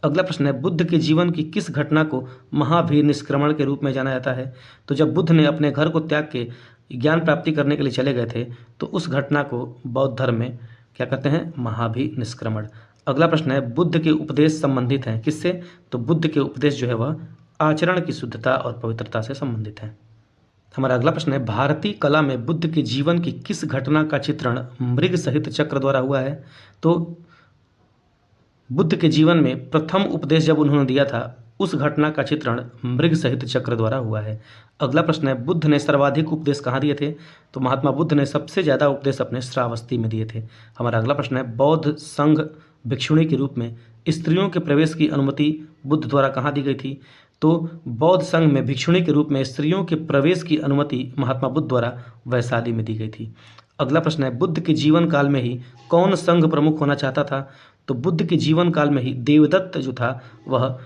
अगला प्रश्न है, बुद्ध के जीवन की किस घटना को महावीर निष्क्रमण के रूप में जाना जाता है? तो जब बुद्ध ने अपने घर को त्याग के ज्ञान प्राप्ति करने के लिए चले गए थे तो उस घटना को बौद्ध धर्म में क्या कहते हैं? महावीर निष्क्रमण। अगला प्रश्न है, बुद्ध के उपदेश संबंधित हैं किससे? तो बुद्ध के उपदेश जो है वह आचरण की शुद्धता और पवित्रता से संबंधित हैं। हमारा अगला प्रश्न है, भारतीय कला में बुद्ध के जीवन की किस घटना का चित्रण मृग सहित चक्र द्वारा हुआ है? तो बुद्ध के जीवन में प्रथम उपदेश जब उन्होंने दिया था उस घटना का चित्रण मृग सहित चक्र द्वारा हुआ है। अगला प्रश्न है, बुद्ध ने सर्वाधिक उपदेश कहाँ दिए थे? तो महात्मा बुद्ध ने सबसे ज़्यादा उपदेश अपने श्रावस्ती में दिए थे। हमारा अगला प्रश्न है, बौद्ध संघ भिक्षुणी के रूप में स्त्रियों के प्रवेश की अनुमति बुद्ध द्वारा कहाँ दी गई थी? तो बौद्ध संघ में भिक्षुणी के रूप में स्त्रियों के प्रवेश की अनुमति महात्मा बुद्ध द्वारा वैशाली में दी गई थी। अगला प्रश्न है, बुद्ध के जीवन काल में ही कौन संघ प्रमुख होना चाहता था? तो बुद्ध के जीवन काल में ही देवदत्त जो था वह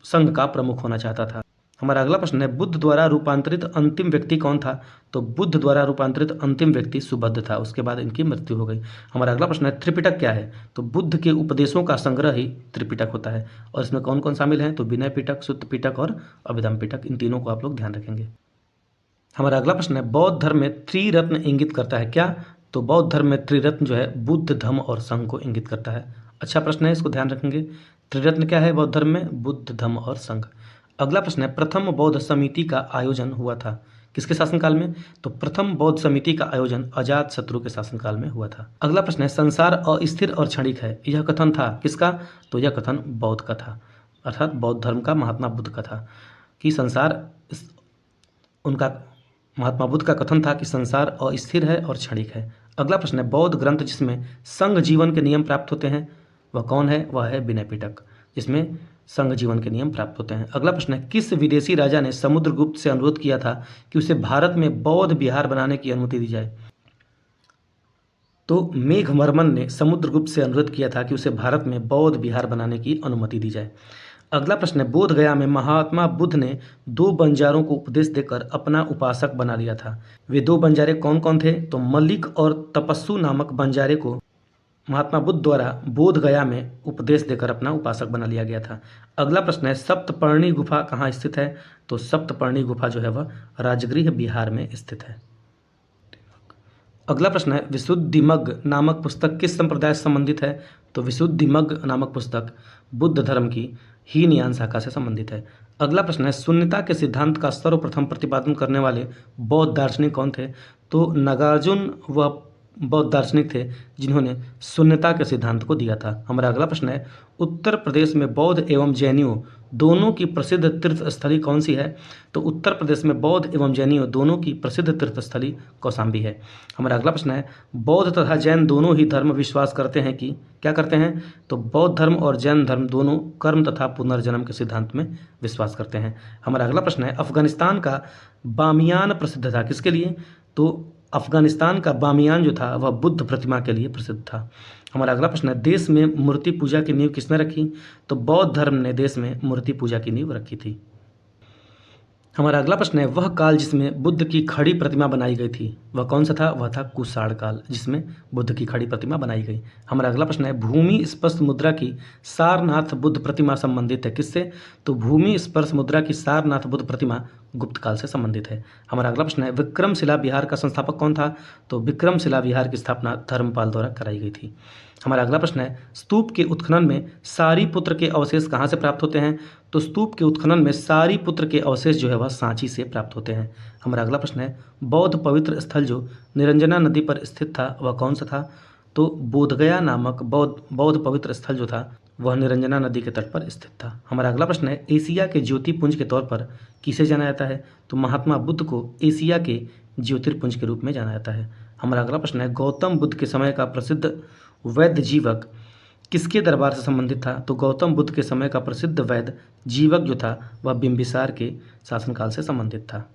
संघ का प्रमुख होना चाहता था। हमारा अगला प्रश्न है, बुद्ध द्वारा रूपांतरित अंतिम व्यक्ति कौन था? तो बुद्ध द्वारा रूपांतरित अंतिम व्यक्ति सुबुद्ध था, उसके बाद इनकी मृत्यु हो गई। हमारा अगला प्रश्न है, त्रिपिटक क्या है? तो बुद्ध के उपदेशों का संग्रह ही त्रिपिटक होता है और इसमें कौन कौन शामिल हैं? तो विनय पिटक, सुत्त पिटक और अभिधम्म पिटक, इन तीनों को आप लोग ध्यान रखेंगे। हमारा अगला प्रश्न है, बौद्ध धर्म में त्रिरत्न इंगित करता है क्या? तो बौद्ध धर्म में त्रिरत्न जो है बुद्ध, धम्म और संघ को इंगित करता है। अच्छा प्रश्न है, इसको ध्यान रखेंगे। त्रिरत्न क्या है बौद्ध धर्म में? बुद्ध, धम्म और संघ। अगला प्रश्न है, प्रथम बौद्ध समिति का आयोजन हुआ था किसके शासनकाल में? तो प्रथम बौद्ध समिति का आयोजन अजात शत्रु के शासनकाल में हुआ था। अगला प्रश्न है, संसार अस्थिर और क्षणिक है, यह कथन था किसका? तो यह कथन बौद्ध का था, अर्थात बौद्ध धर्म का महात्मा बुद्ध का था कि उनका महात्मा बुद्ध का कथन था कि संसार अस्थिर है और क्षणिक है। अगला प्रश्न है, बौद्ध ग्रंथ जिसमें संघ जीवन के नियम प्राप्त होते हैं वह कौन है? वह है विनय पिटक, जिसमें संघ जीवन के नियम प्राप्त होते हैं। अगला प्रश्न है, किस विदेशी राजा ने समुद्रगुप्त से अनुरोध किया था कि उसे भारत में बौद्ध विहार बनाने की अनुमति दी जाए? तो मेघवर्मन ने समुद्रगुप्त से अनुरोध किया था कि उसे भारत में बौद्ध विहार बनाने की अनुमति दी जाए। अगला प्रश्न है, बोध गया में महात्मा बुद्ध ने 2 बंजारों को उपदेश देकर अपना उपासक बना लिया था। वे 2 बंजारे कौन कौन थे? तो मल्लिक और तपस्सु नामक बंजारे को महात्मा बुद्ध द्वारा बोध गया में उपदेश देकर अपना उपासक बना लिया गया था। अगला प्रश्न है, सप्तपर्णी गुफा कहाँ स्थित है? तो सप्तपर्णी गुफा जो है वह राजगृह बिहार में स्थित है। अगला प्रश्न है, विशुद्धिमग्ग नामक पुस्तक किस संप्रदाय से संबंधित है? तो विशुद्धिमग्ग नामक पुस्तक बुद्ध धर्म की हीनयान शाखा से संबंधित है। अगला प्रश्न है, शून्यता के सिद्धांत का सर्वप्रथम प्रतिपादन करने वाले बौद्ध दार्शनिक कौन थे? तो नागार्जुन वह बौद्ध दार्शनिक थे जिन्होंने शून्यता के सिद्धांत को दिया था। हमारा अगला प्रश्न है, उत्तर प्रदेश में बौद्ध एवं जैनियों दोनों की प्रसिद्ध तीर्थस्थली कौन सी है? तो उत्तर प्रदेश में बौद्ध एवं जैनियों दोनों की प्रसिद्ध तीर्थस्थली कौशाम्बी है। हमारा अगला प्रश्न है, बौद्ध तथा जैन दोनों ही धर्म विश्वास करते हैं कि क्या करते हैं? तो बौद्ध धर्म और जैन धर्म दोनों कर्म तथा पुनर्जन्म के सिद्धांत में विश्वास करते हैं। हमारा अगला प्रश्न है, अफगानिस्तान का बामियान प्रसिद्ध था किसके लिए? तो अफगानिस्तान का बामियान जो था वह बुद्ध प्रतिमा के लिए प्रसिद्ध था। हमारा अगला प्रश्न है, देश में मूर्ति पूजा की नींव किसने रखी? तो बौद्ध धर्म ने देश में मूर्ति पूजा की नींव रखी थी। हमारा अगला प्रश्न है, वह काल जिसमें बुद्ध की खड़ी प्रतिमा बनाई गई थी वह कौन सा था? वह था कुषाण काल, जिसमें बुद्ध की खड़ी प्रतिमा बनाई गई। हमारा अगला प्रश्न है, भूमि स्पर्श मुद्रा की सारनाथ बुद्ध प्रतिमा संबंधित है किससे? तो भूमि स्पर्श मुद्रा की सारनाथ बुद्ध प्रतिमा गुप्त काल से संबंधित है। हमारा अगला प्रश्न है, विक्रमशिला विहार का संस्थापक कौन था? तो विक्रमशिला विहार की स्थापना धर्मपाल द्वारा कराई गई थी। हमारा अगला प्रश्न है, स्तूप के उत्खनन में सारीपुत्र के अवशेष कहाँ से प्राप्त होते हैं? तो स्तूप के उत्खनन में सारीपुत्र के अवशेष जो है वह सांची से प्राप्त होते हैं। हमारा अगला प्रश्न है, बौद्ध पवित्र स्थल जो निरंजना नदी पर स्थित था वह कौन सा था? तो बोधगया नामक बौद्ध पवित्र स्थल जो था वह निरंजना नदी के तट पर स्थित था। हमारा अगला प्रश्न है, एशिया के ज्योतिपुंज के तौर पर किसे जाना जाता है? तो महात्मा बुद्ध को एशिया के ज्योतिर्पुंज के रूप में जाना जाता है। हमारा अगला प्रश्न है, गौतम बुद्ध के समय का प्रसिद्ध वैद्य जीवक किसके दरबार से संबंधित था? तो गौतम बुद्ध के समय का प्रसिद्ध वैद्य जीवक जो था वह बिंबिसार के शासनकाल से संबंधित था।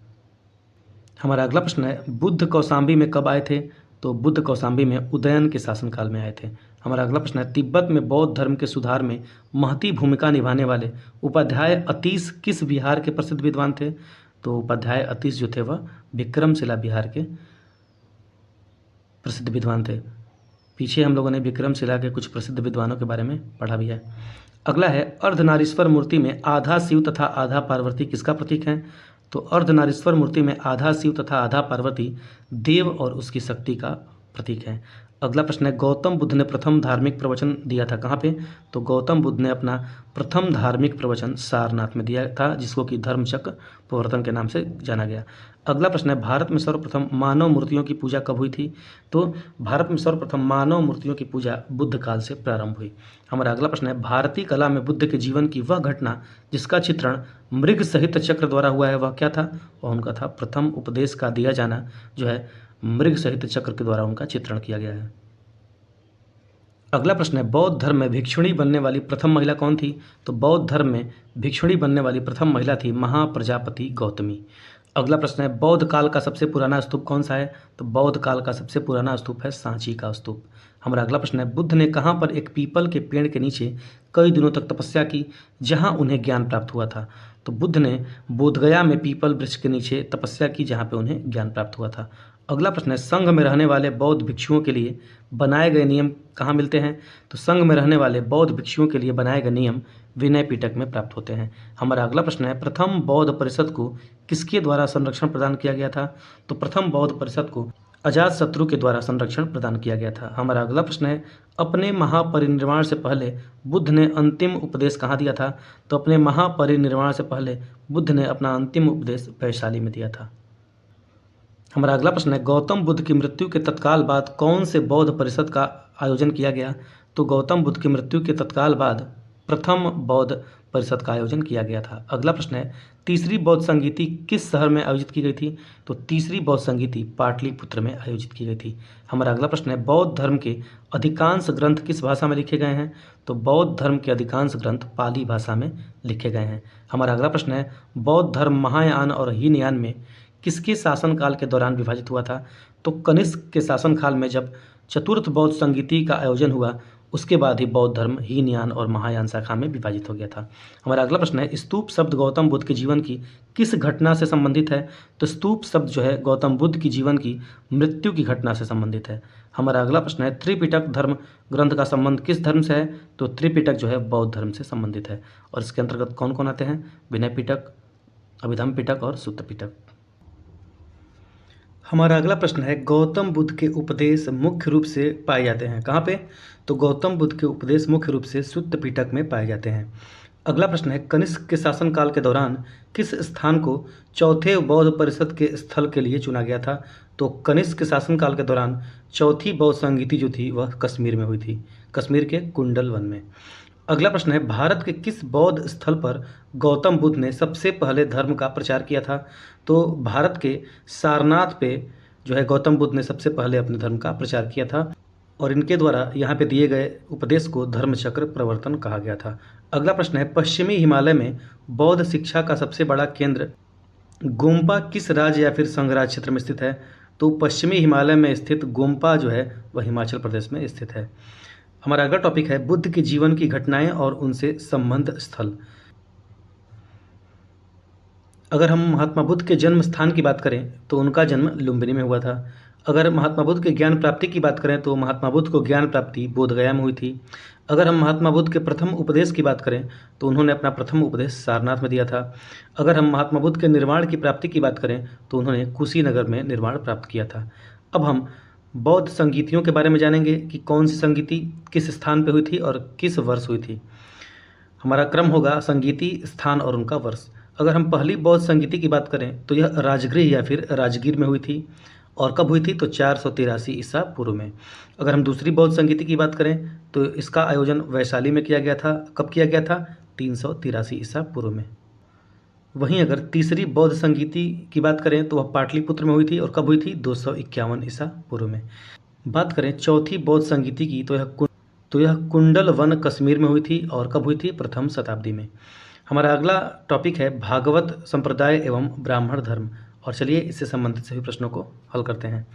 हमारा अगला प्रश्न है, बुद्ध कौशाम्बी में कब आए थे? तो बुद्ध कौशाम्बी में उदयन के शासनकाल में आए थे। हमारा अगला प्रश्न है, तिब्बत में बौद्ध धर्म के सुधार में महती भूमिका निभाने वाले उपाध्याय अतीश किस बिहार के प्रसिद्ध विद्वान थे? तो उपाध्याय अतीश जो थे वह विक्रमशिला बिहार के प्रसिद्ध विद्वान थे। पीछे हम लोगों ने विक्रमशिला के कुछ प्रसिद्ध विद्वानों के बारे में पढ़ा भी है। अगला है, अर्धनारीश्वर मूर्ति में आधा शिव तथा आधा पार्वती किसका प्रतीक है? तो अर्धनारीश्वर मूर्ति में आधा शिव तथा आधा पार्वती देव और उसकी शक्ति का प्रतीक है। अगला प्रश्न है, गौतम बुद्ध ने प्रथम धार्मिक प्रवचन दिया था कहाँ पे? तो गौतम बुद्ध ने अपना प्रथम धार्मिक प्रवचन सारनाथ में दिया था, जिसको कि धर्मचक्र प्रवर्तन के नाम से जाना गया। अगला प्रश्न है, भारत में सर्वप्रथम मानव मूर्तियों की पूजा कब हुई थी? तो भारत में सर्वप्रथम मानव मूर्तियों की पूजा बुद्ध काल से प्रारंभ हुई। हमारा अगला प्रश्न है, भारतीय कला में बुद्ध के जीवन की वह घटना जिसका चित्रण मृग सहित चक्र द्वारा हुआ है वह क्या था? वह उनका था प्रथम उपदेश का दिया जाना जो है मृग सहित चक्र के द्वारा उनका चित्रण किया गया है। अगला प्रश्न है, बौद्ध धर्म में भिक्षुणी बनने वाली प्रथम महिला कौन थी? तो बौद्ध धर्म में भिक्षुणी बनने वाली प्रथम महिला थी महाप्रजापति गौतमी। अगला प्रश्न है, बौद्ध काल का सबसे पुराना स्तूप कौन सा है? तो बौद्ध काल का सबसे पुराना स्तूप है सांची का स्तूप। हमारा अगला प्रश्न है, बुद्ध ने कहाँ पर एक पीपल के पेड़ के नीचे कई दिनों तक तपस्या की जहाँ उन्हें ज्ञान प्राप्त हुआ था? तो बुद्ध ने बोधगया में पीपल वृक्ष के नीचे तपस्या की जहाँ पे उन्हें ज्ञान प्राप्त हुआ था। अगला प्रश्न है, संघ में रहने वाले बौद्ध भिक्षुओं के लिए बनाए गए नियम कहाँ मिलते हैं? तो संघ में रहने वाले बौद्ध भिक्षुओं के लिए बनाए गए नियम विनय पिटक में प्राप्त होते हैं। हमारा अगला प्रश्न है, प्रथम बौद्ध परिषद को किसके द्वारा संरक्षण प्रदान किया गया था? तो प्रथम बौद्ध परिषद को अजातशत्रु के द्वारा संरक्षण प्रदान किया गया था। हमारा अगला प्रश्न है, अपने महापरिनिर्वाण से पहले बुद्ध ने अंतिम उपदेश कहाँ दिया था? तो अपने महापरिनिर्वाण से पहले बुद्ध ने अपना अंतिम उपदेश वैशाली में दिया था। हमारा अगला प्रश्न है, गौतम बुद्ध की मृत्यु के तत्काल बाद कौन से बौद्ध परिषद का आयोजन किया गया? तो गौतम बुद्ध की मृत्यु के तत्काल बाद प्रथम बौद्ध परिषद का आयोजन किया गया था। अगला प्रश्न है, तीसरी बौद्ध संगीति किस शहर में आयोजित की गई थी? तो तीसरी बौद्ध संगीति पाटलिपुत्र में आयोजित की गई थी। हमारा अगला प्रश्न है, बौद्ध धर्म के अधिकांश ग्रंथ किस भाषा में लिखे गए हैं? तो बौद्ध धर्म के अधिकांश ग्रंथ पाली भाषा में लिखे गए हैं। हमारा अगला प्रश्न है, बौद्ध धर्म महायान और हीनयान में किसके शासनकाल के दौरान विभाजित हुआ था? तो कनिष्क के शासनकाल में जब चतुर्थ बौद्ध संगीति का आयोजन हुआ उसके बाद ही बौद्ध धर्म हीनयान और महायान शाखा में विभाजित हो गया था। हमारा अगला प्रश्न है, स्तूप शब्द गौतम बुद्ध के जीवन की किस घटना से संबंधित है? तो स्तूप शब्द जो है गौतम बुद्ध की जीवन की मृत्यु की घटना से संबंधित है। हमारा अगला प्रश्न है, त्रिपिटक धर्म ग्रंथ का संबंध किस धर्म से है? तो त्रिपिटक जो है बौद्ध धर्म से संबंधित है। और इसके अंतर्गत कौन कौन आते हैं? विनय पिटक, अभिधम्म पिटक और सुत्त पिटक। हमारा अगला प्रश्न है, गौतम बुद्ध के उपदेश मुख्य रूप से पाए जाते हैं कहाँ पे? तो गौतम बुद्ध के उपदेश मुख्य रूप से सुत्त पिटक में पाए जाते हैं। अगला प्रश्न है, कनिष्क के शासनकाल के दौरान किस स्थान को चौथे बौद्ध परिषद के स्थल के लिए चुना गया था? तो कनिष्क के शासनकाल के दौरान चौथी बौद्ध संगीति जो थी वह कश्मीर में हुई थी, कश्मीर के कुंडल वन में। अगला प्रश्न है, भारत के किस बौद्ध स्थल पर गौतम बुद्ध ने सबसे पहले धर्म का प्रचार किया था? तो भारत के सारनाथ पे जो है गौतम बुद्ध ने सबसे पहले अपने धर्म का प्रचार किया था और इनके द्वारा यहाँ पे दिए गए उपदेश को धर्मचक्र प्रवर्तन कहा गया था। अगला प्रश्न है, पश्चिमी हिमालय में बौद्ध शिक्षा का सबसे बड़ा केंद्र गोम्पा किस राज्य या फिर संघ राज्य क्षेत्र में स्थित है? तो पश्चिमी हिमालय में स्थित गोम्पा जो है वह हिमाचल प्रदेश में स्थित है। हमारा अगला टॉपिक है बुद्ध के जीवन की घटनाएं और उनसे संबंध स्थल। अगर हम महात्मा बुद्ध के जन्म स्थान की बात करें तो उनका जन्म लुम्बिनी में हुआ था। अगर महात्मा बुद्ध के ज्ञान प्राप्ति की बात करें तो महात्मा बुद्ध को ज्ञान प्राप्ति बोधगया में हुई थी। अगर हम महात्मा बुद्ध के प्रथम उपदेश की बात करें तो उन्होंने अपना प्रथम उपदेश सारनाथ में दिया था। अगर हम महात्मा बुद्ध के निर्वाण की प्राप्ति की बात करें तो उन्होंने कुशीनगर में निर्वाण प्राप्त किया था। अब हम बौद्ध संगीतियों के बारे में जानेंगे कि कौन सी संगीति किस स्थान पर हुई थी और किस वर्ष हुई थी। हमारा क्रम होगा संगीति, स्थान और उनका वर्ष। अगर हम पहली बौद्ध संगीति की बात करें तो यह राजगृह या फिर राजगीर में हुई थी। और कब हुई थी तो 483 ईसा पूर्व में। अगर हम दूसरी बौद्ध संगीति की बात करें तो इसका आयोजन वैशाली में किया गया था। कब किया गया था? 383 ईसा पूर्व में। वहीं अगर तीसरी बौद्ध संगीति की बात करें तो वह पाटलिपुत्र में हुई थी। और कब हुई थी? 251 ईसा पूर्व में। बात करें चौथी बौद्ध संगीति की तो यह कुंडल वन कश्मीर में हुई थी। और कब हुई थी? प्रथम शताब्दी में। हमारा अगला टॉपिक है भागवत संप्रदाय एवं ब्राह्मण धर्म। और चलिए इससे संबंधित सभी प्रश्नों को हल करते हैं।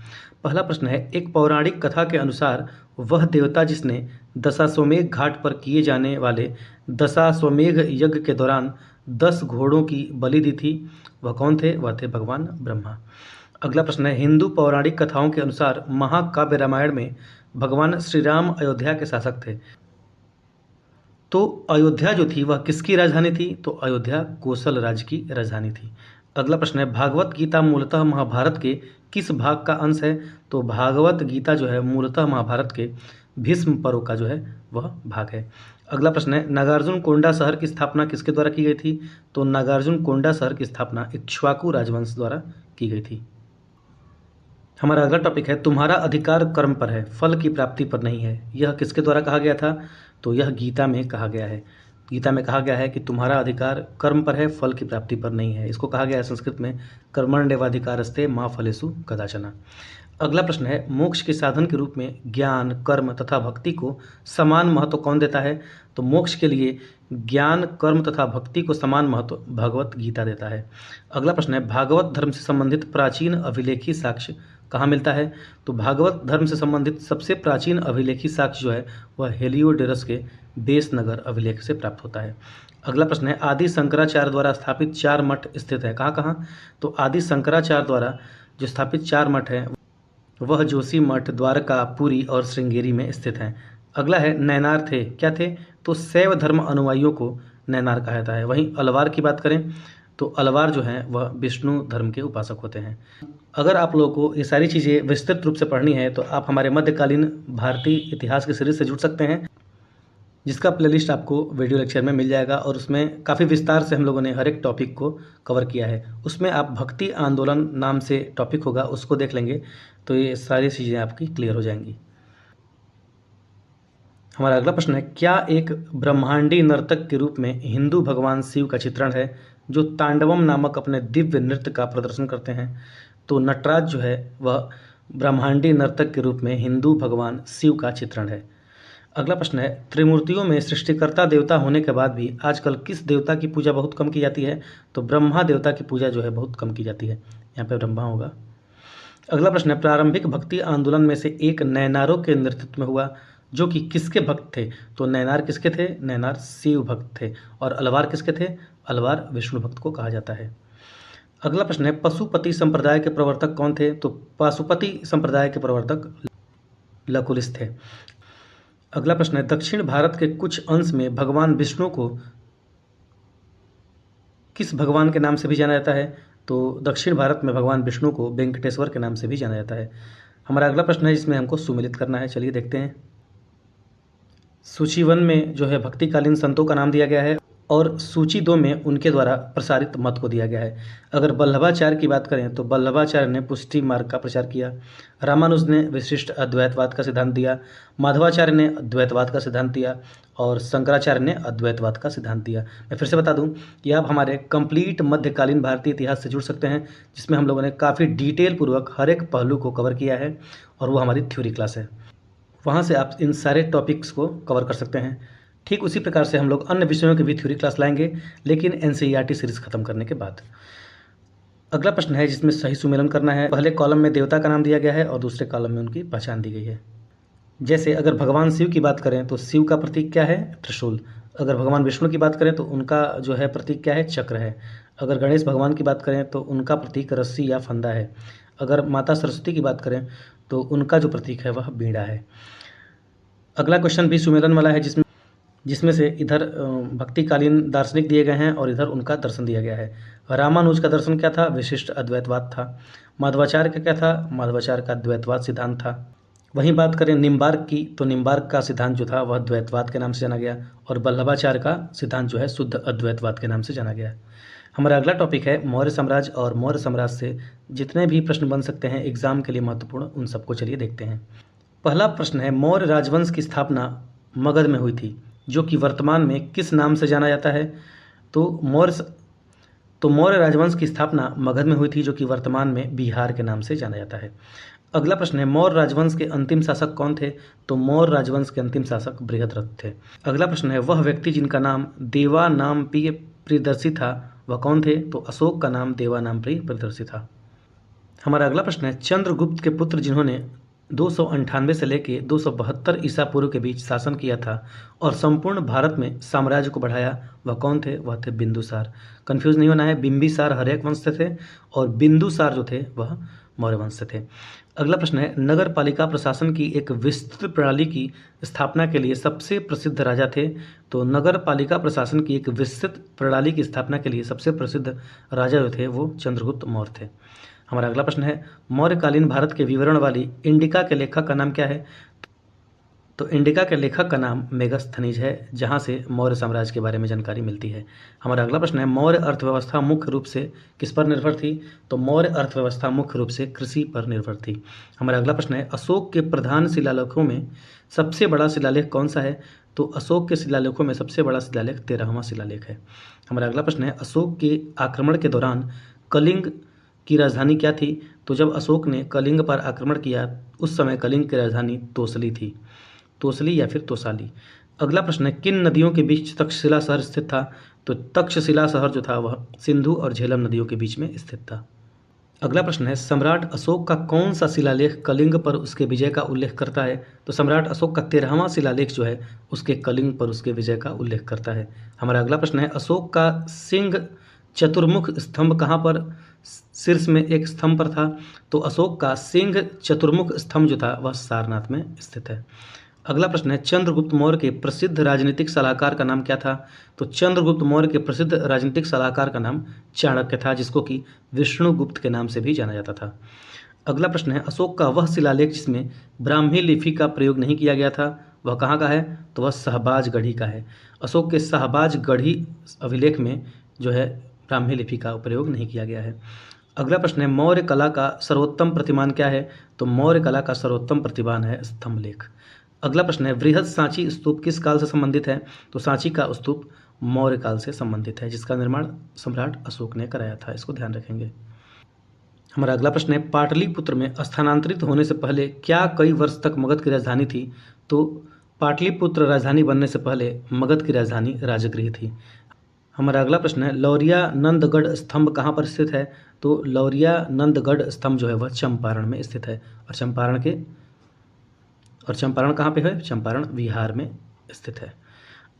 पहला प्रश्न है एक पौराणिक कथा के अनुसार वह देवता जिसने दशाश्वमेध घाट पर किए जाने वाले दशाश्वमेध यज्ञ के दौरान 10 घोड़ों की बलि दी थी वह कौन थे? वह थे भगवान ब्रह्मा। अगला प्रश्न है हिंदू पौराणिक कथाओं के अनुसार महाकाव्य रामायण में भगवान श्री राम अयोध्या के शासक थे। तो अयोध्या जो थी वह किसकी राजधानी थी? तो अयोध्या कोसल राज्य की राजधानी थी। अगला प्रश्न है भागवत गीता मूलतः महाभारत के किस भाग का अंश है? तो भागवत गीता जो है मूलतः महाभारत के भीष्म पर्व का जो है वह भाग है। अगला प्रश्न है नागार्जुन कोंडा शहर की स्थापना किसके द्वारा की गई थी? तो नागार्जुन कोंडा शहर की स्थापना इक्ष्वाकु राजवंश द्वारा की गई थी। हमारा अगला टॉपिक है तुम्हारा अधिकार कर्म पर है, फल की प्राप्ति पर नहीं है। यह किसके द्वारा कहा गया था? तो यह गीता में कहा गया है। गीता में कहा गया है कि तुम्हारा अधिकार कर्म पर है, फल की प्राप्ति पर नहीं है। इसको कहा गया है संस्कृत में कर्मण्येवाधिकारस्ते मा फलेषु कदाचन। अगला प्रश्न है मोक्ष के साधन के रूप में ज्ञान, कर्म तथा भक्ति को समान महत्व कौन देता है? तो मोक्ष के लिए ज्ञान, कर्म तथा भक्ति को समान महत्व भगवत गीता देता है। अगला प्रश्न है भागवत धर्म से संबंधित प्राचीन अभिलेखी साक्ष्य कहाँ मिलता है? तो भागवत धर्म से संबंधित सबसे प्राचीन अभिलेखी साक्ष्य जो है वह हेलियोडोरस के बेसनगर अभिलेख से प्राप्त होता है। अगला प्रश्न है आदि शंकराचार्य द्वारा स्थापित 4 मठ स्थित है कहाँ कहाँ? तो आदि शंकराचार्य द्वारा जो स्थापित 4 मठ हैं वह जोशी मठ, द्वारका, पुरी और श्रृंगेरी में स्थित हैं। अगला है नैनार थे, क्या थे? तो शैव धर्म अनुयायियों को नैनार कहा जाता है। वहीं अलवार की बात करें तो अलवार जो हैं वह विष्णु धर्म के उपासक होते हैं। अगर आप लोगों को ये सारी चीज़ें विस्तृत रूप से पढ़नी है तो आप हमारे मध्यकालीन भारतीय इतिहास की सीरीज से जुड़ सकते हैं, जिसका प्लेलिस्ट आपको वीडियो लेक्चर में मिल जाएगा। और उसमें काफ़ी विस्तार से हम लोगों ने हर एक टॉपिक को कवर किया है। उसमें आप भक्ति आंदोलन नाम से टॉपिक होगा, उसको देख लेंगे तो ये सारी चीज़ें आपकी क्लियर हो जाएंगी। हमारा अगला प्रश्न है क्या एक ब्रह्मांडी नर्तक के रूप में हिंदू भगवान शिव का चित्रण है जो तांडवम नामक अपने दिव्य नृत्य का प्रदर्शन करते हैं? तो नटराज जो है वह ब्रह्मांडी नर्तक के रूप में हिंदू भगवान शिव का चित्रण है। अगला प्रश्न है त्रिमूर्तियों में सृष्टिकर्ता देवता होने के बाद भी आजकल किस देवता की पूजा बहुत कम की जाती है? तो ब्रह्मा देवता की पूजा जो है बहुत कम की जाती है। यहाँ पे ब्रह्मा होगा। अगला प्रश्न है प्रारंभिक भक्ति आंदोलन में से एक नैनारों के नेतृत्व में हुआ जो कि किसके भक्त थे? तो नैनार किसके थे? नैनार शिव भक्त थे। और अलवार किसके थे? अलवार विष्णु भक्त को कहा जाता है। अगला प्रश्न है पशुपति संप्रदाय के प्रवर्तक कौन थे? तो पशुपति संप्रदाय के प्रवर्तक लकुलिस थे। अगला प्रश्न है दक्षिण भारत के कुछ अंश में भगवान विष्णु को किस भगवान के नाम से भी जाना जाता है? तो दक्षिण भारत में भगवान विष्णु को वेंकटेश्वर के नाम से भी जाना जाता है। हमारा अगला प्रश्न है जिसमें हमको सुमिलित करना है, चलिए देखते हैं। सूची 1 में जो है भक्तिकालीन संतों का नाम दिया गया है और सूची 2 में उनके द्वारा प्रसारित मत को दिया गया है। अगर वल्लभाचार्य की बात करें तो वल्लभाचार्य ने पुष्टि मार्ग का प्रचार किया, रामानुज ने विशिष्ट अद्वैतवाद का सिद्धांत दिया, माधवाचार्य ने अद्वैतवाद का सिद्धांत दिया और शंकराचार्य ने अद्वैतवाद का सिद्धांत दिया। मैं फिर से बता दूं कि आप हमारे कंप्लीट मध्यकालीन भारतीय इतिहास से जुड़ सकते हैं, जिसमें हम लोगों ने काफ़ी डिटेल पूर्वक हर एक पहलू को कवर किया है और वो हमारी थ्योरी क्लास है। वहाँ से आप इन सारे टॉपिक्स को कवर कर सकते हैं। ठीक उसी प्रकार से हम लोग अन्य विषयों की भी थ्योरी क्लास लाएंगे, लेकिन NCERT सीरीज़ ख़त्म करने के बाद। अगला प्रश्न है जिसमें सही सुमेलन करना है। पहले कॉलम में देवता का नाम दिया गया है और दूसरे कॉलम में उनकी पहचान दी गई है। जैसे अगर भगवान शिव की बात करें तो शिव का प्रतीक क्या है? त्रिशूल। अगर भगवान विष्णु की बात करें तो उनका जो है प्रतीक क्या है? चक्र है। अगर गणेश भगवान की बात करें तो उनका प्रतीक रस्सी या फंदा है। अगर माता सरस्वती की बात करें तो उनका जो प्रतीक है वह बीड़ा है। अगला क्वेश्चन भी सुमेलन वाला है जिसमें से इधर भक्तिकालीन दार्शनिक दिए गए हैं और इधर उनका दर्शन दिया गया है। रामानुज का दर्शन क्या था? विशिष्ट अद्वैतवाद था। माधवाचार्य का क्या था? माधवाचार्य का द्वैतवाद सिद्धांत था। वहीं बात करें निम्बार्क की तो निम्बार्क का सिद्धांत जो था वह द्वैतवाद के नाम से जाना गया और वल्लभाचार्य का सिद्धांत जो है शुद्ध अद्वैतवाद के नाम से जाना गया। हमारा अगला टॉपिक है मौर्य साम्राज्य और मौर्य साम्राज्य से जितने भी प्रश्न बन सकते हैं एग्जाम के लिए महत्वपूर्ण, उन सबको चलिए देखते हैं। पहला प्रश्न है मौर्य राजवंश की स्थापना मगध में हुई थी जो कि वर्तमान में किस नाम से जाना जाता है? तो मौर्य राजवंश की स्थापना मगध में हुई थी जो कि वर्तमान में बिहार के नाम से जाना जाता है। अगला प्रश्न है मौर्य राजवंश के अंतिम शासक कौन थे? तो मौर्य राजवंश के अंतिम शासक बृहद्रथ थे। अगला प्रश्न है वह व्यक्ति जिनका नाम देवा नाम प्रियदर्शी था वह कौन थे? तो अशोक का नाम देवा नाम प्रियदर्शी था। हमारा अगला प्रश्न है चंद्रगुप्त के पुत्र जिन्होंने 298 से लेकर 272 ईसा पूर्व के बीच शासन किया था और संपूर्ण भारत में साम्राज्य को बढ़ाया वह कौन थे? वह थे बिंदुसार। कंफ्यूज नहीं होना है, बिंबिसार हर्यक वंश से थे और बिंदुसार जो थे वह मौर्य वंश से थे। अगला प्रश्न है नगर पालिका प्रशासन की एक विस्तृत प्रणाली की स्थापना के लिए सबसे प्रसिद्ध राजा थे? तो नगर पालिका प्रशासन की एक विस्तृत प्रणाली की स्थापना के लिए सबसे प्रसिद्ध राजा जो थे वो चंद्रगुप्त मौर्य थे। हमारा अगला प्रश्न है मौर्यकालीन भारत के विवरण वाली इंडिका के लेखक का नाम क्या है? तो इंडिका के लेखक का नाम मेगस्थनीज है जहाँ से मौर्य साम्राज्य के बारे में जानकारी मिलती है। हमारा अगला प्रश्न है मौर्य अर्थव्यवस्था मुख्य रूप से किस पर निर्भर थी? तो मौर्य अर्थव्यवस्था मुख्य रूप से कृषि पर निर्भर थी। हमारा अगला प्रश्न है अशोक के प्रधान शिलालेखों में सबसे बड़ा शिलालेख कौन सा है? तो अशोक के शिलालेखों में सबसे बड़ा शिलालेख 13वां शिलालेख है। हमारा अगला प्रश्न है अशोक के आक्रमण के दौरान कलिंग की राजधानी क्या थी? तो जब अशोक ने कलिंग पर आक्रमण किया उस समय कलिंग की राजधानी तोसली थी, तोसली या फिर तोसाली। अगला प्रश्न है किन नदियों के बीच तक्षशिला शहर स्थित था? तो तक्षशिला शहर जो था वह सिंधु और झेलम नदियों के बीच में स्थित था। अगला प्रश्न है सम्राट अशोक का कौन सा शिलालेख कलिंग पर उसके विजय का उल्लेख करता है? तो सम्राट अशोक का 13वां शिलालेख जो है उसके कलिंग पर उसके विजय का उल्लेख करता है। हमारा अगला प्रश्न है अशोक का सिंह चतुर्मुख स्तंभ कहाँ पर शीर्ष में एक स्तंभ पर था? तो अशोक का सिंह चतुर्मुख स्तंभ जो था वह सारनाथ में स्थित है। अगला प्रश्न है चंद्रगुप्त मौर्य के प्रसिद्ध राजनीतिक सलाहकार का नाम क्या था? तो चंद्रगुप्त मौर्य के प्रसिद्ध राजनीतिक सलाहकार का नाम चाणक्य था जिसको कि विष्णुगुप्त के नाम से भी जाना जाता था। अगला प्रश्न है अशोक का वह शिलालेख जिसमें ब्राह्मी लिपि का प्रयोग नहीं किया गया था वह कहाँ का है? तो वह शहबाज गढ़ी का है। अशोक के शहबाज गढ़ी अभिलेख में जो है ब्राह्मी लिपि का प्रयोग नहीं किया गया है। अगला प्रश्न है मौर्य कला का सर्वोत्तम प्रतिमान क्या है? तो मौर्य कला का सर्वोत्तम प्रतिमान है स्तंभलेख। अगला प्रश्न है वृहद सांची स्तूप किस काल से संबंधित है? तो सांची का स्तूप मौर्य काल से संबंधित है जिसका निर्माण सम्राट अशोक ने कराया था, इसको ध्यान रखेंगे। हमारा अगला प्रश्न है पाटलिपुत्र में स्थानांतरित होने से पहले क्या कई वर्ष तक मगध की राजधानी थी? तो पाटलिपुत्र राजधानी बनने से पहले मगध की राजधानी राजगृह थी। हमारा अगला प्रश्न है लौरिया नंदगढ़ स्तंभ कहाँ पर स्थित है? तो लौरिया नंदगढ़ स्तंभ जो है वह चंपारण में स्थित है और चंपारण कहाँ पे है? चंपारण बिहार में स्थित है।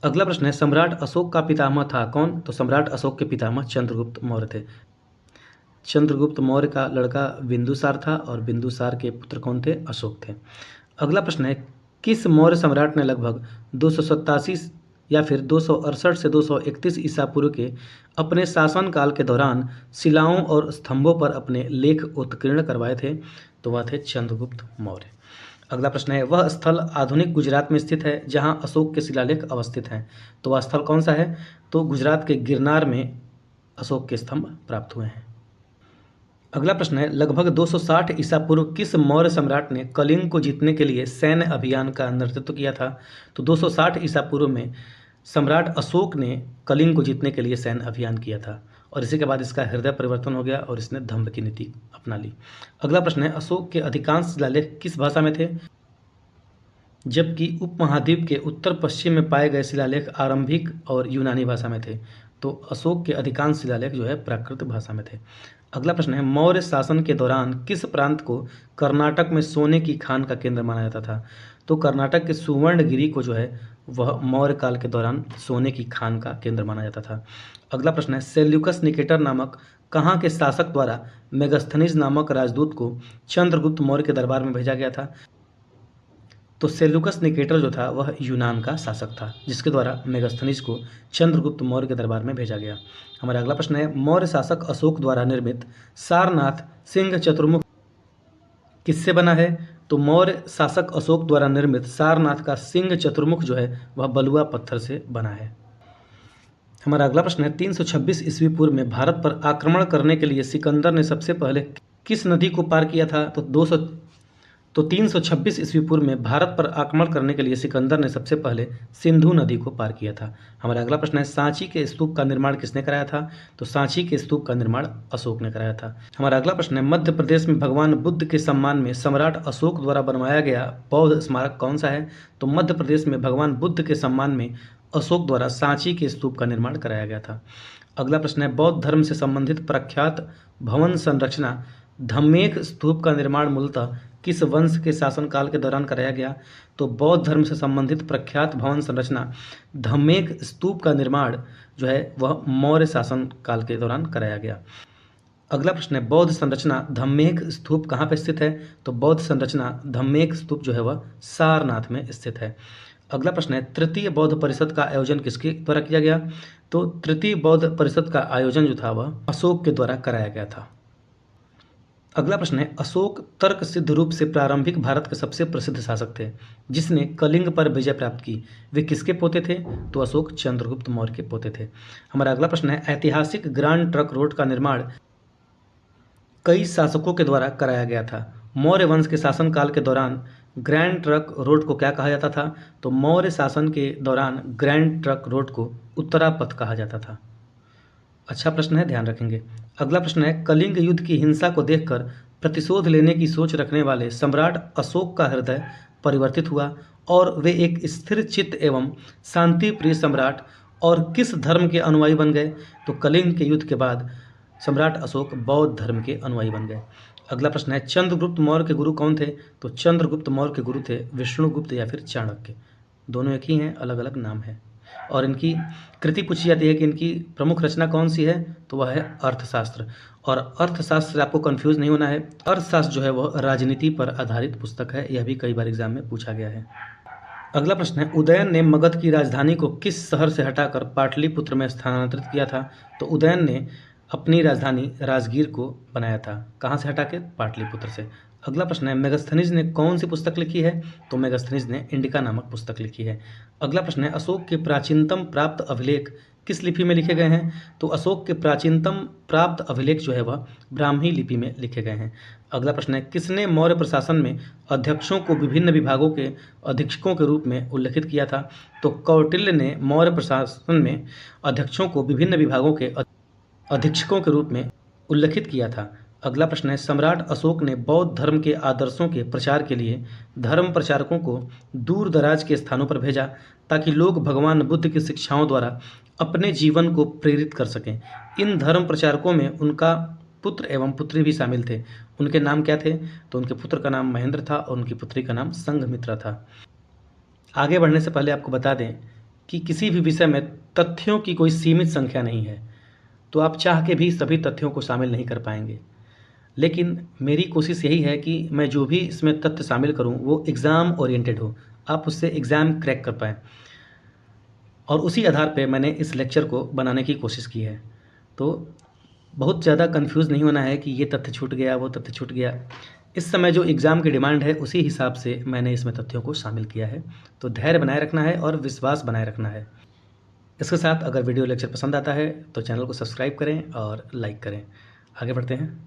अगला प्रश्न है सम्राट अशोक का पितामह था कौन? तो सम्राट अशोक के पितामह चंद्रगुप्त मौर्य थे। चंद्रगुप्त मौर्य का लड़का बिंदुसार था और बिंदुसार के पुत्र कौन थे? अशोक थे। अगला प्रश्न है किस मौर्य सम्राट ने लगभग 287 या फिर 268 से 231 ईसा पूर्व के अपने शासनकाल के दौरान शिलाओं और स्तंभों पर अपने लेख उत्कीर्ण करवाए थे? तो वह थे चंद्रगुप्त मौर्य। अगला प्रश्न है वह स्थल आधुनिक गुजरात में स्थित है जहां अशोक के शिलालेख अवस्थित हैं, तो वह स्थल कौन सा है? तो गुजरात के गिरनार में अशोक के स्तंभ प्राप्त हुए हैं। अगला प्रश्न है लगभग 260 ईसा पूर्व किस मौर्य सम्राट ने कलिंग को जीतने के लिए सैन्य अभियान का नेतृत्व किया था? तो 260 ईसा पूर्व में सम्राट अशोक ने कलिंग को जीतने के लिए सैन्य अभियान किया था और इसी के बाद इसका हृदय परिवर्तन हो गया और इसने धम्म की नीति अपना ली। अगला प्रश्न है अशोक के अधिकांश शिलालेख किस भाषा में थे? जबकि उपमहाद्वीप के उत्तर पश्चिम में पाए गए शिलालेख आरंभिक और यूनानी भाषा में थे, तो अशोक के अधिकांश शिलालेख जो है प्राकृत भाषा में थे। अगला प्रश्न है, मौर्य शासन के दौरान किस प्रांत को कर्नाटक में सोने की खान का केंद्र माना जाता था? तो कर्नाटक के सुवर्णगिरी को जो है वह मौर्य काल के दौरान सोने की खान का केंद्र माना जाता था। अगला प्रश्न है, सेल्यूकस निकेटर नामक कहाँ के शासक द्वारा मेगास्थनीज नामक राजदूत को चंद्रगुप्त मौर्य के दरबार में भेजा गया था? तो सेल्यूकस निकेटर जो था वह यूनान का शासक था, जिसके द्वारा मेगास्थनीज को चंद्रगुप्त मौर्य के दरबार में भेजा गया। हमारा अगला प्रश्न है, मौर्य शासक अशोक द्वारा निर्मित सारनाथ सिंह चतुर्मुख किससे बना है? तो मौर्य शासक अशोक द्वारा निर्मित सारनाथ का सिंह चतुर्मुख जो है वह बलुआ पत्थर से बना है। हमारा अगला प्रश्न है, 326 ईस्वी पूर्व में भारत पर आक्रमण करने के लिए सिकंदर ने सबसे पहले किस नदी को पार किया था? तो 326 ईस्वी पूर्व में भारत पर आक्रमण करने के लिए सिकंदर ने सबसे पहले सिंधु नदी को पार किया था। हमारा अगला प्रश्न है, सांची के स्तूप का निर्माण किसने कराया था? तो सांची के स्तूप का निर्माण अशोक ने कराया था। हमारा अगला प्रश्न है, मध्य प्रदेश में भगवान बुद्ध के सम्मान में सम्राट अशोक द्वारा बनवाया गया बौद्ध स्मारक कौन सा है? तो मध्य प्रदेश में भगवान बुद्ध के सम्मान में अशोक द्वारा सांची के स्तूप का निर्माण कराया गया था। अगला प्रश्न है, बौद्ध धर्म से संबंधित प्रख्यात भवन संरचना धम्मेक स्तूप का निर्माण मूलतः किस वंश के शासनकाल के दौरान कराया गया? तो बौद्ध धर्म से संबंधित प्रख्यात भवन संरचना धम्मेक स्तूप का निर्माण जो है वह मौर्य शासन काल के दौरान कराया गया। अगला प्रश्न है, बौद्ध संरचना धम्मेक स्तूप कहाँ पर स्थित है? तो बौद्ध संरचना धम्मेक स्तूप जो है वह सारनाथ में स्थित है। अगला प्रश्न है, तृतीय बौद्ध परिषद का आयोजन किसके द्वारा किया गया? तो तृतीय बौद्ध परिषद का आयोजन जो था वह अशोक के द्वारा कराया गया था। अगला प्रश्न है, अशोक तर्क सिद्ध रूप से प्रारंभिक भारत के सबसे प्रसिद्ध शासक थे जिसने कलिंग पर विजय प्राप्त की, वे किसके पोते थे? तो अशोक चंद्रगुप्त मौर्य के पोते थे। हमारा अगला प्रश्न है, ऐतिहासिक ग्रांड ट्रंक रोड का निर्माण कई शासकों के द्वारा कराया गया था। मौर्य वंश के शासनकाल के दौरान ग्रैंड ट्रंक रोड को क्या कहा जाता था? तो मौर्य शासन के दौरान ग्रैंड ट्रंक रोड को उत्तरापथ कहा जाता था। अच्छा प्रश्न है, ध्यान रखेंगे। अगला प्रश्न है, कलिंग युद्ध की हिंसा को देखकर प्रतिशोध लेने की सोच रखने वाले सम्राट अशोक का हृदय परिवर्तित हुआ और वे एक स्थिर चित्त एवं शांति प्रिय सम्राट और किस धर्म के अनुयायी बन गए? तो कलिंग के युद्ध के बाद सम्राट अशोक बौद्ध धर्म के अनुयायी बन गए। अगला प्रश्न है, चंद्रगुप्त मौर्य के गुरु कौन थे? तो चंद्रगुप्त मौर्य के गुरु थे विष्णुगुप्त या फिर चाणक्य। दोनों एक ही हैं, अलग अलग नाम है। और इनकी कृति पूछी जाती है कि इनकी प्रमुख रचना कौन सी है? तो वह है अर्थशास्त्र। और अर्थशास्त्र से आपको कंफ्यूज नहीं होना है, अर्थशास्त्र जो है वह राजनीति पर आधारित पुस्तक है, यह भी कई बार एग्जाम में पूछा गया है। अगला प्रश्न है, उदयन ने मगध की राजधानी को किस शहर से हटाकर पाटलिपुत्र में स्थानांतरित किया था? तो उदयन ने अपनी राजधानी राजगीर को बनाया था, कहाँ से हटा के? पाटलिपुत्र से। अगला प्रश्न है, मेगास्थनीज ने कौन सी पुस्तक लिखी है? तो मेगास्थनीज ने इंडिका नामक पुस्तक लिखी है। अगला प्रश्न है, अशोक के प्राचीनतम प्राप्त अभिलेख किस लिपि में लिखे गए हैं? तो अशोक के प्राचीनतम प्राप्त अभिलेख जो है वह ब्राह्मी लिपि में लिखे गए हैं। अगला प्रश्न है, किसने मौर्य प्रशासन में अध्यक्षों को विभिन्न विभागों के अधीक्षकों के रूप में उल्लिखित किया था? तो कौटिल्य ने मौर्य प्रशासन में अध्यक्षों को विभिन्न विभागों के अधीक्षकों के रूप में उल्लिखित किया था। अगला प्रश्न है, सम्राट अशोक ने बौद्ध धर्म के आदर्शों के प्रचार के लिए धर्म प्रचारकों को दूर दराज के स्थानों पर भेजा ताकि लोग भगवान बुद्ध की शिक्षाओं द्वारा अपने जीवन को प्रेरित कर सकें। इन धर्म प्रचारकों में उनका पुत्र एवं पुत्री भी शामिल थे। उनके नाम क्या थे? तो उनके पुत्र का नाम महेंद्र था और उनकी पुत्री का नाम संघमित्रा था। आगे बढ़ने से पहले आपको बता दें कि किसी भी विषय में तथ्यों की कोई सीमित संख्या नहीं है, तो आप चाह के भी सभी तथ्यों को शामिल नहीं कर पाएंगे। लेकिन मेरी कोशिश यही है कि मैं जो भी इसमें तथ्य शामिल करूं वो एग्ज़ाम ओरिएंटेड हो, आप उससे एग्ज़ाम क्रैक कर पाएँ, और उसी आधार पे मैंने इस लेक्चर को बनाने की कोशिश की है। तो बहुत ज़्यादा कंफ्यूज नहीं होना है कि ये तथ्य छूट गया, वो तथ्य छूट गया। इस समय जो एग्ज़ाम की डिमांड है उसी हिसाब से मैंने इसमें तथ्यों को शामिल किया है। तो धैर्य बनाए रखना है और विश्वास बनाए रखना है। इसके साथ अगर वीडियो लेक्चर पसंद आता है तो चैनल को सब्सक्राइब करें और लाइक करें। आगे बढ़ते हैं।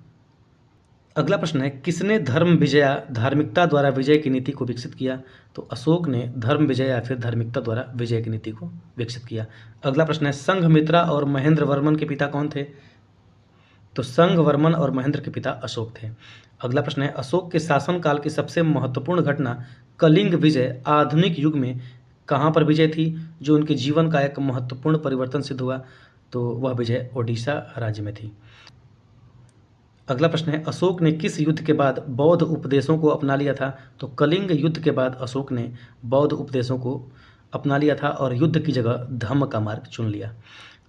अगला प्रश्न है, किसने धर्म विजया धार्मिकता द्वारा विजय की नीति को विकसित किया? तो अशोक ने धर्म विजय या फिर धार्मिकता द्वारा विजय की नीति को विकसित किया। अगला प्रश्न है, संघमित्रा और महेंद्र वर्मन के पिता कौन थे? तो संघवर्मन और महेंद्र के पिता अशोक थे। अगला प्रश्न है, अशोक के शासनकाल की सबसे महत्वपूर्ण घटना कलिंग विजय आधुनिक युग में कहाँ पर विजय थी जो उनके जीवन का एक महत्वपूर्ण परिवर्तन सिद्ध हुआ? तो वह विजय ओडिशा राज्य में थी। अगला प्रश्न है अशोक ने किस युद्ध के बाद बौद्ध उपदेशों को अपना लिया था? तो कलिंग युद्ध के बाद अशोक ने बौद्ध उपदेशों को अपना लिया था और युद्ध की जगह धम्म का मार्ग चुन लिया।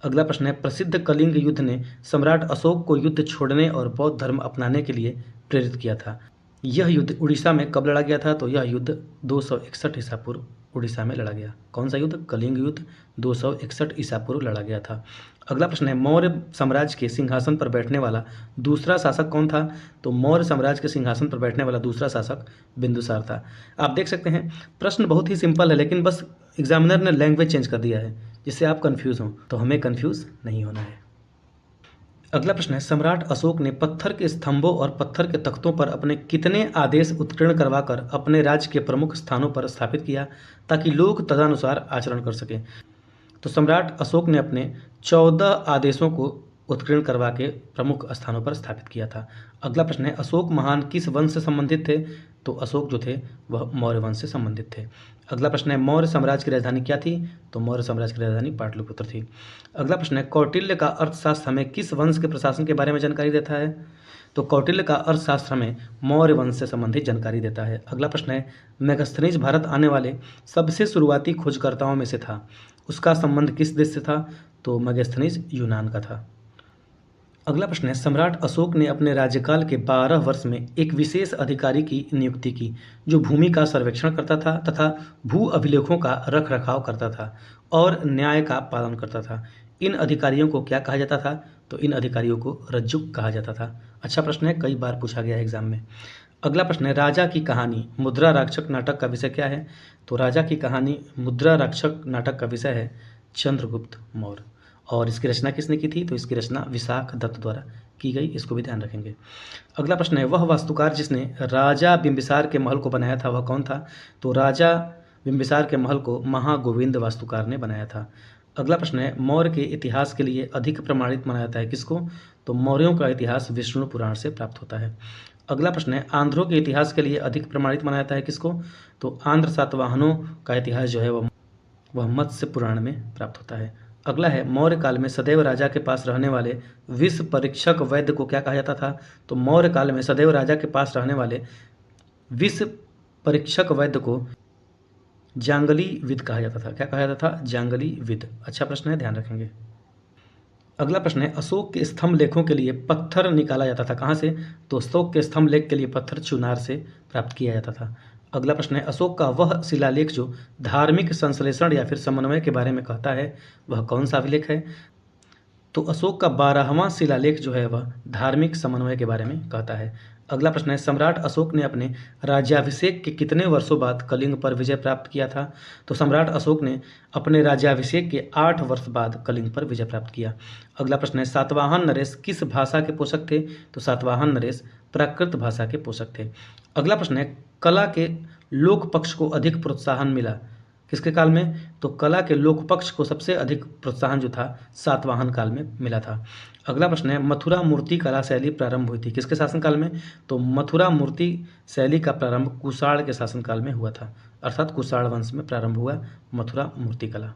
अगला प्रश्न है प्रसिद्ध कलिंग युद्ध ने सम्राट अशोक को युद्ध छोड़ने और बौद्ध धर्म अपनाने के लिए प्रेरित किया था। यह युद्ध उड़ीसा में कब लड़ा गया था? तो यह युद्ध 261 ईसा पूर्व उड़ीसा में लड़ा गया। कौन सा युद्ध? कलिंग युद्ध 261 ईसा पूर्व लड़ा गया था। अगला प्रश्न है मौर्य साम्राज्य के सिंहासन पर बैठने वाला दूसरा शासक कौन था? तो मौर्य साम्राज्य के सिंहासन पर बैठने वाला दूसरा शासक बिंदुसार था। आप देख सकते हैं प्रश्न बहुत ही सिंपल है, लेकिन बस एग्जामिनर ने लैंग्वेज चेंज कर दिया है जिससे आप कंफ्यूज हों, तो हमें कंफ्यूज नहीं होना है। अगला प्रश्न है सम्राट अशोक ने पत्थर के स्तंभों और पत्थर के तख्तों पर अपने कितने आदेश उत्कीर्ण करवाकर अपने राज्य के प्रमुख स्थानों पर स्थापित किया ताकि लोग तदनुसार आचरण कर सकें? तो सम्राट अशोक ने अपने 14 आदेशों को उत्कीर्ण करवा के प्रमुख स्थानों पर स्थापित किया था। अगला प्रश्न है अशोक महान किस वंश से संबंधित थे? तो अशोक जो थे वह मौर्य वंश से संबंधित थे। अगला प्रश्न है मौर्य साम्राज्य की राजधानी क्या थी? तो मौर्य साम्राज्य की राजधानी पाटलिपुत्र थी। अगला प्रश्न है कौटिल्य का अर्थशास्त्र हमें किस वंश के प्रशासन के बारे में जानकारी देता है? तो कौटिल्य का अर्थशास्त्र हमें मौर्य वंश से संबंधित जानकारी देता है। अगला प्रश्न है मेगास्थनीज भारत आने वाले सबसे शुरुआती खोजकर्ताओं में से था, उसका संबंध किस देश से था? तो मेगास्थनीज यूनान का था। अगला प्रश्न है सम्राट अशोक ने अपने राज्यकाल के 12 वर्ष में एक विशेष अधिकारी की नियुक्ति की जो भूमि का सर्वेक्षण करता था तथा भू अभिलेखों का रख रखाव करता था और न्याय का पालन करता था। इन अधिकारियों को क्या कहा जाता था? तो इन अधिकारियों को रज्जुक कहा जाता था। अच्छा प्रश्न है, कई बार पूछा गया है एग्जाम में। अगला प्रश्न है राजा की कहानी मुद्रा राक्षक नाटक का विषय क्या है? तो राजा की कहानी मुद्रा राक्षक नाटक का विषय है चंद्रगुप्त मौर्य। और इसकी रचना किसने की थी? तो इसकी रचना विशाख दत्त द्वारा की गई, इसको भी ध्यान रखेंगे। अगला प्रश्न है वह वास्तुकार जिसने राजा बिंबिसार के महल को बनाया था वह कौन था? तो राजा बिंबिसार के महल को महागोविंद वास्तुकार ने बनाया था। अगला प्रश्न है मौर्य के इतिहास के लिए अधिक प्रमाणित माना जाता है किसको? तो मौर्यों का इतिहास विष्णु पुराण से प्राप्त होता है। अगला प्रश्न है आंध्रों के इतिहास के लिए अधिक प्रमाणित माना जाता है किसको? तो आंध्र सातवाहनों का इतिहास जो है वह मत्स्य पुराण में प्राप्त होता है। अगला है मौर्य काल में सदैव राजा के पास रहने वाले विष परीक्षक वैद्य को क्या कहा जाता था? तो मौर्य काल में सदैव राजा के पास रहने वाले विष परीक्षक वैद्य को जांगली विद कहा जाता था। क्या कहा जाता था? जांगली विद। अच्छा प्रश्न है, ध्यान रखेंगे। अगला प्रश्न है अशोक के स्तंभ लेखों के लिए पत्थर निकाला जाता था कहाँ से? तो अशोक के स्तंभ लेख के लिए पत्थर चुनार से प्राप्त किया जाता था। अगला प्रश्न है अशोक का वह शिलालेख जो धार्मिक संश्लेषण या फिर समन्वय के बारे में कहता है वह कौन सा अभिलेख है? तो अशोक का 12वां शिलालेख जो है वह धार्मिक समन्वय के बारे में कहता है। अगला प्रश्न है सम्राट अशोक ने अपने राज्याभिषेक के कितने वर्षों बाद कलिंग पर विजय प्राप्त किया था? तो सम्राट अशोक ने अपने राज्याभिषेक के 8 वर्ष बाद कलिंग पर विजय प्राप्त किया। अगला प्रश्न है सातवाहन नरेश किस भाषा के पोषक थे? तो सातवाहन नरेश प्राकृत भाषा के पोषक थे। अगला प्रश्न है कला के लोक पक्ष को अधिक प्रोत्साहन मिला किसके काल में? तो कला के लोक पक्ष को सबसे अधिक प्रोत्साहन जो था सातवाहन काल में मिला था। अगला प्रश्न है मथुरा मूर्ति कला शैली प्रारंभ हुई थी किसके शासनकाल में? तो मथुरा मूर्ति शैली का प्रारंभ कुषाण के शासनकाल में हुआ था, अर्थात कुषाण वंश में प्रारंभ हुआ मथुरा मूर्ति कला।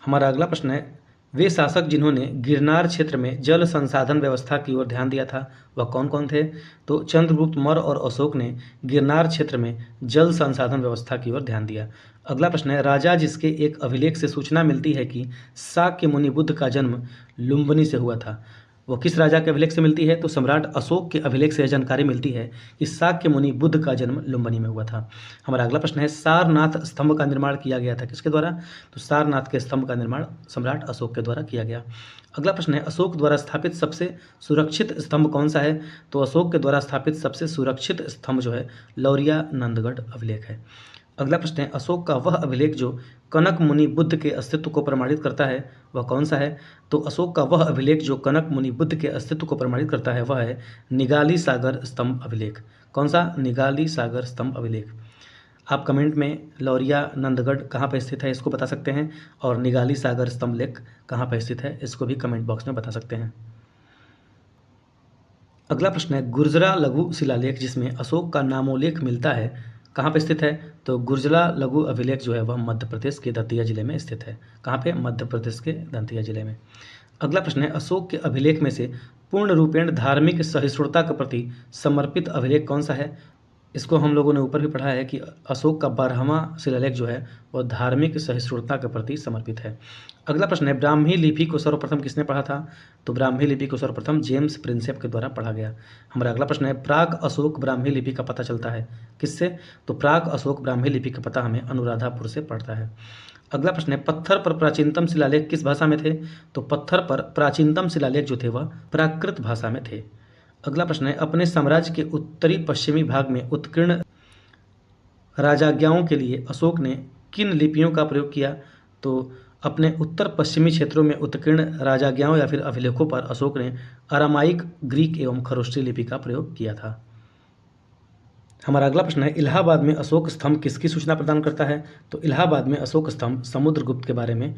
हमारा अगला प्रश्न है वे शासक जिन्होंने गिरनार क्षेत्र में जल संसाधन व्यवस्था की ओर ध्यान दिया था वह कौन कौन थे? तो चंद्रगुप्त मौर्य और अशोक ने गिरनार क्षेत्र में जल संसाधन व्यवस्था की ओर ध्यान दिया। अगला प्रश्न है राजा जिसके एक अभिलेख से सूचना मिलती है कि शाक्य मुनि बुद्ध का जन्म लुम्बिनी से हुआ था, वो किस राजा के अभिलेख से मिलती है? तो सम्राट अशोक के अभिलेख से यह जानकारी मिलती है कि शाक्य मुनि बुद्ध का जन्म लुम्बिनी में हुआ था। हमारा अगला प्रश्न है सारनाथ स्तंभ का निर्माण किया गया था किसके द्वारा? तो सारनाथ के स्तंभ का निर्माण सम्राट अशोक के द्वारा किया गया। अगला प्रश्न है अशोक द्वारा स्थापित सबसे सुरक्षित स्तंभ कौन सा है? तो अशोक के द्वारा स्थापित सबसे सुरक्षित स्तंभ जो है लौरिया नंदगढ़ अभिलेख है। अगला प्रश्न है अशोक का वह अभिलेख जो कनक मुनि बुद्ध के अस्तित्व को प्रमाणित करता है वह कौन सा है? तो अशोक का वह अभिलेख जो कनक मुनि बुद्ध के अस्तित्व को प्रमाणित करता है वह है निगाली सागर स्तंभ अभिलेख। कौन सा? निगाली सागर स्तंभ अभिलेख। आप कमेंट में लौरिया नंदगढ़ कहाँ पर स्थित है इसको बता सकते हैं और निगाली सागर स्तंभ लेख कहाँ पर स्थित है इसको भी कमेंट बॉक्स में बता सकते हैं। अगला प्रश्न है गुर्जरा लघु शिलालेख जिसमें अशोक का नामोल्लेख मिलता है कहाँ पे स्थित है? तो गुर्जरा लघु अभिलेख जो है वह मध्य प्रदेश के दतिया जिले में स्थित है। कहाँ पे? मध्य प्रदेश के दतिया जिले में। अगला प्रश्न है अशोक के अभिलेख में से पूर्ण रूपेण धार्मिक सहिष्णुता के प्रति समर्पित अभिलेख कौन सा है? इसको हम लोगों ने ऊपर भी पढ़ा है कि अशोक का 12वां शिलालेख जो है वह धार्मिक सहिष्णुता के प्रति समर्पित है। अगला प्रश्न है, ब्राह्मी लिपि को सर्वप्रथम किसने पढ़ा था? तो ब्राह्मी लिपि को सर्वप्रथम जेम्स प्रिंसेप के द्वारा पढ़ा गया। हमारा अगला प्रश्न है, प्राक अशोक ब्राह्मी लिपि का पता चलता है किससे? तो प्राक अशोक ब्राह्मी लिपि का पता हमें अनुराधापुर से पड़ता है। अगला प्रश्न है, पत्थर पर प्राचीनतम शिलालेख किस भाषा में थे? तो पत्थर पर प्राचीनतम शिलालेख जो थे वह प्राकृत भाषा में थे। अगला प्रश्न है, अपने साम्राज्य के उत्तरी पश्चिमी भाग में उत्कीर्ण राजाज्ञाओं के लिए अशोक ने किन लिपियों का प्रयोग किया? तो अपने उत्तर पश्चिमी क्षेत्रों में उत्कीर्ण राजाज्ञाओं या फिर अभिलेखों पर अशोक ने अरामाइक, ग्रीक एवं खरोष्टी लिपि का प्रयोग किया था। हमारा अगला प्रश्न है, इलाहाबाद में अशोक स्तंभ किसकी सूचना प्रदान करता है? तो इलाहाबाद में अशोक स्तंभ समुद्रगुप्त के बारे में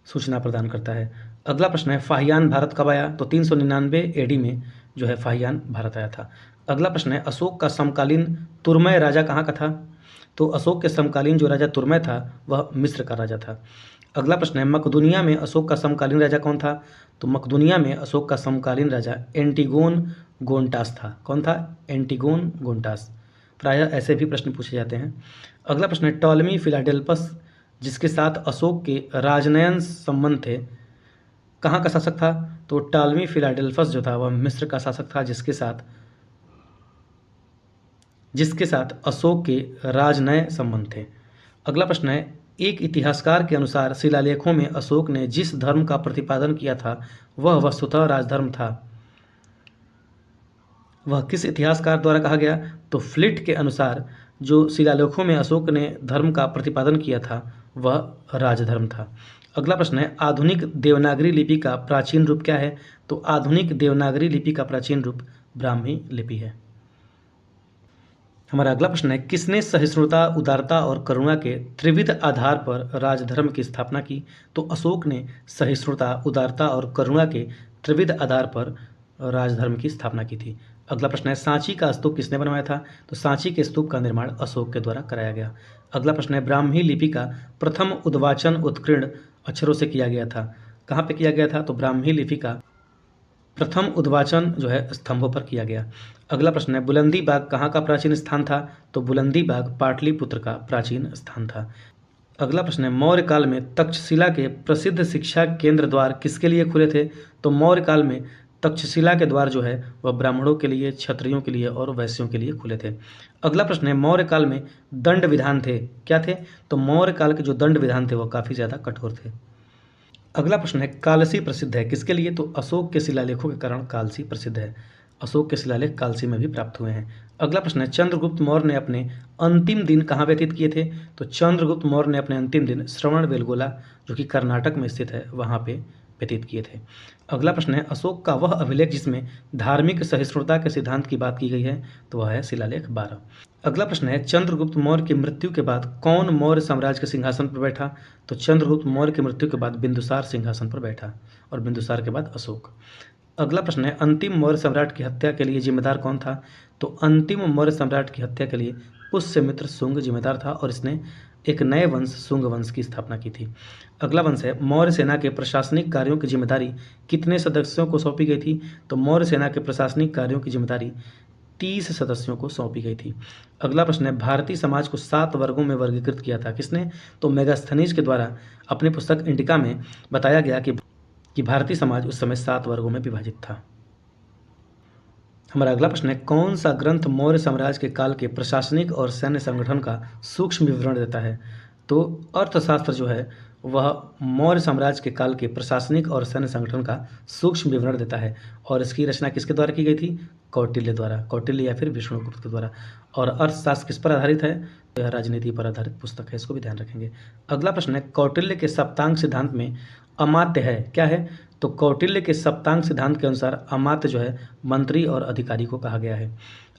सूचना प्रदान करता है। अगला प्रश्न है, फाहियान भारत कब आया? तो 399 एडी में जो है फाहियान भारत आया था। अगला प्रश्न है, अशोक का समकालीन तुरमय राजा कहाँ का था? तो अशोक के समकालीन जो राजा तुरमय था वह मिस्र का राजा था। अगला प्रश्न है, मकदुनिया में अशोक का समकालीन राजा कौन था? तो मकदुनिया में अशोक का समकालीन राजा एंटीगोन गोनटास था। कौन था? एंटीगोन गोनटास। प्रायः ऐसे भी प्रश्न पूछे जाते हैं। अगला प्रश्न है, टॉलमी फिलाडेल्फस जिसके साथ अशोक के राजनयन संबंध थे, कहाँ का शासक था? तो टॉलमी फिलाडेल्फस जो था वह मिस्र का शासक था जिसके साथ अशोक के राजनय संबंध थे। अगला प्रश्न है, एक इतिहासकार के अनुसार शिलालेखों में अशोक ने जिस धर्म का प्रतिपादन किया था वह वस्तुतः राजधर्म था। वह किस इतिहासकार द्वारा कहा गया? तो फ्लिट के अनुसार जो शिलालेखों में अशोक ने धर्म का प्रतिपादन किया था वह राजधर्म था। अगला प्रश्न है, आधुनिक देवनागरी लिपि का प्राचीन रूप क्या है? तो आधुनिक देवनागरी लिपि का प्राचीन रूप ब्राह्मी लिपि है। हमारा अगला प्रश्न है, किसने सहिष्णुता, उदारता और करुणा के त्रिविध आधार पर राजधर्म की स्थापना की? तो अशोक ने सहिष्णुता, उदारता और करुणा के त्रिविध आधार पर राजधर्म की स्थापना की थी। अगला प्रश्न है, सांची का स्तूप किसने बनवाया था? तो सांची के स्तूप का निर्माण अशोक के द्वारा कराया गया। अगला प्रश्न है, ब्राह्मी लिपि का प्रथम उद्वाचन उत्कीर्ण अक्षरों से किया गया था। कहाँ पे किया गया था? तो ब्राह्मी लिपि का प्रथम उद्वाचन जो है स्तंभों पर किया गया। अगला प्रश्न है, बुलंदी बाग कहाँ का प्राचीन स्थान था? तो बुलंदी बाग पाटलिपुत्र का प्राचीन स्थान था। अगला प्रश्न है, मौर्य काल में तक्षशिला के प्रसिद्ध शिक्षा केंद्र द्वार किसके लिए खुले थे? तो मौर्य काल में तक्षशिला के द्वार जो है वह ब्राह्मणों के लिए, क्षत्रियों के लिए और वैश्यों के लिए खुले थे। अगला प्रश्न है, मौर्य काल में दंड विधान थे, क्या थे? तो मौर्य काल के जो दंड विधान थे वह काफ़ी ज़्यादा कठोर थे। अगला प्रश्न है, कालसी प्रसिद्ध है किसके लिए? तो अशोक के शिलालेखों के कारण कालसी प्रसिद्ध है। अशोक के शिलालेख कालसी में भी प्राप्त हुए हैं। अगला प्रश्न है, चंद्रगुप्त मौर्य ने अपने अंतिम दिन कहाँ व्यतीत किए थे? तो चंद्रगुप्त मौर्य ने अपने अंतिम दिन श्रवणबेलगोला जो कि कर्नाटक में स्थित है वहाँ पे व्यतीत किए थे। अगला प्रश्न है, अशोक का वह अभिलेख जिसमें धार्मिक सहिष्णुता के सिद्धांत की बात की गई है, तो वह है शिलालेख 12। अगला प्रश्न है, चंद्रगुप्त मौर्य की मृत्यु के बाद कौन मौर्य साम्राज्य के सिंहासन पर बैठा? तो चंद्रगुप्त मौर्य की मृत्यु के बाद बिंदुसार सिंहासन पर बैठा और बिंदुसार के बाद अशोक। अगला प्रश्न है, अंतिम मौर्य सम्राट की हत्या के लिए जिम्मेदार कौन था? तो अंतिम मौर्य सम्राट की हत्या के लिए पुष्यमित्र शुंग जिम्मेदार था और इसने एक नए वंश शुंग वंश की स्थापना की थी। अगला वंश है, मौर्य सेना के प्रशासनिक कार्यों की जिम्मेदारी कितने सदस्यों को सौंपी गई थी? तो मौर्य सेना के प्रशासनिक कार्यों की जिम्मेदारी 30 सदस्यों को सौंपी गई थी। अगला प्रश्न है, भारतीय समाज को 7 वर्गों में वर्गीकृत किया था किसने? तो मेगास्थनीज के द्वारा अपनी पुस्तक इंडिका में बताया गया कि भारतीय समाज उस समय 7 वर्गों में विभाजित था। हमारा अगला प्रश्न है, कौन सा ग्रंथ मौर्य साम्राज्य के काल के प्रशासनिक और सैन्य संगठन का सूक्ष्म विवरण देता है? तो अर्थशास्त्र जो है वह मौर्य साम्राज्य के काल के प्रशासनिक और सैन्य संगठन का सूक्ष्म विवरण देता है और इसकी रचना किसके द्वारा की गई थी? कौटिल्य द्वारा, कौटिल्य या फिर विष्णुगुप्त के द्वारा। और अर्थशास्त्र किस पर आधारित है? यह राजनीति पर आधारित पुस्तक है, इसको भी ध्यान रखेंगे। अगला प्रश्न है, कौटिल्य के सप्तांग सिद्धांत में अमात्य है, क्या है? तो कौटिल्य के सप्तांग सिद्धांत के अनुसार अमात्य जो है मंत्री और अधिकारी को कहा गया है।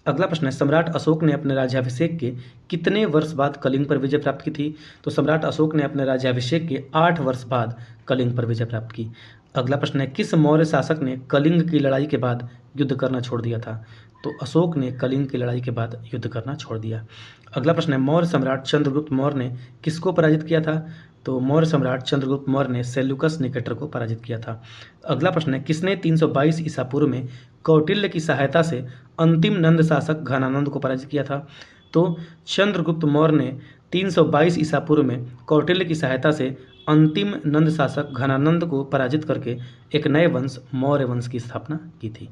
अगला प्रश्न है, सम्राट अशोक ने अपने राज्याभिषेक के कितने वर्ष बाद कलिंग पर विजय प्राप्त की थी? तो सम्राट अशोक ने अपने राज्याभिषेक के 8 वर्ष बाद कलिंग पर विजय प्राप्त की। अगला प्रश्न है, किस मौर्य शासक ने कलिंग की लड़ाई के बाद युद्ध करना छोड़ दिया था? तो अशोक ने कलिंग की लड़ाई के बाद युद्ध करना छोड़ दिया। अगला प्रश्न है, मौर्य सम्राट चंद्रगुप्त मौर्य ने किसको पराजित किया था? तो मौर्य सम्राट चंद्रगुप्त मौर्य ने सेल्यूकस निकेटर को पराजित किया था। अगला प्रश्न है, किसने 322 ईसा पूर्व में कौटिल्य की सहायता से अंतिम नंद शासक घनानंद को पराजित किया था? तो चंद्रगुप्त मौर्य ने 322 ईसा पूर्व में कौटिल्य की सहायता से अंतिम नंद शासक घनानंद को पराजित करके एक नए वंश मौर्य वंश की स्थापना की थी।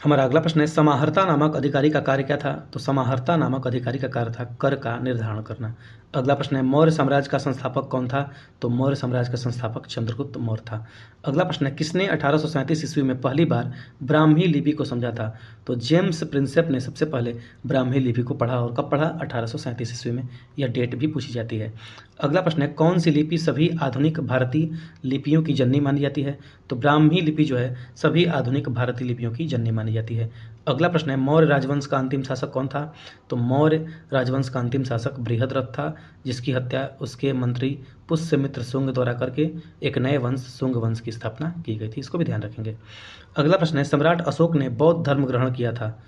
हमारा अगला प्रश्न है, समाहर्ता नामक अधिकारी का कार्य क्या था? तो समाहर्ता नामक अधिकारी का कार्य था कर का निर्धारण करना। अगला प्रश्न है, मौर्य साम्राज्य का संस्थापक कौन था? तो मौर्य साम्राज्य का संस्थापक चंद्रगुप्त मौर्य था। अगला प्रश्न है, किसने 1837 ईस्वी में पहली बार ब्राह्मी लिपि को समझा था? तो जेम्स प्रिंसेप ने सबसे पहले ब्राह्मी लिपि को पढ़ा, और कब पढ़ा? 1837 ईस्वी में। यह डेट भी पूछी जाती है। अगला प्रश्न है, कौन सी लिपि सभी आधुनिक भारतीय लिपियों की जननी मानी जाती है? तो ब्राह्मी लिपि जो है सभी आधुनिक भारतीय लिपियों की जननी मानी जाती है। अगला प्रश्न है, मौर्य राजवंश का अंतिम शासक कौन था? तो मौर्य राजवंश का अंतिम शासक बृहद्रथ था, जिसकी हत्या उसके मंत्री पुष्यमित्र शुंग द्वारा करके एक नए वंश शुंग वंश की स्थापना की गई थी। इसको भी ध्यान रखेंगे। अगला प्रश्न है, सम्राट अशोक ने बौद्ध धर्म ग्रहण किया था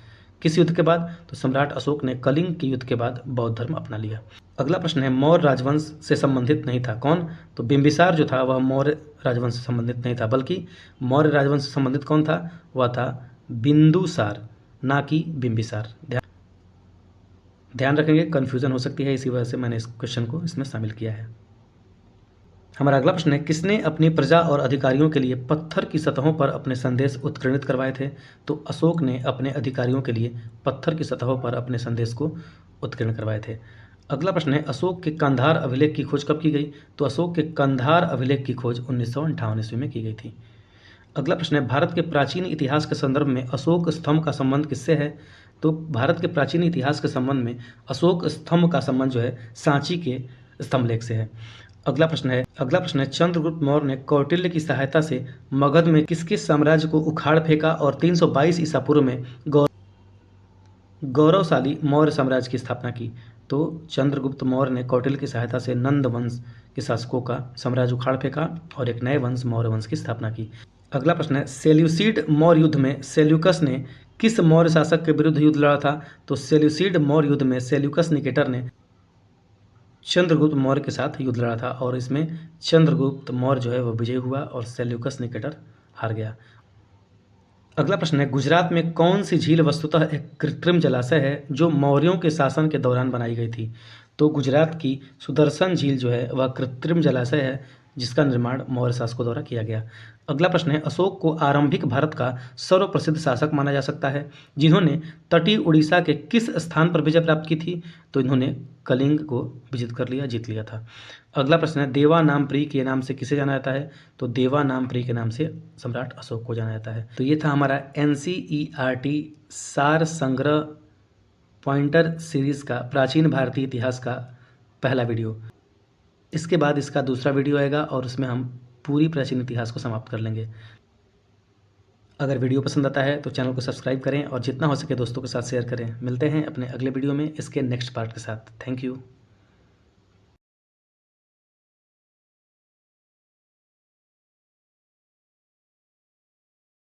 किस युद्ध के बाद? तो सम्राट अशोक ने कलिंग के युद्ध के बाद बौद्ध धर्म अपना लिया। अगला प्रश्न है, मौर्य राजवंश से संबंधित नहीं था कौन? तो बिंबिसार जो था वह मौर्य राजवंश से संबंधित नहीं था, बल्कि मौर्य राजवंश से संबंधित कौन था? वह था बिंदुसार, ना कि बिंबिसार। ध्यान रखेंगे, कन्फ्यूजन हो सकती है, इसी वजह से मैंने इस क्वेश्चन को इसमें शामिल किया है। हमारा अगला प्रश्न है, किसने अपनी प्रजा और अधिकारियों के लिए पत्थर की सतहों पर अपने संदेश उत्कीर्णित करवाए थे? तो अशोक ने अपने अधिकारियों के लिए पत्थर की सतहों पर अपने संदेश को उत्कीर्ण करवाए थे। अगला प्रश्न है, अशोक के कंधार अभिलेख की खोज कब की गई? तो अशोक के कंधार अभिलेख की खोज 1958 ईस्वी में की गई थी। अगला प्रश्न है, भारत के प्राचीन इतिहास के संदर्भ में अशोक स्तंभ का संबंध किससे है? तो भारत के प्राचीन इतिहास के संबंध में अशोक स्तंभ का संबंध जो है सांची के स्तंभलेख से है। अगला प्रश्न है, चंद्रगुप्त मौर्य ने कौटिल्य की सहायता से मगध में किस किस साम्राज्य को उखाड़ फेंका और 322 ईसा पूर्व में गौरवशाली मौर्य साम्राज्य की स्थापना की? तो चंद्रगुप्त मौर्य ने कौटिल्य की सहायता से नंद वंश के शासकों का साम्राज्य उखाड़ फेंका और एक नए वंश मौर्य वंश की स्थापना की। अगला प्रश्न है, सेल्यूसिड मौर्य युद्ध में सेल्यूकस ने किस मौर्य शासक के विरुद्ध युद्ध लड़ा था? तो सेल्यूसिड मौर्य युद्ध में सेल्यूकस निकेटर ने चंद्रगुप्त मौर्य के साथ युद्ध लड़ा था, और इसमें चंद्रगुप्त मौर्य जो है वह विजयी हुआ और सेल्यूकस निकेटर हार गया। अगला प्रश्न है, गुजरात में कौन सी झील वस्तुतः एक कृत्रिम जलाशय है जो मौर्यों के शासन के दौरान बनाई गई थी? तो गुजरात की सुदर्शन झील जो है वह कृत्रिम जलाशय है, जिसका निर्माण मौर्य शासकों द्वारा किया गया। अगला प्रश्न है, अशोक को आरंभिक भारत का सर्वप्रसिद्ध शासक माना जा सकता है, जिन्होंने तटीय उड़ीसा के किस स्थान पर विजय प्राप्त की थी? तो इन्होंने कलिंग को विजित कर लिया, जीत लिया था। अगला प्रश्न है, देवानामप्री के नाम से किसे जाना जाता है? तो देवानामप्री के नाम से सम्राट अशोक को जाना जाता है। तो ये था हमारा NCERT सार संग्रह पॉइंटर सीरीज का प्राचीन भारतीय इतिहास का पहला वीडियो। इसके बाद इसका दूसरा वीडियो आएगा और उसमें हम पूरी प्राचीन इतिहास को समाप्त कर लेंगे। अगर वीडियो पसंद आता है तो चैनल को सब्सक्राइब करें और जितना हो सके दोस्तों के साथ शेयर करें। मिलते हैं अपने अगले वीडियो में इसके नेक्स्ट पार्ट के साथ। Thank you.